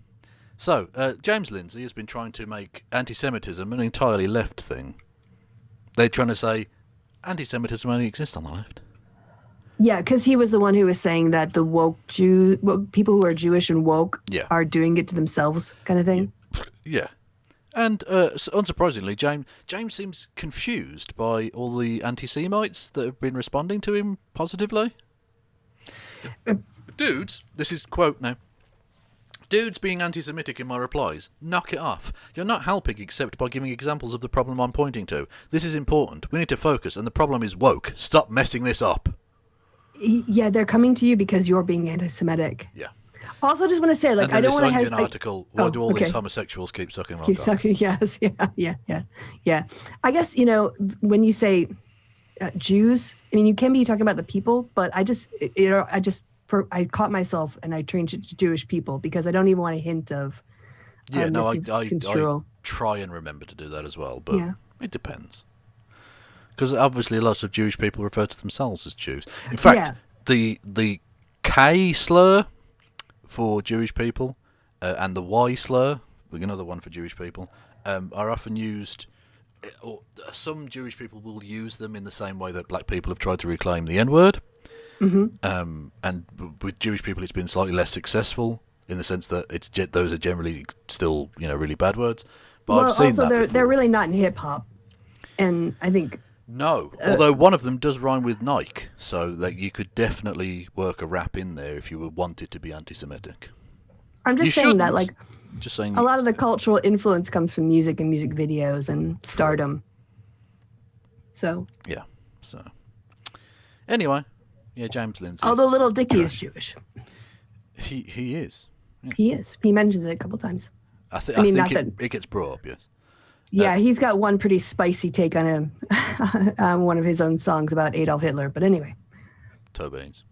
So, James Lindsay has been trying to make anti-Semitism an entirely left thing. They're trying to say anti-Semitism only exists on the left. Yeah, because he was the one who was saying that the woke people who are Jewish and woke are doing it to themselves, kind of thing. Yeah. And unsurprisingly, James seems confused by all the anti-Semites that have been responding to him positively. Dudes, this is quote now. Dudes being anti-Semitic in my replies. Knock it off. You're not helping except by giving examples of the problem I'm pointing to. This is important. We need to focus, and the problem is woke. Stop messing this up. Yeah, they're coming to you because you're being anti-Semitic. Yeah. Also, just want to say, like, I don't want to have an article. Why do all these homosexuals keep sucking? Keep sucking. Yes. Yeah. I guess when you say Jews, I mean you can be talking about the people, but I caught myself and I changed it to Jewish people because I don't even want a hint of. Yeah, no, I try and remember to do that as well, but it depends. Because obviously lots of Jewish people refer to themselves as Jews. In fact, the K slur for Jewish people and the Y slur, another one for Jewish people, are often used. Or some Jewish people will use them in the same way that black people have tried to reclaim the N-word. Mm-hmm. And with Jewish people, it's been slightly less successful in the sense that those are generally still really bad words. But I've seen that they're really not in hip hop, and I think no. Although one of them does rhyme with Nike, so that you could definitely work a rap in there if you wanted to be anti-Semitic. I'm just saying that, like, just saying a lot of the cultural influence comes from music and music videos and stardom. So yeah. So anyway. Yeah, James Lindsay. Although Little Dicky is Jewish. He is. Yeah. He is. He mentions it a couple times. I think it gets brought up, yes. Yeah, he's got one pretty spicy take on one of his own songs about Adolf Hitler. But anyway. Toe beans.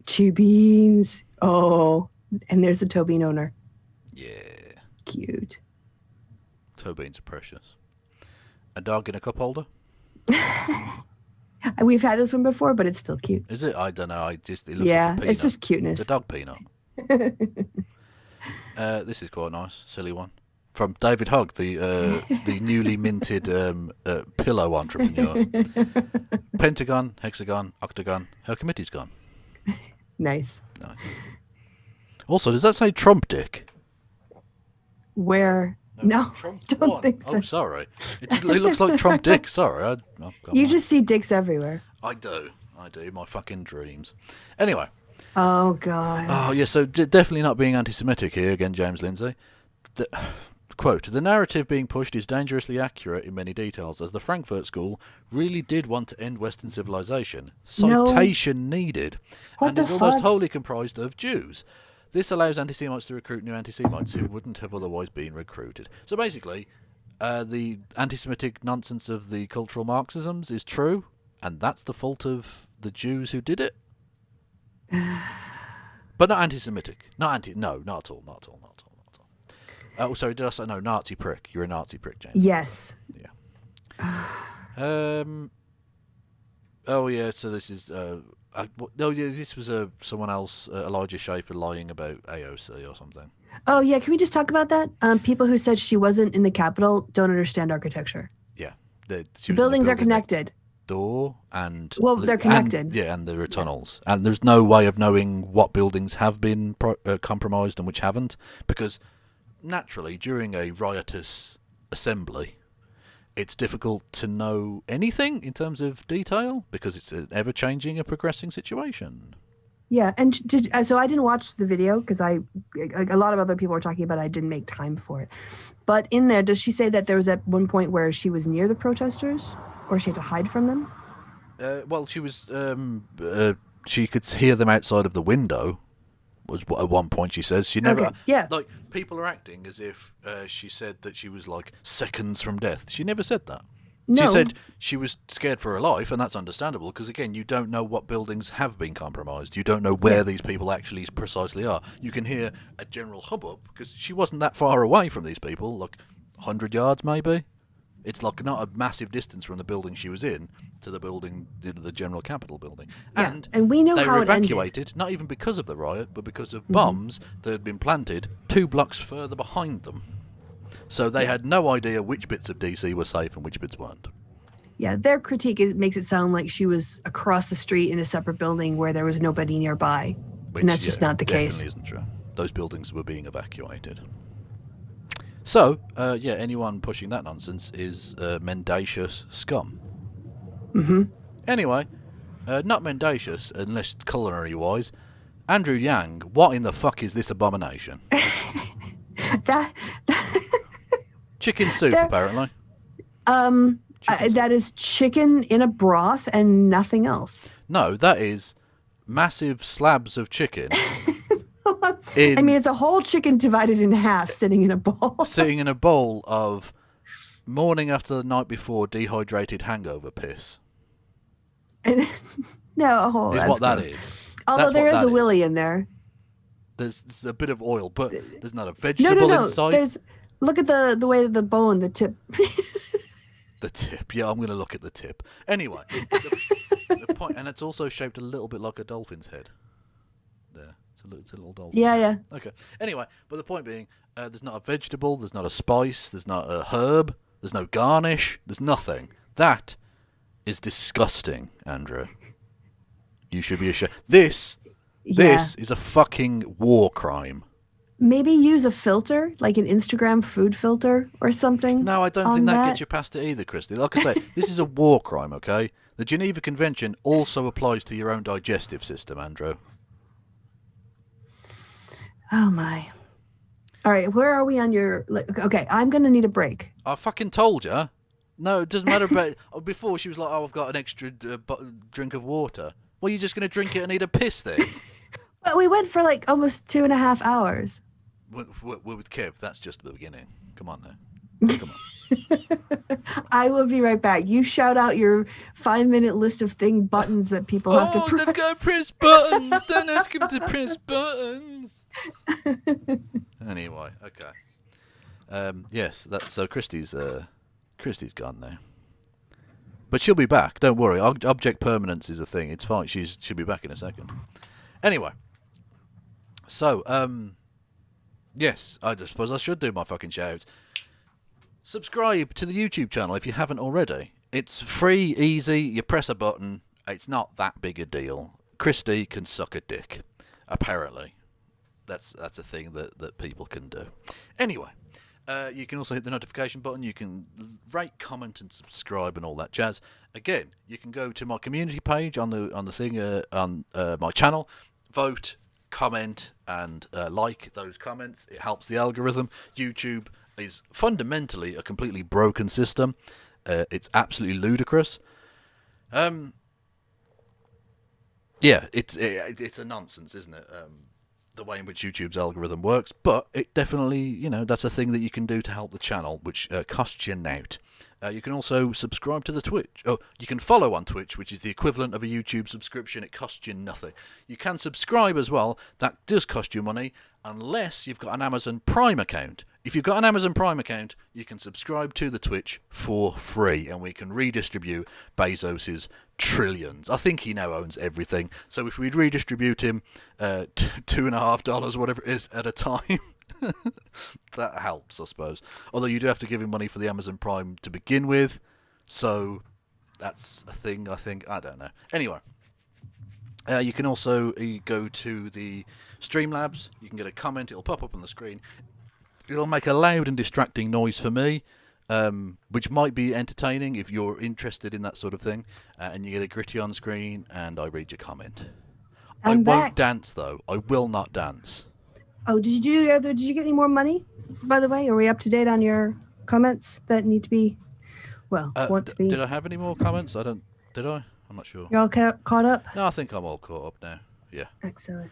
Two beans. Oh, and there's the toe bean owner. Yeah. Cute. Toe beans are precious. A dog in a cup holder? We've had this one before, but it's still cute. Is it? I don't know. It looks like it's just cuteness. The dog peanut. This is quite a nice, silly one. From David Hogg, the newly minted pillow entrepreneur. Pentagon, hexagon, octagon, her committee's gone. Nice. Also, does that say Trump dick? Where? No, don't think so. Oh, sorry. It looks like Trump dick. Sorry. You just see dicks everywhere. I do. My fucking dreams. Anyway. Oh, God. Oh, yeah, so definitely not being anti-Semitic here, again, James Lindsay. Quote, the narrative being pushed is dangerously accurate in many details, as the Frankfurt School really did want to end Western civilization. Citation needed. And is almost wholly comprised of Jews. This allows anti-Semites to recruit new anti-Semites who wouldn't have otherwise been recruited. So basically, the anti-Semitic nonsense of the cultural Marxisms is true, and that's the fault of the Jews who did it. But not anti-Semitic. No, not at all. Oh, sorry, did I say no? Nazi prick. You're a Nazi prick, James. Yes. Oh yeah. So this is. This was someone else, Elijah Schaefer, lying about AOC or something. Oh yeah, can we just talk about that? People who said she wasn't in the Capitol don't understand architecture. Yeah, the buildings are connected. Dore and they're connected. And there are tunnels, and there's no way of knowing what buildings have been compromised and which haven't, because naturally during a riotous assembly, it's difficult to know anything in terms of detail because it's an ever-changing and progressing situation. Yeah, and so I didn't watch the video because a lot of other people were talking about it. I didn't make time for it. But in there, does she say that there was at one point where she was near the protesters or she had to hide from them? Well, she was. She could hear them outside of the window. Was at one point she says she never. Okay, yeah. Like people are acting as if she said that she was like seconds from death. She never said that. No. She said she was scared for her life, and that's understandable because, again, you don't know what buildings have been compromised. You don't know where these people actually precisely are. You can hear a general hubbub because she wasn't that far away from these people, like 100 yards maybe. It's like not a massive distance from the building she was in to the building, the General Capitol building. Yeah. And we know they how were it ended. evacuated, not even because of the riot, but because of bombs that had been planted 2 blocks further behind them. So they had no idea which bits of DC were safe and which bits weren't. Yeah, their critique makes it sound like she was across the street in a separate building where there was nobody nearby. And that's just not the case. Definitely isn't true. Those buildings were being evacuated. So, anyone pushing that nonsense is mendacious scum. Mm-hmm. Anyway, not mendacious, unless culinary-wise. Andrew Yang, what in the fuck is this abomination? Chicken soup, apparently. That is chicken in a broth and nothing else. No, that is massive slabs of chicken. I mean, it's a whole chicken divided in half sitting in a bowl. Sitting in a bowl of morning after the night before dehydrated hangover piss. No, is that's what that gross. is. Although That's there what is that a willy in there. There's a bit of oil, but there's not a vegetable No. inside. Look at the way of the bone, the tip. The tip. Yeah, I'm going to look at the tip. Anyway, the point, and it's also shaped a little bit like a dolphin's head. There. It's a little dolphin. Yeah. Okay. Anyway, but the point being, there's not a vegetable, there's not a spice, there's not a herb, there's no garnish, there's nothing. That is disgusting, Andrew. You should be ashamed. This is a fucking war crime. Maybe use a filter, like an Instagram food filter or something. No, I don't think that gets you past it either, Kristi. Like I say, this is a war crime, okay? The Geneva Convention also applies to your own digestive system, Andrew. Oh, my. All right, where are we on your... Okay, I'm going to need a break. I fucking told you. No, it doesn't matter about... Before, she was like, I've got an extra drink of water. Well, you're just going to drink it and eat a piss then? But we went for like almost 2.5 hours. With Kev, that's just the beginning. Come on now. Come on. I will be right back. You shout out your 5-minute list of buttons that people have to press. They've got to press buttons. Don't ask them to press buttons. Anyway, okay. Yes, so Kristi's gone now. But she'll be back. Don't worry. Object permanence is a thing. It's fine. She'll be back in a second. Anyway. So, yes, I just suppose I should do my fucking shout. Subscribe to the YouTube channel if you haven't already. It's free, easy, you press a button, it's not that big a deal. Kristi can suck a dick, apparently. That's a thing that people can do. Anyway, you can also hit the notification button, you can rate, comment and subscribe and all that jazz. Again, you can go to my community page on the thing on my channel, vote, comment and like those comments. It helps the algorithm. YouTube is fundamentally a completely broken system. It's absolutely ludicrous. Yeah, it's a nonsense, isn't it? The way in which YouTube's algorithm works, but it definitely, that's a thing that you can do to help the channel, which costs you nout. You can also subscribe to the Twitch. Oh, you can follow on Twitch, which is the equivalent of a YouTube subscription. It costs you nothing. You can subscribe as well. That does cost you money, unless you've got an Amazon Prime account. if you've got an Amazon Prime account, you can subscribe to the Twitch for free, and we can redistribute Bezos's trillions. I think he now owns everything. So if we redistribute him $2.50, whatever it is, at a time, that helps, I suppose. Although you do have to give him money for the Amazon Prime to begin with, so that's a thing, I think. I don't know. Anyway, you can also go to the Streamlabs. You can get a comment. It'll pop up on the screen. It'll make a loud and distracting noise for me, which might be entertaining if you're interested in that sort of thing. And you get a gritty on screen, and I read your comment. I won't dance, though. I will not dance. Oh, did you get any more money, by the way? Are we up to date on your comments that need to be, want to be? Did I have any more comments? Did I? I'm not sure. You're all caught up? No, I think I'm all caught up now. Yeah. Excellent.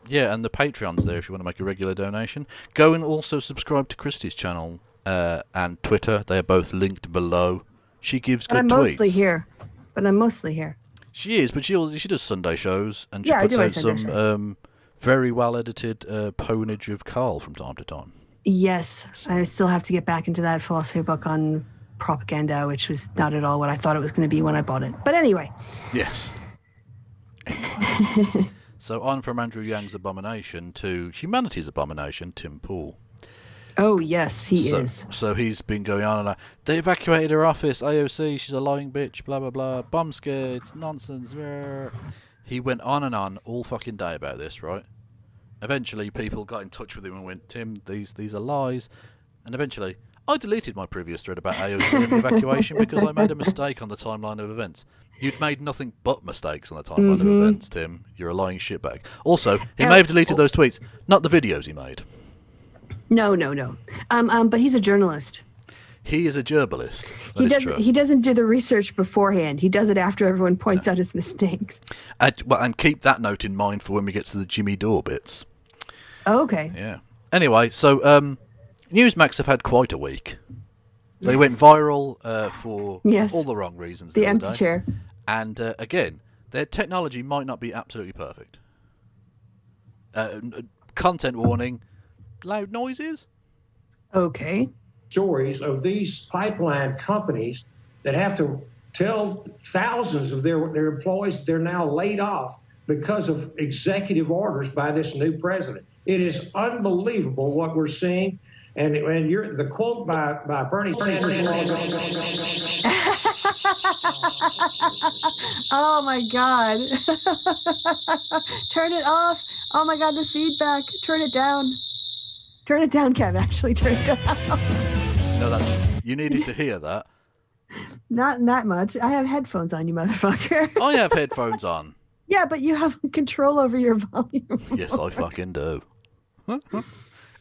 Yeah, and the Patreon's there if you want to make a regular donation. Go and also subscribe to Kristi's channel and Twitter. They are both linked below. She gives good tweets. But I'm mostly here. She is, but she does Sunday shows, and she puts out some very well-edited ponage of Carl from time to time. Yes, I still have to get back into that philosophy book on propaganda, which was not at all what I thought it was going to be when I bought it. But anyway. Yes. Anyway. So on from Andrew Yang's abomination to humanity's abomination, Tim Pool. Oh, yes, he is. So he's been going on and they evacuated her office, AOC, she's a lying bitch, blah, blah, blah, bomb scare, it's nonsense. He went on and on all fucking day about this, right? Eventually people got in touch with him and went, Tim, these are lies. And eventually, I deleted my previous thread about AOC and the evacuation because I made a mistake on the timeline of events. You'd made nothing but mistakes on the timeline of events, Tim. You're a lying shitbag. Also, he may have deleted those tweets, not the videos he made. No. But he's a journalist. He is a gerbilist. He doesn't do the research beforehand. He does it after everyone points out his mistakes. And keep that note in mind for when we get to the Jimmy Dore bits. Oh, okay. Yeah. Anyway, so Newsmax have had quite a week. They went viral for all the wrong reasons. The empty chair. And again, their technology might not be absolutely perfect. Content warning, loud noises. Okay. Stories of these pipeline companies that have to tell thousands of their employees they're now laid off because of executive orders by this new president. It is unbelievable what we're seeing. And you're the quote by Bernie Sanders. Oh my God. Turn it off. Oh my God, the feedback. Turn it down. Turn it down, Kev. Actually, turn it down. No, you needed to hear that. Not that much. I have headphones on, you motherfucker. I have headphones on. Yeah, but you have control over your volume. Yes, I fucking do.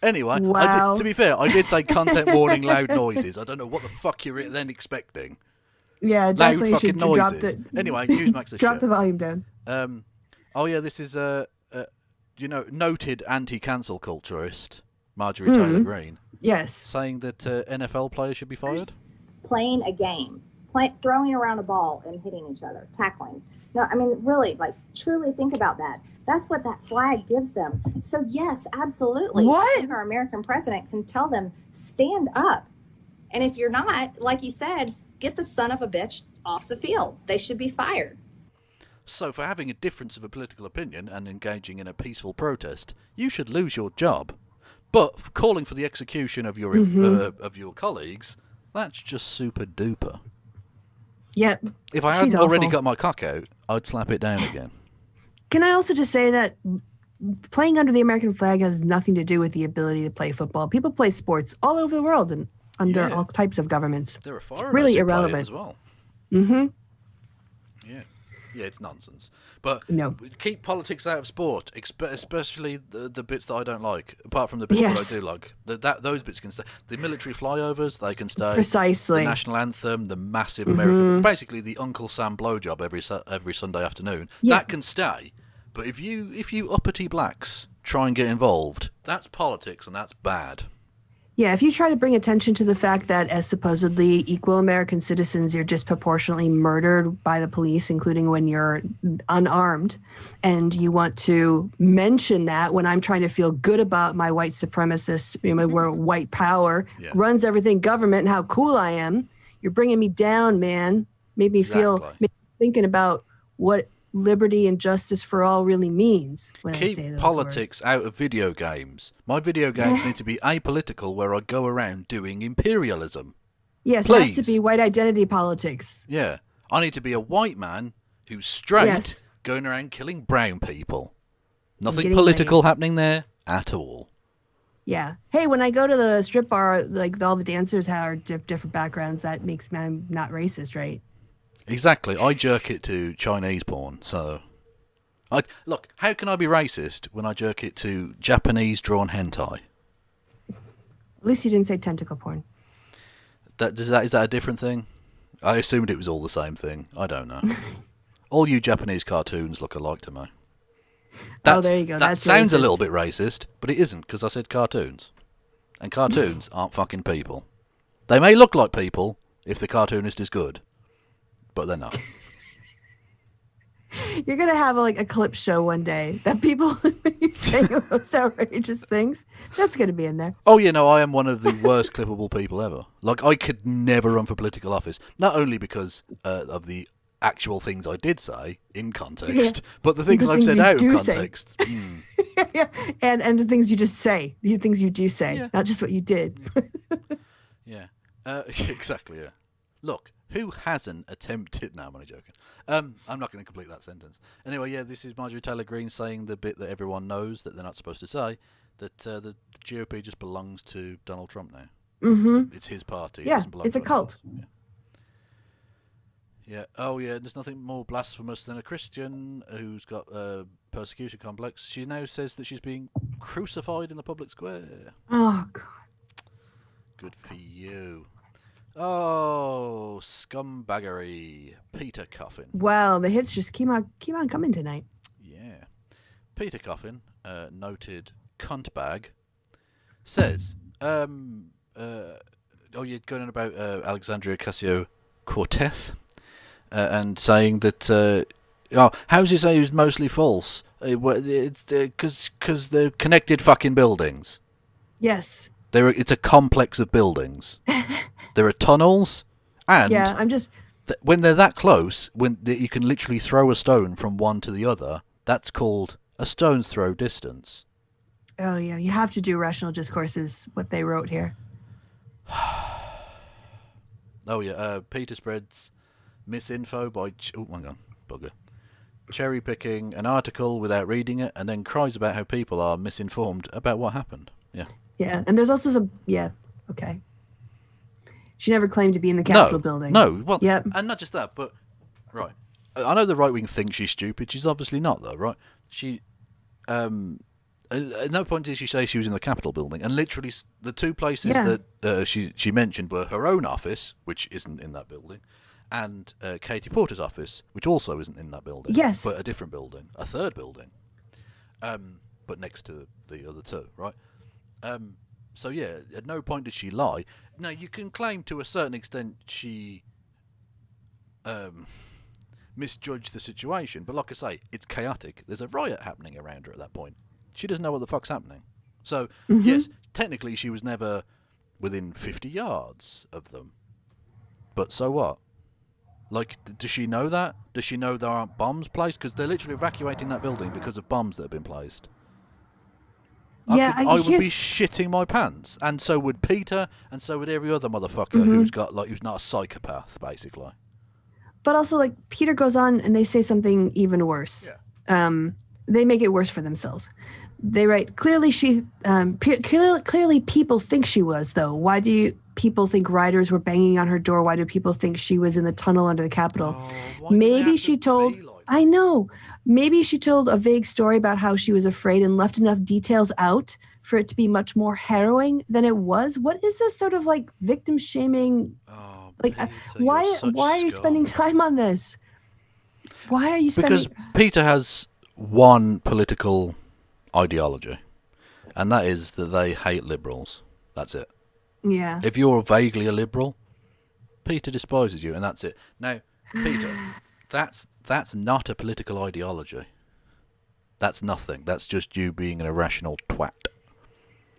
Anyway, wow. To be fair, I did say content warning, loud noises. I don't know what the fuck you're then expecting. Yeah, definitely loud should fucking drop noises. the Anyway, Newsmax is drop the volume down. Oh yeah, this is noted anti-cancel culturist Marjorie Taylor Greene. Yes, saying that NFL players should be fired. Playing a game, throwing around a ball and hitting each other, tackling. No, I mean really, truly think about that. That's what that flag gives them. So yes, absolutely. What? Our American president can tell them, stand up. And if you're not, like you said, get the son of a bitch off the field. They should be fired. So for having a difference of a political opinion and engaging in a peaceful protest, you should lose your job. But for calling for the execution of your colleagues, that's just super duper. Yep. If I hadn't already got my cock out, I'd slap it down again. Can I also just say that playing under the American flag has nothing to do with the ability to play football. People play sports all over the world and under all types of governments. There are foreigners really who play it irrelevant as well. Mm-hmm. Yeah, it's nonsense. But no. Keep politics out of sport, especially the bits that I don't like. Apart from the bits that I do like, those bits can stay. The military flyovers, they can stay. Precisely. The national anthem, the massive American, basically the Uncle Sam blowjob every Sunday afternoon. Yeah. That can stay. But if you uppity blacks try and get involved, that's politics and that's bad. Yeah, if you try to bring attention to the fact that as supposedly equal American citizens, you're disproportionately murdered by the police, including when you're unarmed, and you want to mention that when I'm trying to feel good about my white supremacist, where white power runs everything government and how cool I am, you're bringing me down, man. Made me feel thinking about what liberty and justice for all really means when I say those Keep politics out of video games. My video games need to be apolitical, where I go around doing imperialism. Yes, Please. it has to be white identity politics. Yeah. I need to be a white man who's straight, going around killing brown people. Nothing political happening there at all. Yeah. Hey, when I go to the strip bar, like all the dancers have different backgrounds, that makes me not racist, right? Exactly. I jerk it to Chinese porn, so... Look, how can I be racist when I jerk it to Japanese-drawn hentai? At least you didn't say tentacle porn. Is that a different thing? I assumed it was all the same thing. I don't know. All you Japanese cartoons look alike to me. There you go. That That's sounds racist. a little bit racist, but it isn't, because I said cartoons. And cartoons aren't fucking people. They may look like people if the cartoonist is good, but they're not. You're going to have a clip show one day that people saying those outrageous things. That's going to be in there. Oh, I am one of the worst clippable people ever. Like, I could never run for political office. Not only because of the actual things I did say in context, but the things I've said out of context. Yeah, and the things you just say. The things you do say, not just what you did. Yeah. Exactly, yeah. Look, who hasn't attempted... No, I'm only joking. I'm not going to complete that sentence. Anyway, this is Marjorie Taylor Greene saying the bit that everyone knows that they're not supposed to say, that the GOP just belongs to Donald Trump now. Mm-hmm. It's his party. Yeah, it doesn't belong it's to a cult. Yeah. Oh, yeah, there's nothing more blasphemous than a Christian who's got a persecution complex. She now says that she's being crucified in the public square. Oh, God. Good for you. Oh, scumbaggery. Peter Coffin. Wow, the hits just keep on coming tonight. Yeah. Peter Coffin, noted cuntbag, says, you're going on about Alexandria Ocasio-Cortez, and saying that, how does he say it was mostly false? It's because they're connected fucking buildings. Yes. It's a complex of buildings. There are tunnels, and I'm just... when they're that close, you can literally throw a stone from one to the other, that's called a stone's throw distance. Oh, yeah, you have to do rational discourses, what they wrote here. Oh, yeah, Peter spreads misinfo by... hang on, bugger. Cherry-picking an article without reading it, and then cries about how people are misinformed about what happened. Yeah. Yeah, and there's also some... Yeah, okay. She never claimed to be in the Capitol building. No, well, yep. And not just that, but... Right. I know the right wing thinks she's stupid. She's obviously not, though, right? She... at no point did she say she was in the Capitol building, and literally the two places that she mentioned were her own office, which isn't in that building, and Katie Porter's office, which also isn't in that building. Yes. But a different building. A third building. But next to the other two, right? So, yeah, at no point did she lie. Now, you can claim to a certain extent she misjudged the situation, but like I say, it's chaotic. There's a riot happening around her at that point. She doesn't know what the fuck's happening. So, yes, technically she was never within 50 yards of them. But so what? Like, does she know that? Does she know there aren't bombs placed? Because they're literally evacuating that building because of bombs that have been placed. Yeah, I would be shitting my pants, and so would Peter, and so would every other motherfucker who's not a psychopath, basically. But also, Peter goes on, and they say something even worse. Yeah. They make it worse for themselves. They write, clearly people think she was, though. Why do people think riders were banging on her door? Why do people think she was in the tunnel under the Capitol? Maybe she told... I know. Maybe she told a vague story about how she was afraid and left enough details out for it to be much more harrowing than it was. What is this sort of victim shaming? Why are you spending time on this? Why are you spending... Because Peter has one political ideology, and that is that they hate liberals. That's it. Yeah. If you're vaguely a liberal, Peter despises you, and that's it. Now, Peter, that's not a political ideology. That's nothing. That's just you being an irrational twat.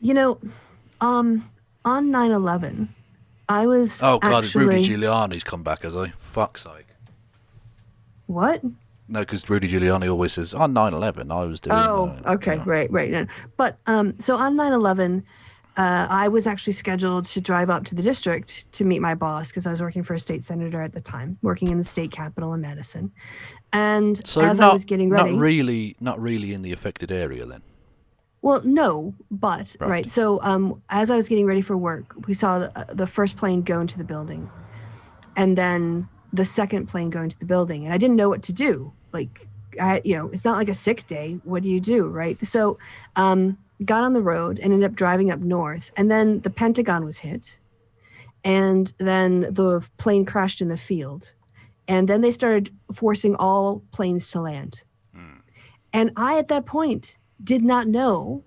You know, on 9/11, I was Oh God, actually... Rudy Giuliani's come back, has he? Fuck's sake. What? No, because Rudy Giuliani always says, on 9/11, I was doing... Oh, okay, right. No. But, so on 9/11, I was actually scheduled to drive up to the district to meet my boss, because I was working for a state senator at the time, working in the state capitol in Madison. And So as I was getting ready... Not really in the affected area, then? Well, no, but, right. So as I was getting ready for work, we saw the first plane go into the building, and then the second plane go into the building, and I didn't know what to do. Like, it's not like a sick day. What do you do, right? So got on the road and ended up driving up north, and then the Pentagon was hit, and then the plane crashed in the field, and then they started forcing all planes to land. And I, at that point, did not know,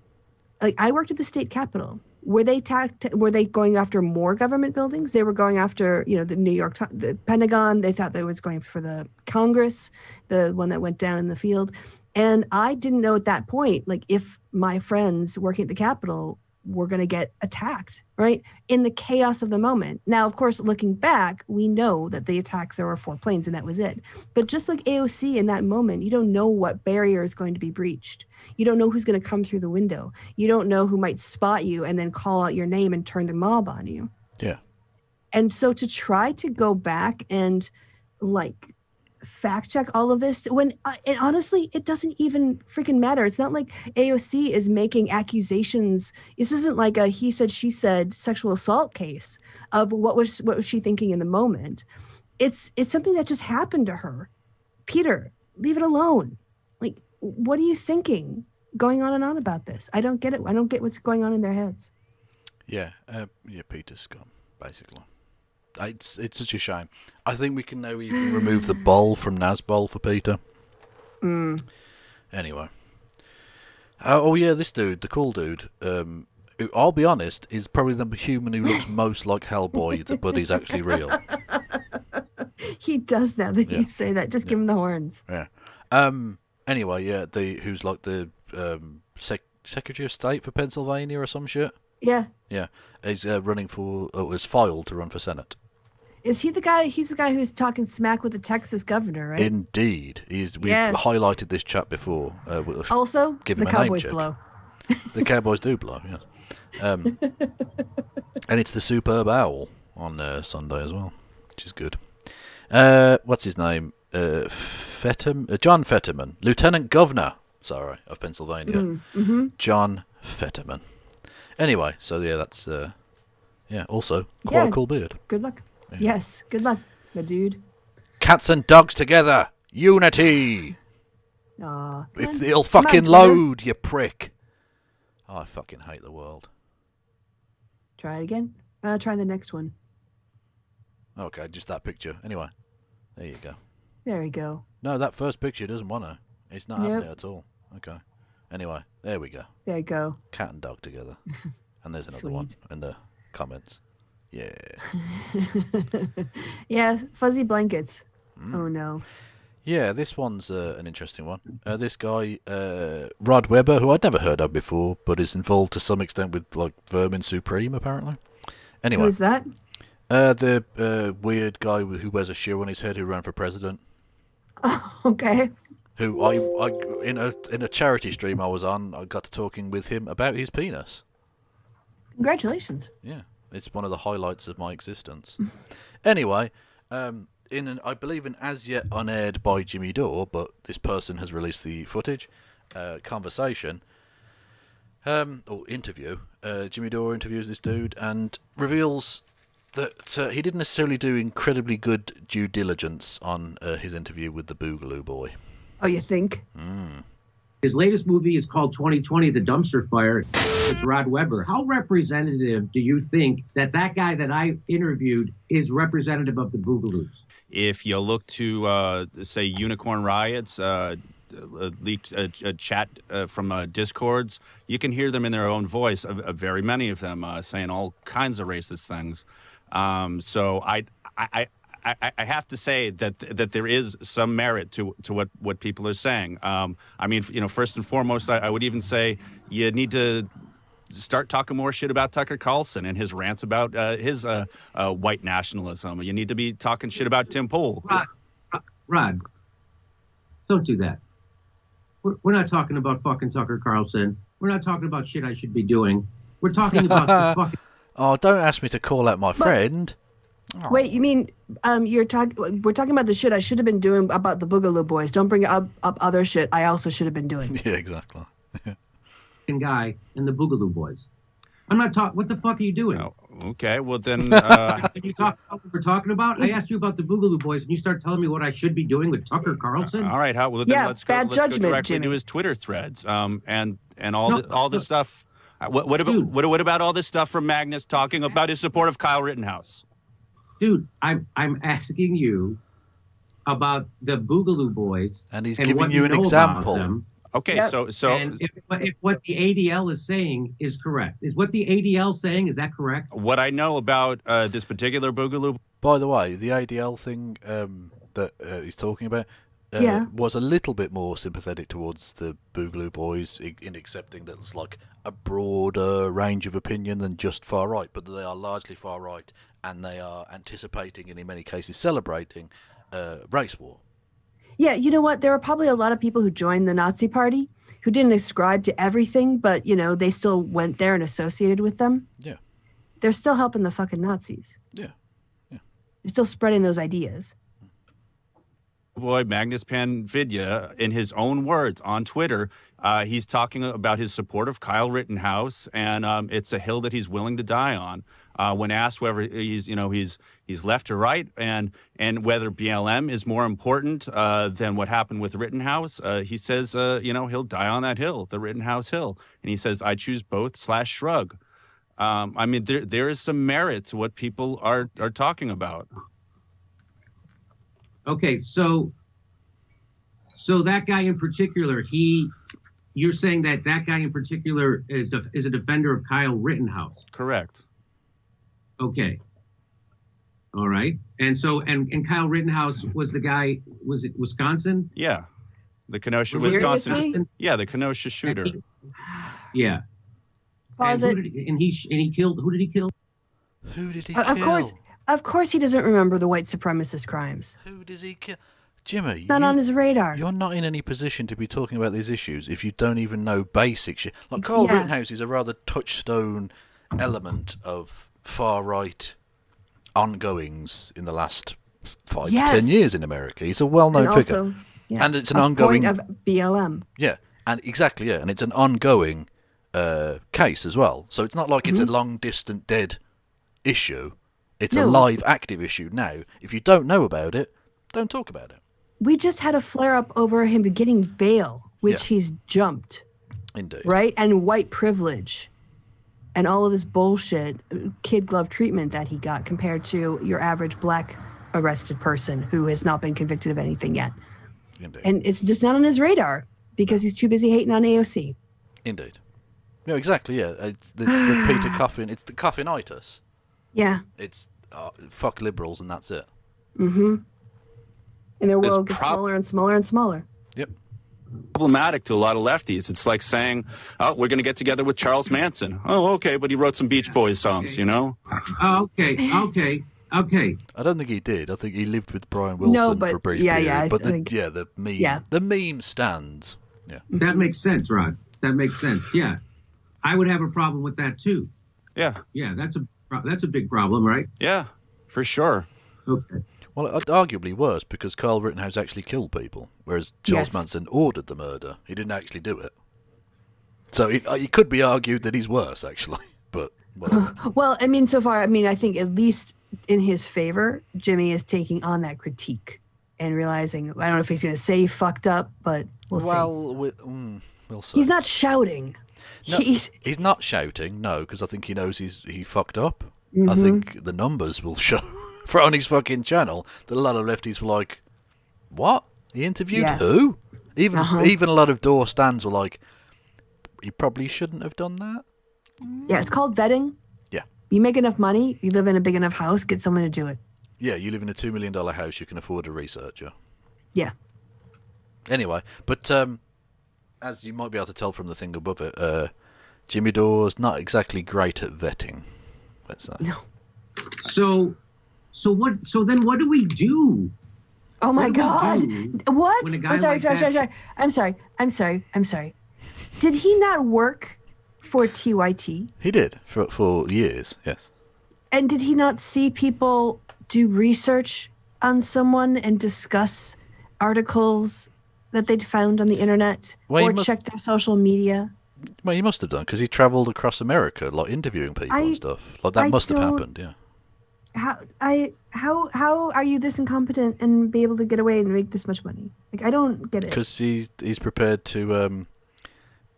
like, I worked at the state capitol. Were they going after more government buildings? They were going after, the Pentagon. They thought they was going for the Congress, the one that went down in the field. And I didn't know at that point, like, if my friends working at the Capitol were going to get attacked, right? In the chaos of the moment. Now, of course, looking back, we know that the attacks, there were 4 planes and that was it. But just like AOC in that moment, you don't know what barrier is going to be breached. You don't know who's going to come through the window. You don't know who might spot you and then call out your name and turn the mob on you. Yeah. And so to try to go back and, like, fact check all of this, when and honestly, it doesn't even freaking matter. It's not like AOC is making accusations. This isn't like a he said she said sexual assault case of what was she thinking in the moment. It's something that just happened to her. Peter, leave it alone. Like, what are you thinking going on and on about this? I don't get it. I don't get what's going on in their heads. Yeah, Peter's scum, basically. It's such a shame. I think we can now even remove the bowl from Nazbol for Peter. Anyway. This dude, the cool dude, who, I'll be honest, is probably the human who looks most like Hellboy, but he's actually real. He does now that you say that. Just give him the horns. Yeah. Anyway, who's like the Secretary of State for Pennsylvania or some shit? Yeah. Yeah. He's running for, was filed to run for Senate. Is he the guy? He's the guy who's talking smack with the Texas governor, right? Indeed. We've highlighted this chap before. Also, the Cowboys blow. The Cowboys do blow, yes. And it's the Superb Owl on Sunday as well, which is good. What's his name? John Fetterman, Lieutenant Governor, of Pennsylvania. John Fetterman. Anyway, so that's also quite a cool beard. Good luck. Yes, good luck, my dude. Cats and dogs together, unity. Aw, If they'll fucking load, you prick. Oh, I fucking hate the world. Try it again. Try the next one. Okay, just that picture. Anyway, there you go. There we go. No, that first picture doesn't want to. It's not happening at all. Okay. Anyway, there we go. There you go. Cat and dog together. And there's another one in the comments. Yeah. Yeah, fuzzy blankets. Oh, no. Yeah, this one's an interesting one. This guy, Rod Webber, who I'd never heard of before, but is involved to some extent with, like, Vermin Supreme, apparently. Anyway. Who's that? The weird guy who wears a shoe on his head who ran for president. Oh, okay. Who I in a charity stream I was on, I got to talking with him about his penis. Congratulations. Yeah, it's one of the highlights of my existence. Anyway, I believe an as yet unaired by Jimmy Dore, but this person has released the footage, conversation, or interview. Jimmy Dore interviews this dude and reveals that he didn't necessarily do incredibly good due diligence on his interview with the Boogaloo Boy. Oh, you think? His latest movie is called 2020, The Dumpster Fire. It's Rod Webber. How representative do you think that guy that I interviewed is representative of the Boogaloos? If you look to, say, Unicorn Riots, leaked chat from Discords, you can hear them in their own voice, very many of them saying all kinds of racist things. So I have to say that there is some merit to what people are saying. I mean, first and foremost, I would even say you need to start talking more shit about Tucker Carlson and his rants about his white nationalism. You need to be talking shit about Tim Pool. Rod, don't do that. We're not talking about fucking Tucker Carlson. We're not talking about shit I should be doing. We're talking about this fucking... Oh, don't ask me to call out my friend. Wait, you mean we're talking about the shit I should have been doing about the Boogaloo Boys. Don't bring up other shit I also should have been doing. Yeah, exactly. Guy and the Boogaloo Boys. I'm not talking. What the fuck are you doing? Oh, okay, well then. Can you talk about what we're talking about? I asked you about the Boogaloo Boys, and you start telling me what I should be doing with Tucker Carlson. All right, well then let's go directly to his Twitter threads, and all the stuff. What about all this stuff from Magnus talking about his support of Kyle Rittenhouse? Dude, I'm asking you about the Boogaloo Boys, and he's giving you an example. Okay, so and if what the ADL is saying is correct, is what the ADL saying, is that correct? What I know about this particular Boogaloo. By the way, the ADL thing that he's talking about was a little bit more sympathetic towards the Boogaloo Boys in accepting that it's like a broader range of opinion than just far right, but they are largely far right, and they are anticipating and in many cases celebrating race war. Yeah, you know what? There are probably a lot of people who joined the Nazi Party who didn't ascribe to everything, but, they still went there and associated with them. Yeah. They're still helping the fucking Nazis. Yeah. They're still spreading those ideas. Boy, Magnus Panvidya, in his own words on Twitter, he's talking about his support of Kyle Rittenhouse, and it's a hill that he's willing to die on. When asked whether he's left or right, and whether BLM is more important than what happened with Rittenhouse, he says, he'll die on that hill, the Rittenhouse hill, and he says, I choose both / shrug. I mean, there is some merit to what people are talking about. Okay, so that guy in particular, you're saying that guy in particular is a defender of Kyle Rittenhouse. Correct. Okay. All right. And so, and Kyle Rittenhouse was the guy, was it Wisconsin? Yeah. The Kenosha, Seriously? Wisconsin. Yeah, the Kenosha shooter. Yeah. Pause it. Who did he kill? Who did he kill? Of course he doesn't remember the white supremacist crimes. Who does he kill? Jimmy, it's not on his radar. You're not in any position to be talking about these issues if you don't even know basic shit. Like Kyle Rittenhouse is a rather touchstone element of far-right ongoings in the last 5 to 10 years in America. He's a well-known figure. And it's an ongoing... point of BLM. Yeah, and exactly, and it's an ongoing case as well. So it's not like it's a long-distant dead issue. It's a live, active issue now. If you don't know about it, don't talk about it. We just had a flare-up over him getting bail, which he's jumped. Indeed. Right? And white privilege. And all of this bullshit, kid glove treatment that he got compared to your average black arrested person who has not been convicted of anything yet. Indeed. And it's just not on his radar because he's too busy hating on AOC. Indeed. No, exactly, yeah. It's the Peter Coffin, it's the Coffinitis. Yeah. It's fuck liberals and that's it. Mm-hmm. And their world gets smaller and smaller and smaller. Yep. Problematic to a lot of lefties. It's like saying, oh, we're going to get together with Charles Manson. Oh, okay, but he wrote some Beach Boys songs, you know? Oh, okay. I don't think he did. I think he lived with Brian Wilson for a brief period. But the meme stands. Yeah. That makes sense, Rod. That makes sense. Yeah. I would have a problem with that too. Yeah. Yeah, that's a big problem, right? Yeah, for sure. Okay. Well, arguably worse because Kyle Rittenhouse actually killed people, whereas Charles Manson ordered the murder. He didn't actually do it. So it could be argued that he's worse, actually. But whatever. Well, I mean, so far, I think at least in his favor, Jimmy is taking on that critique and realizing, I don't know if he's going to say he fucked up, but we'll see. We'll see. He's not shouting. No, he's not shouting, no, because I think he knows he fucked up. Mm-hmm. I think the numbers will show on his fucking channel that a lot of lefties were like, what? He interviewed who? Even a lot of Dore stands were like, you probably shouldn't have done that. Yeah, it's called vetting. Yeah. You make enough money, you live in a big enough house, get someone to do it. Yeah, you live in a $2 million house, you can afford a researcher. Yeah. Anyway, but as you might be able to tell from the thing above it, Jimmy Dore's not exactly great at vetting, let's say. No. So then what do we do? Oh my God! What? when a guy I'm sorry, like that- I'm sorry. Did he not work for TYT? He did for years, yes. And did he not see people do research on someone and discuss articles that they'd found on the internet Well, or check their social media? Well, he must have done because he travelled across America, like interviewing people and stuff. Like that must have happened, yeah. How are you this incompetent and be able to get away and make this much money? Like, I don't get it. Because he's prepared to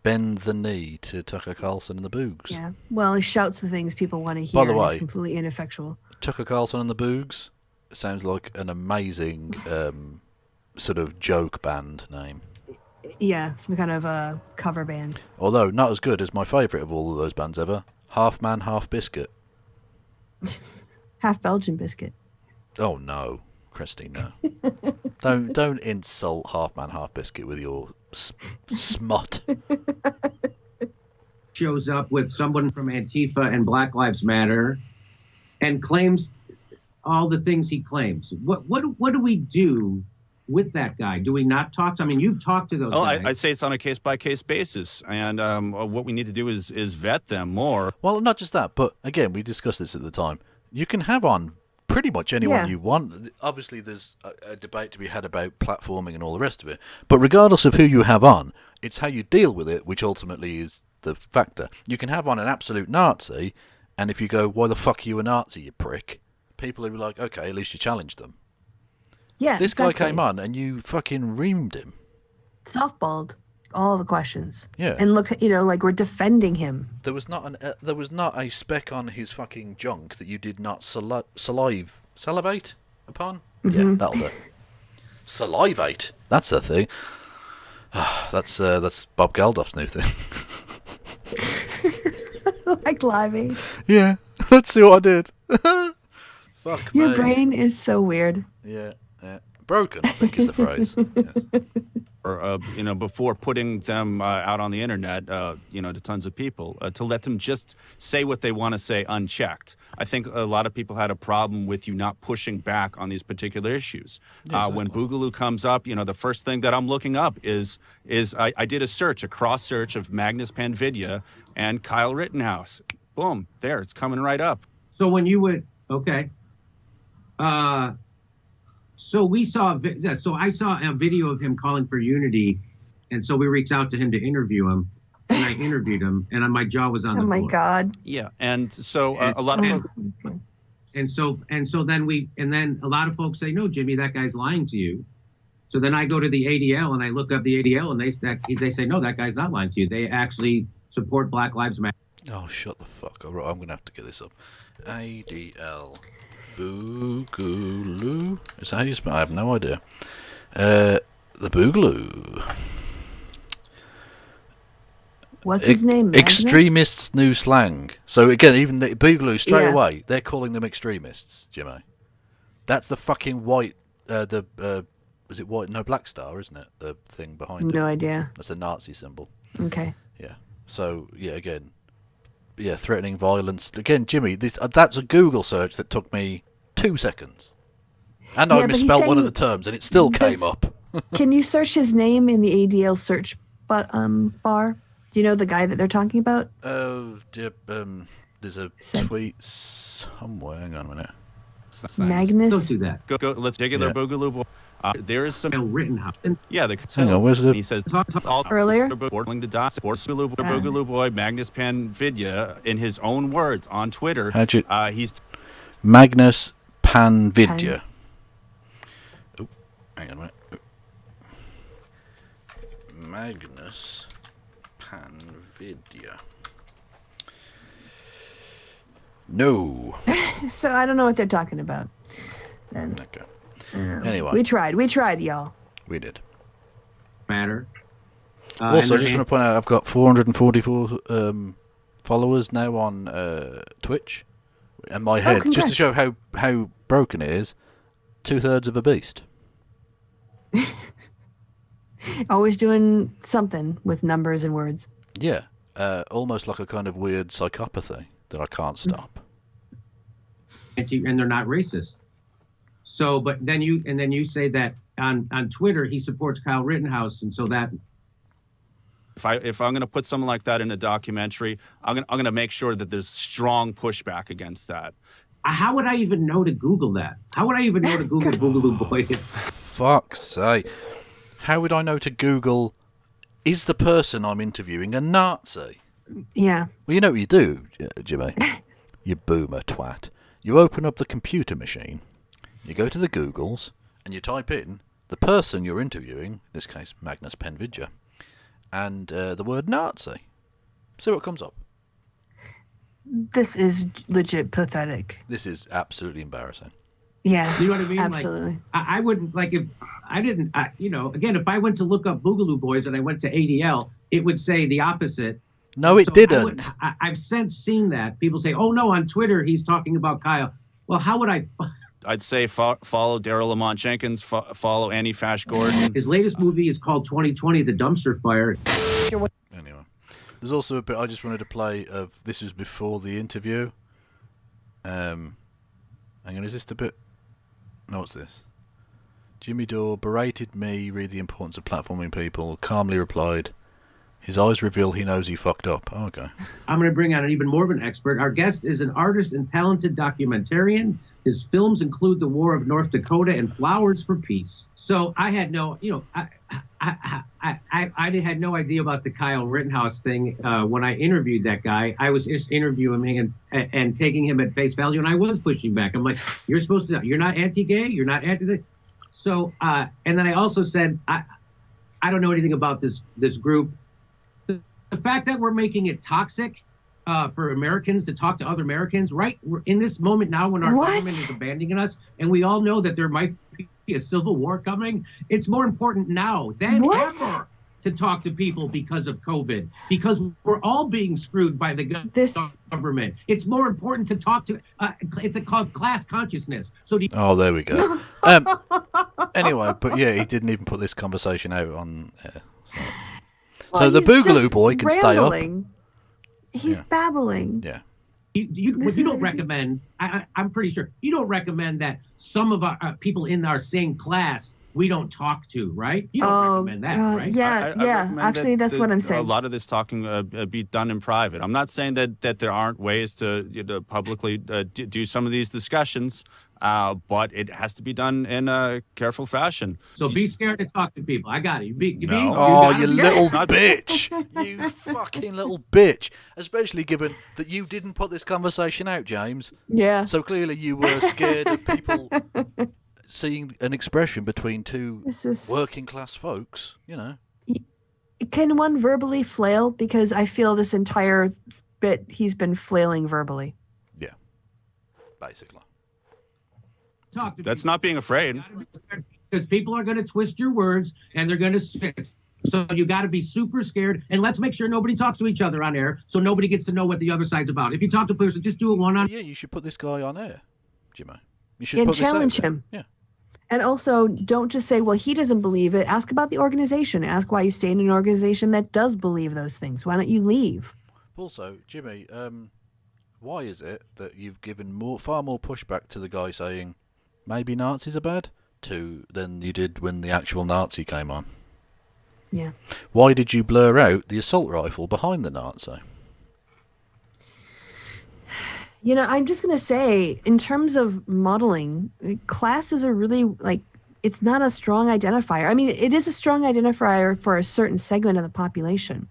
bend the knee to Tucker Carlson and the Boogs. Yeah. Well, he shouts the things people want to hear. By the way, it's completely ineffectual. Tucker Carlson and the Boogs sounds like an amazing sort of joke band name. Yeah, some kind of a cover band. Although not as good as my favourite of all of those bands ever, Half Man, Half Biscuit. Half Belgian biscuit. Oh no, Kristi, no. don't insult Half Man, Half Biscuit with your smut. Shows up with someone from Antifa and Black Lives Matter and claims all the things he claims. What do we do with that guy? Do we not talk to? I mean, you've talked to those guys. I'd say it's on a case-by-case basis, and what we need to do is vet them more. Well, not just that, but again, we discussed this at the time. You can have on pretty much anyone you want. Obviously, there's a debate to be had about platforming and all the rest of it. But regardless of who you have on, it's how you deal with it, which ultimately is the factor. You can have on an absolute Nazi, and if you go, why the fuck are you a Nazi, you prick? People will be like, okay, at least you challenged them. Yeah, This guy came on and you fucking reamed him. Softballed all the questions. Yeah. And looked, like we're defending him. There was not a speck on his fucking junk that you did not salivate upon. Yeah, that'll do. Salivate. That's a thing. That's Bob Geldof's new thing. Like Live Aid. Yeah, let's see what I did. Fuck Your me. brain is so weird. Yeah. Broken, I think is the phrase. Yes. Or, before putting them out on the internet, to tons of people, to let them just say what they want to say unchecked. I think a lot of people had a problem with you not pushing back on these particular issues. Yeah, When Boogaloo comes up, the first thing that I'm looking up is I did a cross search of Magnus Panvidya and Kyle Rittenhouse. Boom, there, it's coming right up. So when you would, okay. So I saw a video of him calling for unity, and so we reached out to him to interview him, and I interviewed him, and my jaw was on the floor. Oh my God. Yeah, and so a lot of folks. And so then a lot of folks say, no, Jimmy, that guy's lying to you. So then I go to the ADL and I look up the ADL, and they say, no, that guy's not lying to you. They actually support Black Lives Matter. Oh, shut the fuck up. I'm going to have to get this up. ADL. Boogaloo. Is that how you spell? I have no idea. The Boogaloo. What's his name? Magnus? Extremists' new slang. So again, even the Boogaloo straight away, they're calling them extremists, Jimmy. That's the fucking white. Is it white? No, Black Star, isn't it? The thing behind it. No idea. That's a Nazi symbol. Okay. Yeah. So again. Yeah, threatening violence. Again, Jimmy, that's a Google search that took me 2 seconds. And I misspelled one of the terms, and it still came up. Can you search his name in the ADL search bar? Do you know the guy that they're talking about? There's a tweet somewhere. Hang on a minute. Magnus? Don't do that. Go, let's dig in their Boogaloo Boy. There is some Rittenhouse. Yeah, hang on, where's it? He says earlier. Boogaloo Boy Magnus Panvidya, in his own words on Twitter. He's Magnus Panvidya. Oh, hang on a minute. Magnus Panvidya. No. So I don't know what they're talking about. Then. Okay. Anyway. We tried, y'all. We did. matter. Also, I just want to point out I've got 444 followers now on Twitch. And my head, just to show how broken it is, 2/3 of a beast. Always doing something with numbers and words. Yeah, almost like a kind of weird psychopathy that I can't stop. And they're not racist. So, but then you say that on Twitter he supports Kyle Rittenhouse, and so that. If I'm going to put someone like that in a documentary, I'm going to make sure that there's strong pushback against that. How would I even know to Google that? How would I even know to Google Boogaloo Boys? Fuck's sake. How would I know to Google, is the person I'm interviewing a Nazi? Yeah. Well, you know what you do, Jimmy? You boomer twat. You open up the computer machine, you go to the Googles, and you type in the person you're interviewing, in this case Magnus Penvidya, and the word Nazi. See what comes up. This is legit pathetic. This is absolutely embarrassing. Yeah, you know what I mean? Absolutely. Like, I wouldn't, like, if I didn't, again, if I went to look up Boogaloo Boys and I went to ADL, it would say the opposite. No, it didn't. I've since seen that. People say, oh, no, on Twitter, he's talking about Kyle. Well, how would I... I'd say follow Daryl Lamont Jenkins, follow Annie Fash Gordon. His latest movie is called 2020, The Dumpster Fire. Anyway, there's also a bit I just wanted to play of, this was before the interview. Hang on, is this the bit? No, what's this? Jimmy Dore berated me, read the importance of platforming people, calmly replied, his eyes reveal he knows he fucked up. Oh, okay. I'm going to bring on an even more of an expert. Our guest is an artist and talented documentarian. His films include The War of North Dakota and Flowers for Peace. So I had no, I had no idea about the Kyle Rittenhouse thing when I interviewed that guy. I was just interviewing him and taking him at face value, and I was pushing back. I'm like, you're supposed to, you're not anti-gay, you're not anti-this. So, and then I also said, I don't know anything about this group. The fact that we're making it toxic for Americans to talk to other Americans, right? We're in this moment now when our government is abandoning us, and we all know that there might be a civil war coming. It's more important now than ever to talk to people because of COVID, because we're all being screwed by the government. It's more important to talk to, it's called class consciousness. So there we go. Anyway, but yeah, he didn't even put this conversation out on air. So the Boogaloo boy can stay up. He's babbling. Yeah. You don't recommend, I'm pretty sure, you don't recommend that some of our people in our same class we don't talk to, right? You don't recommend that, right? Yeah. Actually, that's what I'm saying. A lot of this talking be done in private. I'm not saying that there aren't ways to publicly do some of these discussions, but it has to be done in a careful fashion. So be scared to talk to people. I got it. You little bitch. You fucking little bitch. Especially given that you didn't put this conversation out, James. Yeah. So clearly you were scared of people seeing an expression between two working class folks, you know. Can one verbally flail? Because I feel this entire bit he's been flailing verbally. Yeah. Basically. That's not being afraid. Because people are going to twist your words and they're going to spit. So you got to be super scared, and let's make sure nobody talks to each other on air so nobody gets to know what the other side's about. If you talk to a person, just do it one-on-one. Yeah, you should put this guy on air, Jimmy. You should challenge him. Yeah. And also, don't just say, well, he doesn't believe it. Ask about the organization. Ask why you stay in an organization that does believe those things. Why don't you leave? Also, Jimmy, why is it that you've given far more pushback to the guy saying maybe Nazis are bad than you did when the actual Nazi came on? Yeah. Why did you blur out the assault rifle behind the Nazi? You know, I'm just going to say, in terms of modeling, class is a really, it's not a strong identifier. I mean, it is a strong identifier for a certain segment of the population.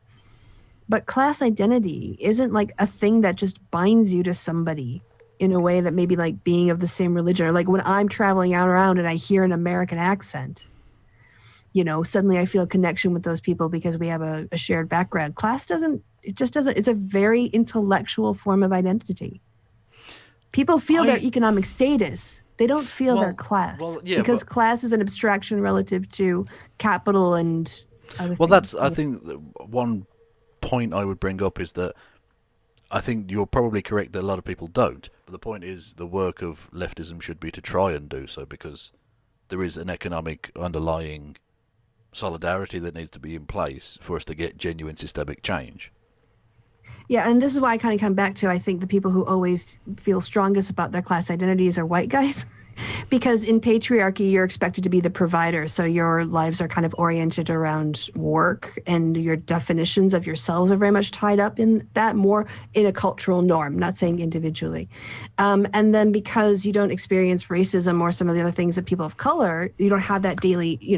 But class identity isn't like a thing that just binds you to somebody in a way that maybe like being of the same religion, or like when I'm traveling out around and I hear an American accent, you know, suddenly I feel a connection with those people because we have a shared background. Class doesn't, it's a very intellectual form of identity. People feel their economic status. They don't feel their class. Yeah, because class is an abstraction relative to capital and other Well, things. I think one point I would bring up is that I think you're probably correct that a lot of people don't. But the point is the work of leftism should be to try and do so, because there is an economic underlying solidarity that needs to be in place for us to get genuine systemic change. Yeah, and this is why I kind of come back to, I think the people who always feel strongest about their class identities are white guys. Because in patriarchy, you're expected to be the provider. So your lives are kind of oriented around work, and your definitions of yourselves are very much tied up in that, more in a cultural norm, not saying individually. And then because you don't experience racism or some of the other things that people of color, you don't have that daily, you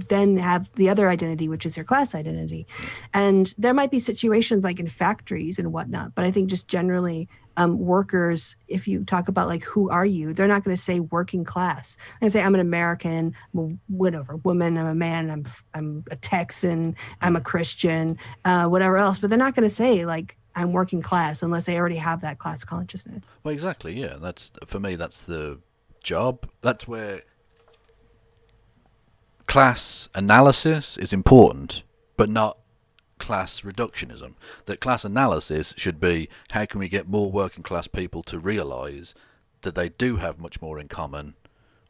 then have the other identity, which is your class identity. And there might be situations like in factories and whatnot, but I think just generally, workers, if you talk about like, who are you? They're not going to say working class. They're going to say, I'm an American, I'm a whatever, woman, I'm a man, I'm a Texan, I'm a Christian, whatever else. But they're not going to say like, I'm working class, unless they already have that class consciousness. Well, exactly, yeah. That's, for me, that's the job. That's where class analysis is important, but not class reductionism. That class analysis should be, how can we get more working class people to realise that they do have much more in common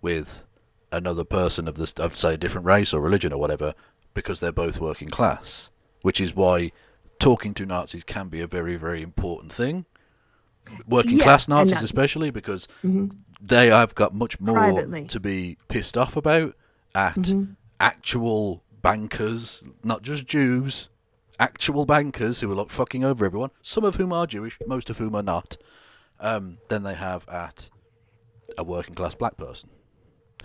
with another person of say a different race or religion or whatever, because they're both working class. Which is why talking to Nazis can be a very, very important thing. Working class Nazis especially, because they have got much more privately to be pissed off about at actual bankers, not just Jews, actual bankers who are like fucking over everyone, some of whom are Jewish, most of whom are not, than they have at a working class black person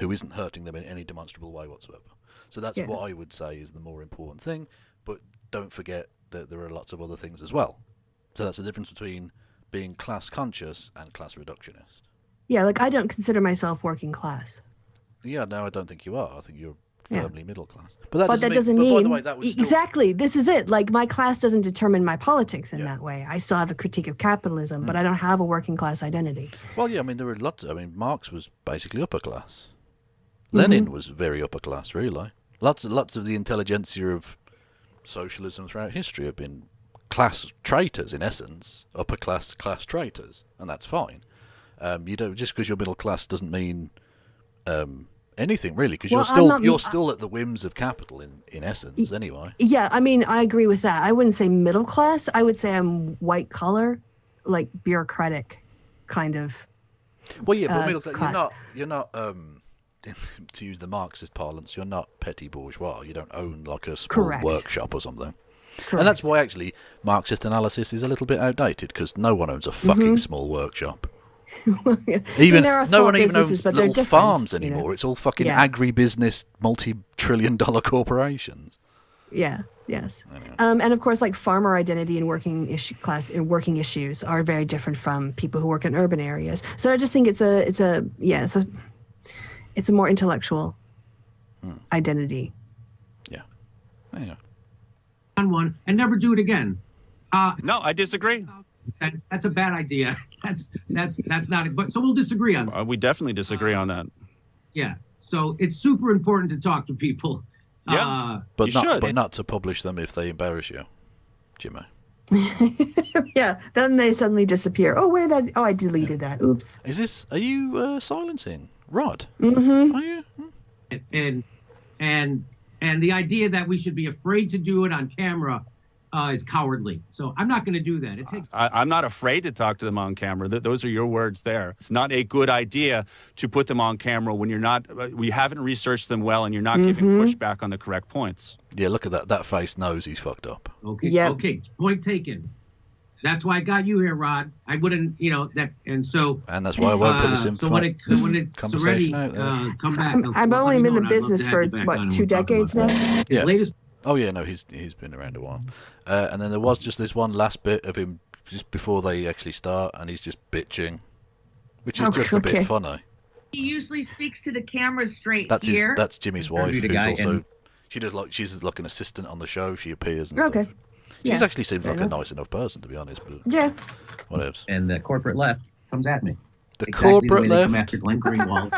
who isn't hurting them in any demonstrable way whatsoever. So that's what I would say is the more important thing, but don't forget that there are lots of other things as well. So that's the difference between being class conscious and class reductionist. Yeah, like I don't consider myself working class. Yeah, no, I don't think you are. I think you're firmly middle class. But that doesn't mean by the way, that would exactly. This is it. Like my class doesn't determine my politics in that way. I still have a critique of capitalism, but I don't have a working class identity. Well, yeah, I mean there were lots. I mean Marx was basically upper class. Lenin was very upper class, really. Lots of the intelligentsia of socialism throughout history have been class traitors in essence, upper class traitors, and that's fine. You don't, just because you're middle class doesn't mean anything really, because you're still at the whims of capital in essence anyway. Yeah, I mean I agree with that. I wouldn't say middle class. I would say I'm white collar, like bureaucratic kind of. Well, yeah, but middle class. You're not. To use the Marxist parlance, you're not petty bourgeois. You don't own like a small workshop or something. Correct. And that's why actually Marxist analysis is a little bit outdated, because no one owns a fucking small workshop. Even no one even owns little farms anymore. It's all fucking agribusiness, multi-trillion-dollar corporations. Yeah. Yes. And of course, like farmer identity and working issues are very different from people who work in urban areas. So I just think it's a more intellectual identity. Yeah. Yeah. On one and never do it again. No, I disagree. That's a bad idea. That's not it. But so we'll disagree on that. We definitely disagree on that. Yeah. So it's super important to talk to people. Yeah. But not to publish them if they embarrass you, Jimmy. Yeah. Then they suddenly disappear. Oh, I deleted that. Oops. Are you silencing Rod? Mm-hmm. Are you? And the idea that we should be afraid to do it on camera is cowardly. So I'm not going to do that. I'm not afraid to talk to them on camera. Those are your words there. It's not a good idea to put them on camera when we haven't researched them well and you're not giving pushback on the correct points. Yeah, look at that. That face knows he's fucked up. Okay. Yep. Okay. Point taken. That's why I got you here, Rod. I wouldn't, and so. And that's why I won't put this in conversation out there. Come back. I've only been in the business for 2 decades now. Yeah. Oh yeah, no, he's been around a while. And then there was just this one last bit of him just before they actually start, and he's just bitching, which is just a bit funny. He usually speaks to the camera straight that's here. That's Jimmy's wife, who's also she's like an assistant on the show. She appears and stuff. She actually seems like a nice enough person, to be honest. But whatever. And the corporate left comes at me. The corporate left. After Glenn Greenwald,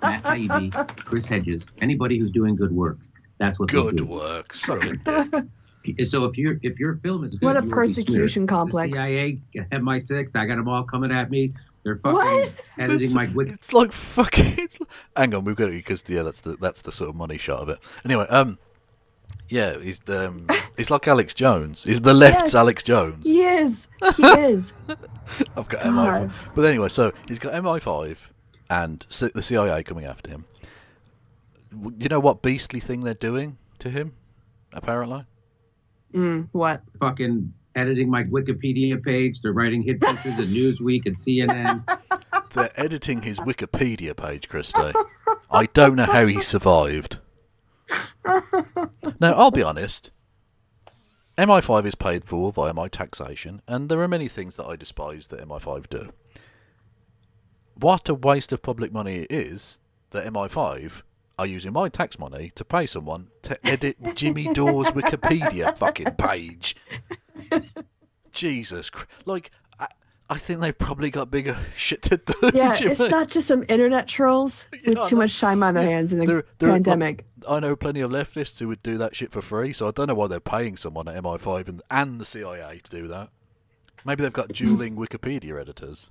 Matt Taibbi, Chris Hedges, anybody who's doing good work. That's what Good work. Suck it, dick. So if your film is good, What a you will be persecution smeared. complex. The CIA, MI6, I got them all coming at me. They're fucking What? editing my. It's like fucking. Hang on, we've got it because that's the sort of money shot of it. Anyway, yeah, he's like Alex Jones. He's the left's Yes. Alex Jones. He is. He is. I've got God. MI5. But anyway, so he's got MI5 and the CIA coming after him. You know what beastly thing they're doing to him? Apparently. What? Fucking editing my Wikipedia page. They're writing hit pieces at Newsweek and CNN. They're editing his Wikipedia page, Kristi. I don't know how he survived. Now, I'll be honest. MI5 is paid for via my taxation, and there are many things that I despise that MI5 do. What a waste of public money it is that MI5 are using my tax money to pay someone to edit Jimmy Dore's Wikipedia fucking page. Jesus Christ. Like, I think they've probably got bigger shit to do. Yeah, Jimmy. it's not just some internet trolls with too much time on their hands in the pandemic. I know plenty of leftists who would do that shit for free, so I don't know why they're paying someone at MI5 and the CIA to do that. Maybe they've got dueling Wikipedia editors.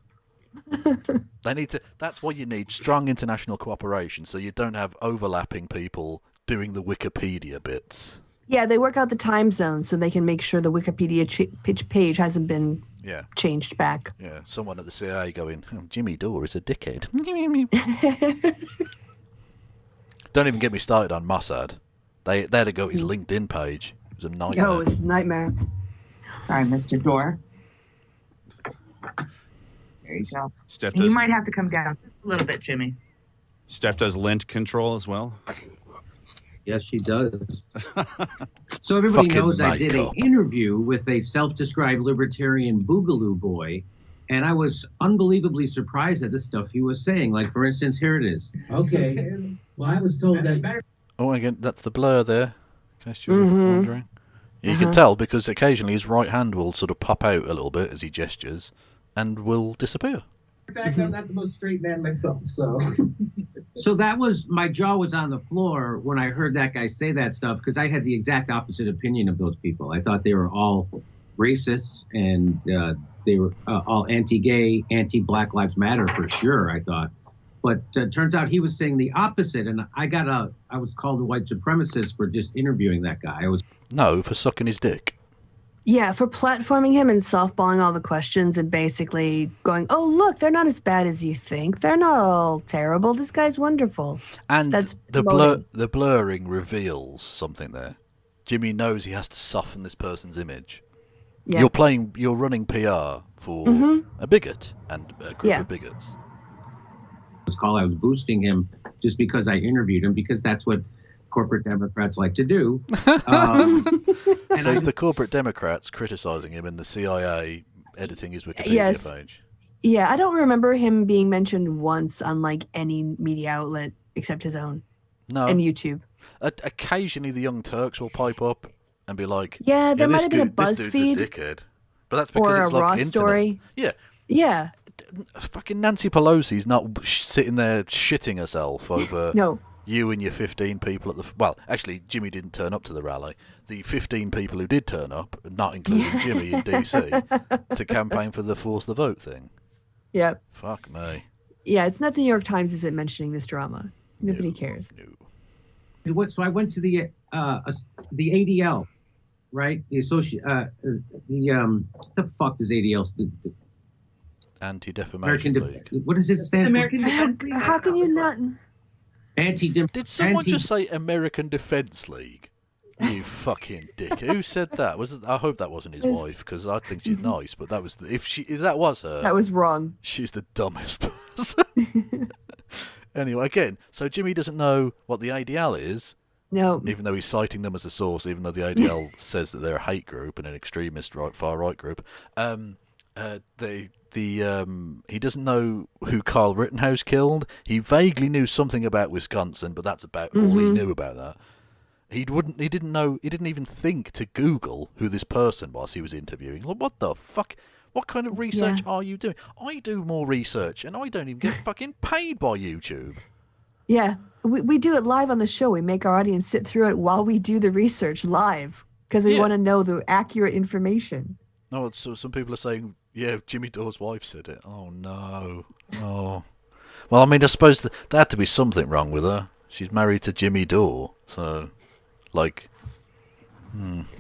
They need to. That's why you need strong international cooperation, so you don't have overlapping people doing the Wikipedia bits. Yeah, they work out the time zone so they can make sure the Wikipedia page hasn't been changed back. Yeah, someone at the CIA going, Jimmy Dore is a dickhead. Don't even get me started on Mossad. They had to go his LinkedIn page. It was a nightmare. Oh, it was a nightmare. Sorry, Mr. Dore. There you go. Steph You does, might have to come down just a little bit, Jimmy. Steph does lint control as well. Yes, she does. So everybody Fucking knows I did an makeup. interview with a self-described libertarian Boogaloo Boy, and I was unbelievably surprised at the stuff he was saying. Like, for instance, here it is. Okay. Well, I was told that. Oh, again, that's the blur there, in case you were wondering. You can tell because occasionally his right hand will sort of pop out a little bit as he gestures and will disappear. In fact, I'm not the most straight man myself, so. So that was, my jaw was on the floor when I heard that guy say that stuff, because I had the exact opposite opinion of those people. I thought they were all racists and they were all anti-gay, anti-Black Lives Matter for sure, I thought. But turns out he was saying the opposite, and I was called a white supremacist for just interviewing that guy. No, for sucking his dick. Yeah, for platforming him and softballing all the questions and basically going, oh, look, they're not as bad as you think. They're not all terrible. This guy's wonderful. And That's the promoting. blurring reveals something there. Jimmy knows he has to soften this person's image. Yeah. You're running PR for a bigot and a group of bigots. I was boosting him just because I interviewed him, because that's what corporate Democrats like to do. So it's the corporate Democrats criticizing him and the CIA editing his Wikipedia page. Yeah, I don't remember him being mentioned once on like any media outlet except his own. No. And YouTube. Occasionally the Young Turks will pipe up and be like, Yeah, there might this have been a this dude's BuzzFeed. a dickhead. But that's because Or it's a like Raw internet. story. Yeah. Yeah. Fucking Nancy Pelosi's not sitting there shitting herself over you and your 15 people at the... Well, actually, Jimmy didn't turn up to the rally. The 15 people who did turn up, not including Jimmy in DC, to campaign for the Force the Vote thing. Yep. Fuck me. Yeah, it's not the New York Times isn't mentioning this drama. Nobody cares. So I went to the ADL, right? The fuck does ADL Anti-Defamation League. What does it stand for? How can you not? Did someone just say American Defense League? You fucking dick! Who said that? I hope that wasn't his wife, because I think she's nice. But that was that was her. That was wrong. She's the dumbest person. Anyway, again, so Jimmy doesn't know what the ADL is. No. Even though he's citing them as a source, even though the ADL says that they're a hate group and an extremist far right group. He doesn't know who Kyle Rittenhouse killed. He vaguely knew something about Wisconsin, but that's about all he knew about that. He didn't even think to Google who this person was he was interviewing. Like, what the fuck? What kind of research are you doing? I do more research and I don't even get fucking paid by YouTube. Yeah. We do it live on the show. We make our audience sit through it while we do the research live because we want to know the accurate information. No, so some people are saying, yeah, Jimmy Dore's wife said it. Oh, no. Oh. Well, I mean, I suppose there had to be something wrong with her. She's married to Jimmy Dore, so, like...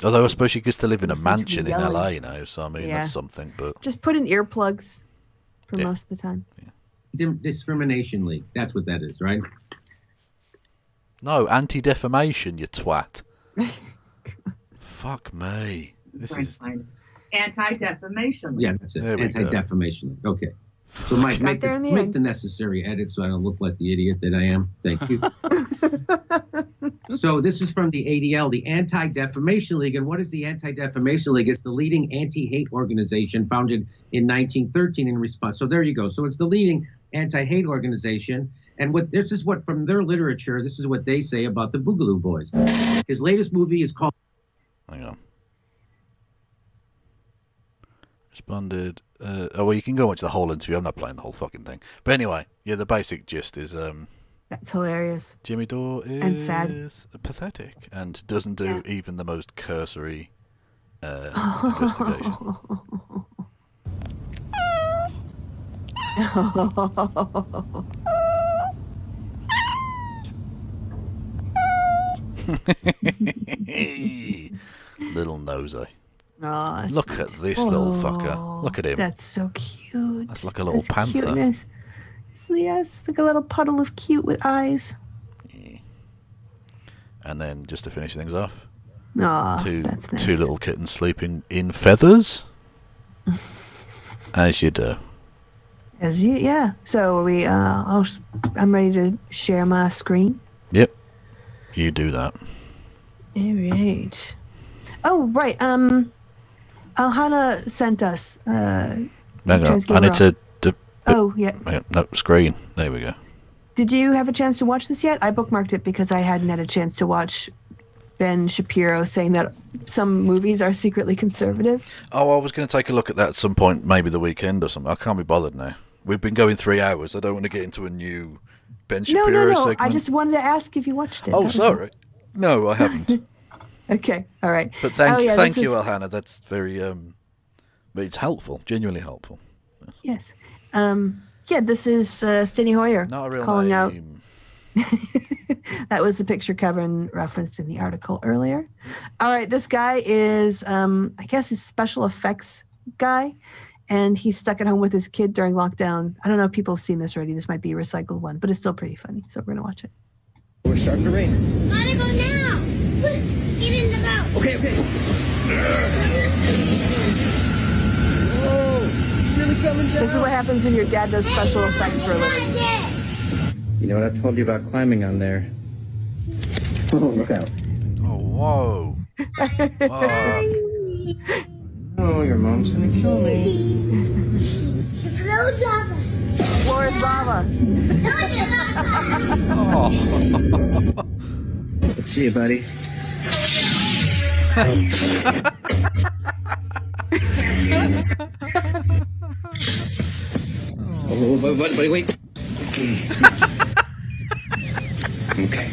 Although I suppose she gets to live in a mansion in LA now, so I mean, that's something, but... Just put in earplugs for most of the time. Discrimination League. That's what that is, right? No, anti-defamation, you twat. Fuck me. This is... Anti-defamation League. Yeah, that's it. Anti-defamation League. Okay. So, Mike, make the necessary edits so I don't look like the idiot that I am. Thank you. So this is from the ADL, the Anti-Defamation League. And what is the Anti-Defamation League? It's the leading anti-hate organization founded in 1913 in response. So there you go. So it's the leading anti-hate organization. And this is what, from their literature, this is what they say about the Boogaloo Boys. His latest movie is called... Hang on. Responded... well, you can go watch the whole interview. I'm not playing the whole fucking thing. But anyway, yeah, the basic gist is... That's hilarious. Jimmy Dore is and sad. Pathetic and doesn't do even the most cursory investigation. Little nosy. Oh, look at this little fucker. Look at him. That's so cute. That's like a little panther. Cuteness. Yes, like a little puddle of cute with eyes. Yeah. And then, just to finish things off, that's nice. Two little kittens sleeping in feathers, as you do. Yeah. So I'm ready to share my screen. Yep, you do that. All right. Oh, right. Alhana sent us. Hang on. I need to. Oh, yeah. No, screen. There we go. Did you have a chance to watch this yet? I bookmarked it because I hadn't had a chance to watch Ben Shapiro saying that some movies are secretly conservative. Oh, I was going to take a look at that at some point, maybe the weekend or something. I can't be bothered now. We've been going 3 hours. I don't want to get into a new Ben Shapiro segment. I just wanted to ask if you watched it. Oh, sorry. No, I haven't. Okay, all right. But thank you, Alhana. That's very, but it's helpful, genuinely helpful. Yes. This is Steny Hoyer calling out. That was the picture Kevin referenced in the article earlier. All right, this guy is, I guess, he's special effects guy, and he's stuck at home with his kid during lockdown. I don't know if people have seen this already. This might be a recycled one, but it's still pretty funny, so we're going to watch it. We're starting to rain. Gotta go now. Get in the boat. Okay. Whoa. Really coming down. This is what happens when your dad does special effects for a living. You know what I told you about climbing on there? Oh, look out. Oh, whoa. Oh, your mom's gonna kill me. The floor's lava. The floor is lava. Oh. Let's see you, buddy. Oh, wait. Okay.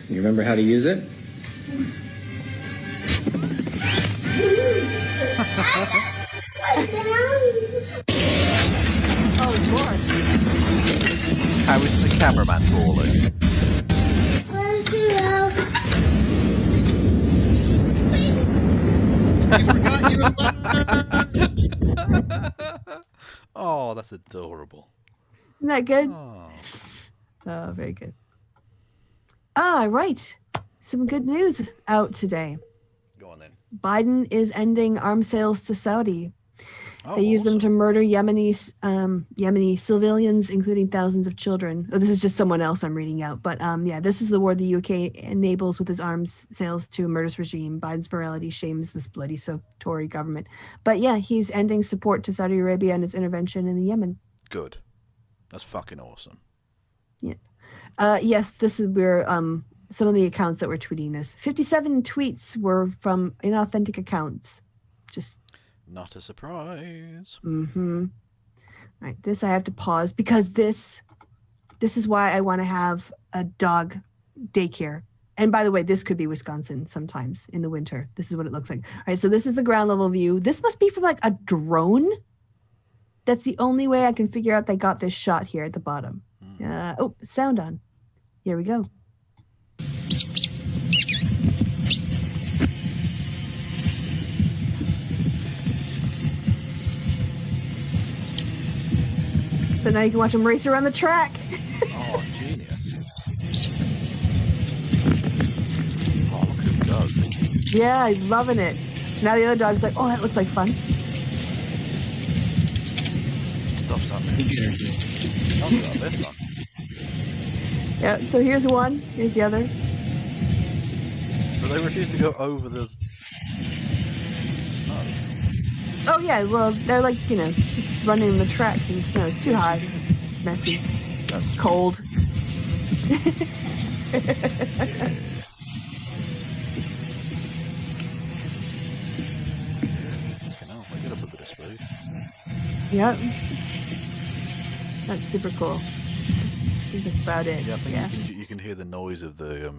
You remember how to use it? Oh, it's more. How is the cameraman falling? Oh, that's adorable. Isn't that good? Oh, very good. Right. Some good news out today. Go on then. Biden is ending arms sales to Saudi. They use them to murder Yemeni civilians, including thousands of children. Oh, this is just someone else I'm reading out. But this is the war the UK enables with his arms sales to a murderous regime. Biden's morality shames this bloody Tory government. But yeah, he's ending support to Saudi Arabia and its intervention in the Yemen. Good. That's fucking awesome. Yeah. Yes, this is where some of the accounts that were tweeting this. 57 tweets were from inauthentic accounts. Just not a surprise. Mm-hmm. All right, this I have to pause because this is why I want to have a dog daycare. And by the way, this could be Wisconsin sometimes in the winter. This is what it looks like. All right, so this is the ground level view. This must be from like a drone. That's the only way I can figure out they got this shot here at the bottom. Oh, sound on. Here we go. So now you can watch them race around the track. Oh, genius. Oh, look at him go. Yeah, he's loving it. Now the other dog's like, oh, that looks like fun. Stop something. Oh, we got this one. Yeah, so here's one. Here's the other. But they refuse to go over the snow. Oh, yeah, well, they're like, just running the tracks in the snow. It's too high. It's messy. It's cold. Yep. That's super cool. I think that's about it. Yeah, I think you can hear the noise of the...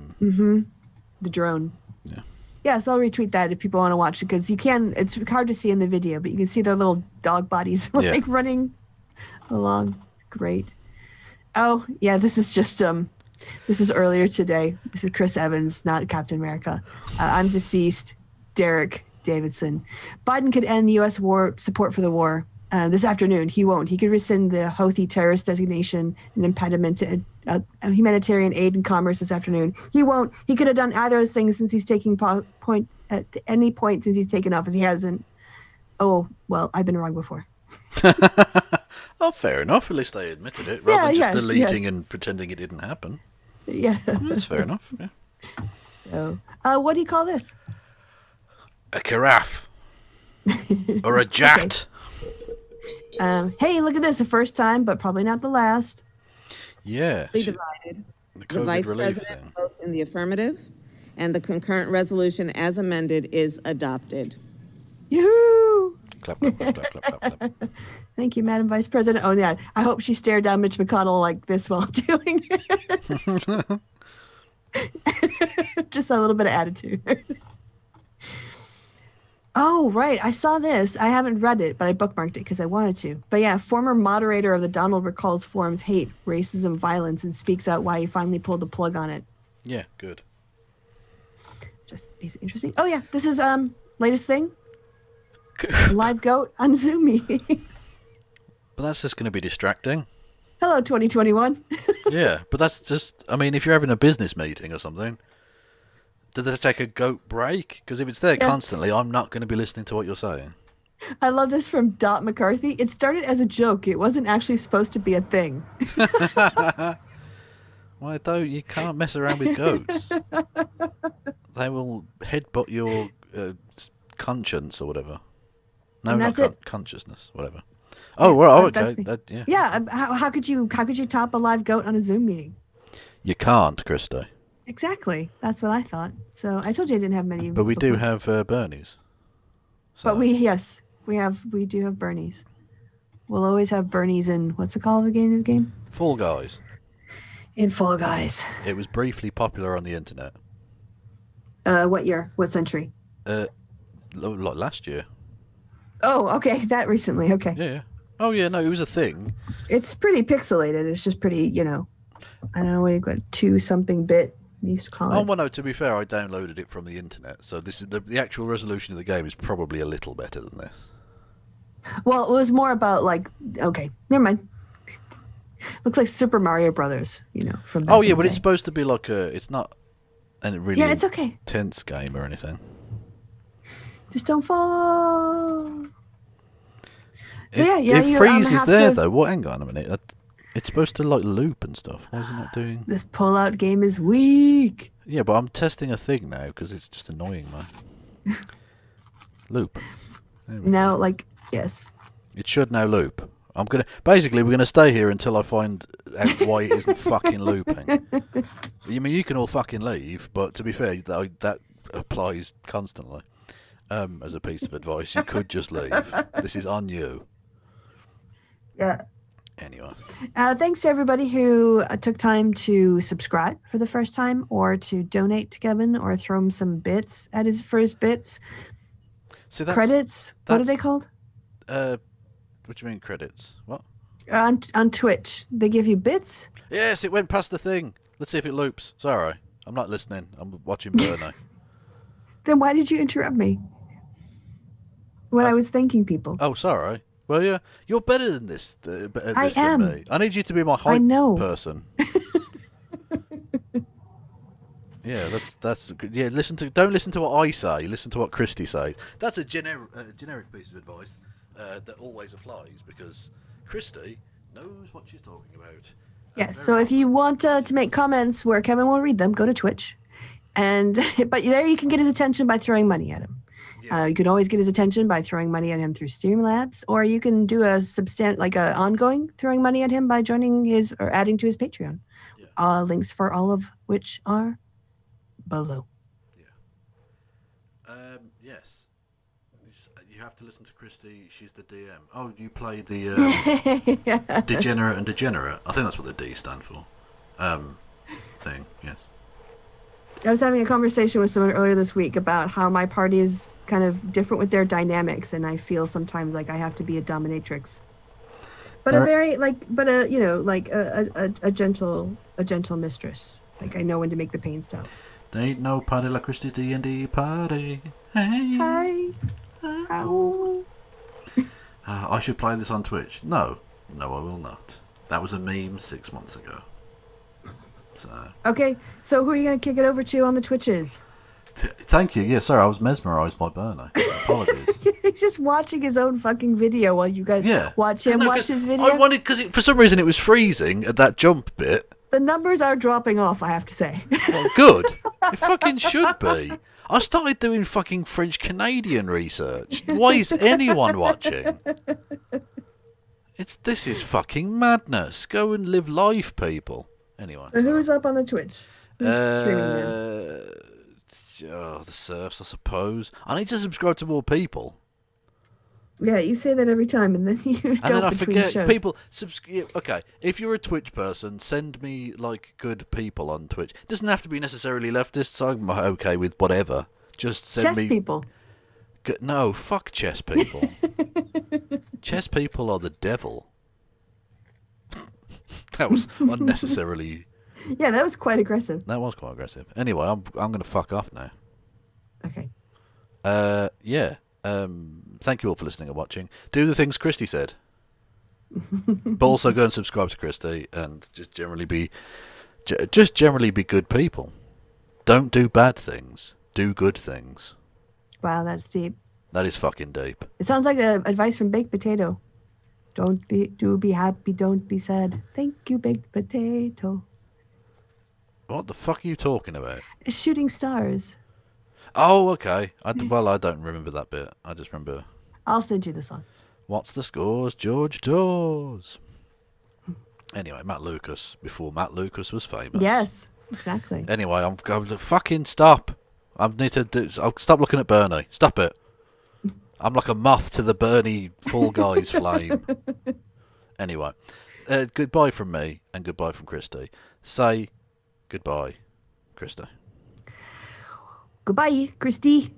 The drone. Yeah. Yeah, so I'll retweet that if people want to watch it, because it's hard to see in the video, but you can see their little dog bodies like running along. Great. Oh, yeah, this is just, this was earlier today. This is Chris Evans, not Captain America. I'm deceased. Derek Davidson. Biden could end the U.S. war support for the war this afternoon. He won't. He could rescind the Houthi terrorist designation and impediment to humanitarian aid and commerce this afternoon. He won't. He could have done either of those things since he's taking point at any point since he's taken office. He hasn't. Oh, well, I've been wrong before. Oh, fair enough. At least they admitted it, rather than just deleting and pretending it didn't happen. Yeah. That's fair enough. Yeah. So, what do you call this? A carafe. Or a jat. Okay. Hey, look at this. The first time, but probably not the last. Yeah. Divided. The Vice President votes in the affirmative, and the concurrent resolution as amended is adopted. Yoo-hoo! Clap, clap, clap, clap, clap, clap, clap. Thank you, Madam Vice President. Oh, yeah. I hope she stared down Mitch McConnell like this while doing it. Just a little bit of attitude. Oh, right. I saw this. I haven't read it, but I bookmarked it because I wanted to. But yeah, former moderator of the Donald recalls forums hate, racism, violence, and speaks out why he finally pulled the plug on it. Yeah, good. Just interesting. Oh, yeah. This is latest thing. Live goat on Zoom meetings. But that's just going to be distracting. Hello, 2021. Yeah, but that's just, I mean, if you're having a business meeting or something, did they take a goat break? Because if it's there constantly, I'm not going to be listening to what you're saying. I love this from Dot McCarthy. It started as a joke. It wasn't actually supposed to be a thing. Why, though? You can't mess around with goats. They will headbutt your conscience or whatever. No, and not that's it. consciousness, whatever. Oh, well, okay. Yeah. Yeah. How could you top a live goat on a Zoom meeting? You can't, Kristi. Exactly. That's what I thought. So I told you I didn't have many. But we do have Bernie's. So. But we do have Bernie's. We'll always have Bernie's in, what's it called, the game? Fall Guys. In Fall Guys. It was briefly popular on the internet. What year? What century? Last year. Oh, okay. That recently. Okay. Yeah. Oh, yeah. No, it was a thing. It's pretty pixelated. It's just pretty, I don't know what you got, 2-something bit. They used to call it. Oh, well, no, to be fair, I downloaded it from the internet. So this is the actual resolution of the game is probably a little better than this. Well, it was more about okay, never mind. Looks like Super Mario Brothers, from back Oh, yeah, in the but day. it's supposed to be it's not a really it's okay. intense game or anything. Just don't fall. So it freezes there, though. What? Hang on a minute. It's supposed to loop and stuff. Why is it not doing? This pull-out game is weak. Yeah, but I'm testing a thing now because it's just annoying, man. Loop. Now, yes. It should now loop. We're gonna stay here until I find out why it isn't fucking looping. You mean you can all fucking leave, but to be fair, that applies constantly. As a piece of advice, you could just leave. This is on you. Yeah. Anyway. Thanks to everybody who took time to subscribe for the first time, or to donate to Kevin, or throw him some bits at his first bits. See, credits. What are they called? What do you mean credits? What? On Twitch, they give you bits. Yes, it went past the thing. Let's see if it loops. Sorry, I'm not listening. I'm watching Bernie. Then why did you interrupt me when I was thanking people? Oh, sorry. Well, yeah, you're better than this. I am. Than me. I need you to be my hype person. Yeah, that's good. Yeah, don't listen to what I say. Listen to what Kristi says. That's a generic piece of advice that always applies, because Kristi knows what she's talking about. Yeah. So if you want to make comments where Kevin will read them, go to Twitch, but there you can get his attention by throwing money at him. You can always get his attention by throwing money at him through Streamlabs, or you can do a ongoing throwing money at him by joining his or adding to his Patreon. Links for all of which are below. Yes. You have to listen to Kristi. She's the DM. Oh, you play the degenerate and degenerate. I think that's what the D stand for. Thing. Yes. I was having a conversation with someone earlier this week about how my party is kind of different with their dynamics, and I feel sometimes like I have to be a dominatrix, but a gentle mistress. Like I know when to make the pain stop. There ain't no party like Kristi D&D party. Hey. Hi. Ow. I should play this on Twitch. No, I will not. That was a meme 6 months ago. So. Okay, so who are you going to kick it over to on the Twitches? Thank you. Yeah, sorry, I was mesmerised by Bernie. Apologies. He's just watching his own fucking video while you guys watch him watch his video. I wanted, because for some reason it was freezing at that jump bit. The numbers are dropping off, I have to say. Well, good. It fucking should be. I started doing fucking French Canadian research. Why is anyone watching? This is fucking madness. Go and live life, people. Anyway. So who's up on the Twitch? Who's streaming now? The serfs, I suppose. I need to subscribe to more people. Yeah, you say that every time, and then you go and then I between forget shows. People. Okay, if you're a Twitch person, send me good people on Twitch. It doesn't have to be necessarily leftists. I'm okay with whatever. Just send me chess people. No, fuck chess people. Chess people are the devil. That was unnecessarily. Yeah, that was quite aggressive. That was quite aggressive. Anyway, I'm going to fuck off now. Okay. Yeah. Thank you all for listening and watching. Do the things Kristi said. But also go and subscribe to Kristi, and just generally be good people. Don't do bad things. Do good things. Wow, that's deep. That is fucking deep. It sounds like advice from Baked Potato. Do be happy, don't be sad. Thank you, Baked Potato. What the fuck are you talking about? Shooting stars. Oh, okay. I don't remember that bit. I just remember. I'll send you the song. What's the scores, George Dawes? Anyway, Matt Lucas, before Matt Lucas was famous. Yes, exactly. Anyway, I'm going to fucking stop. I'll stop looking at Bernie. Stop it. I'm like a moth to the Bernie Fall Guys flame. Anyway, goodbye from me and goodbye from Kristi. Say goodbye, Kristi. Goodbye, Kristi.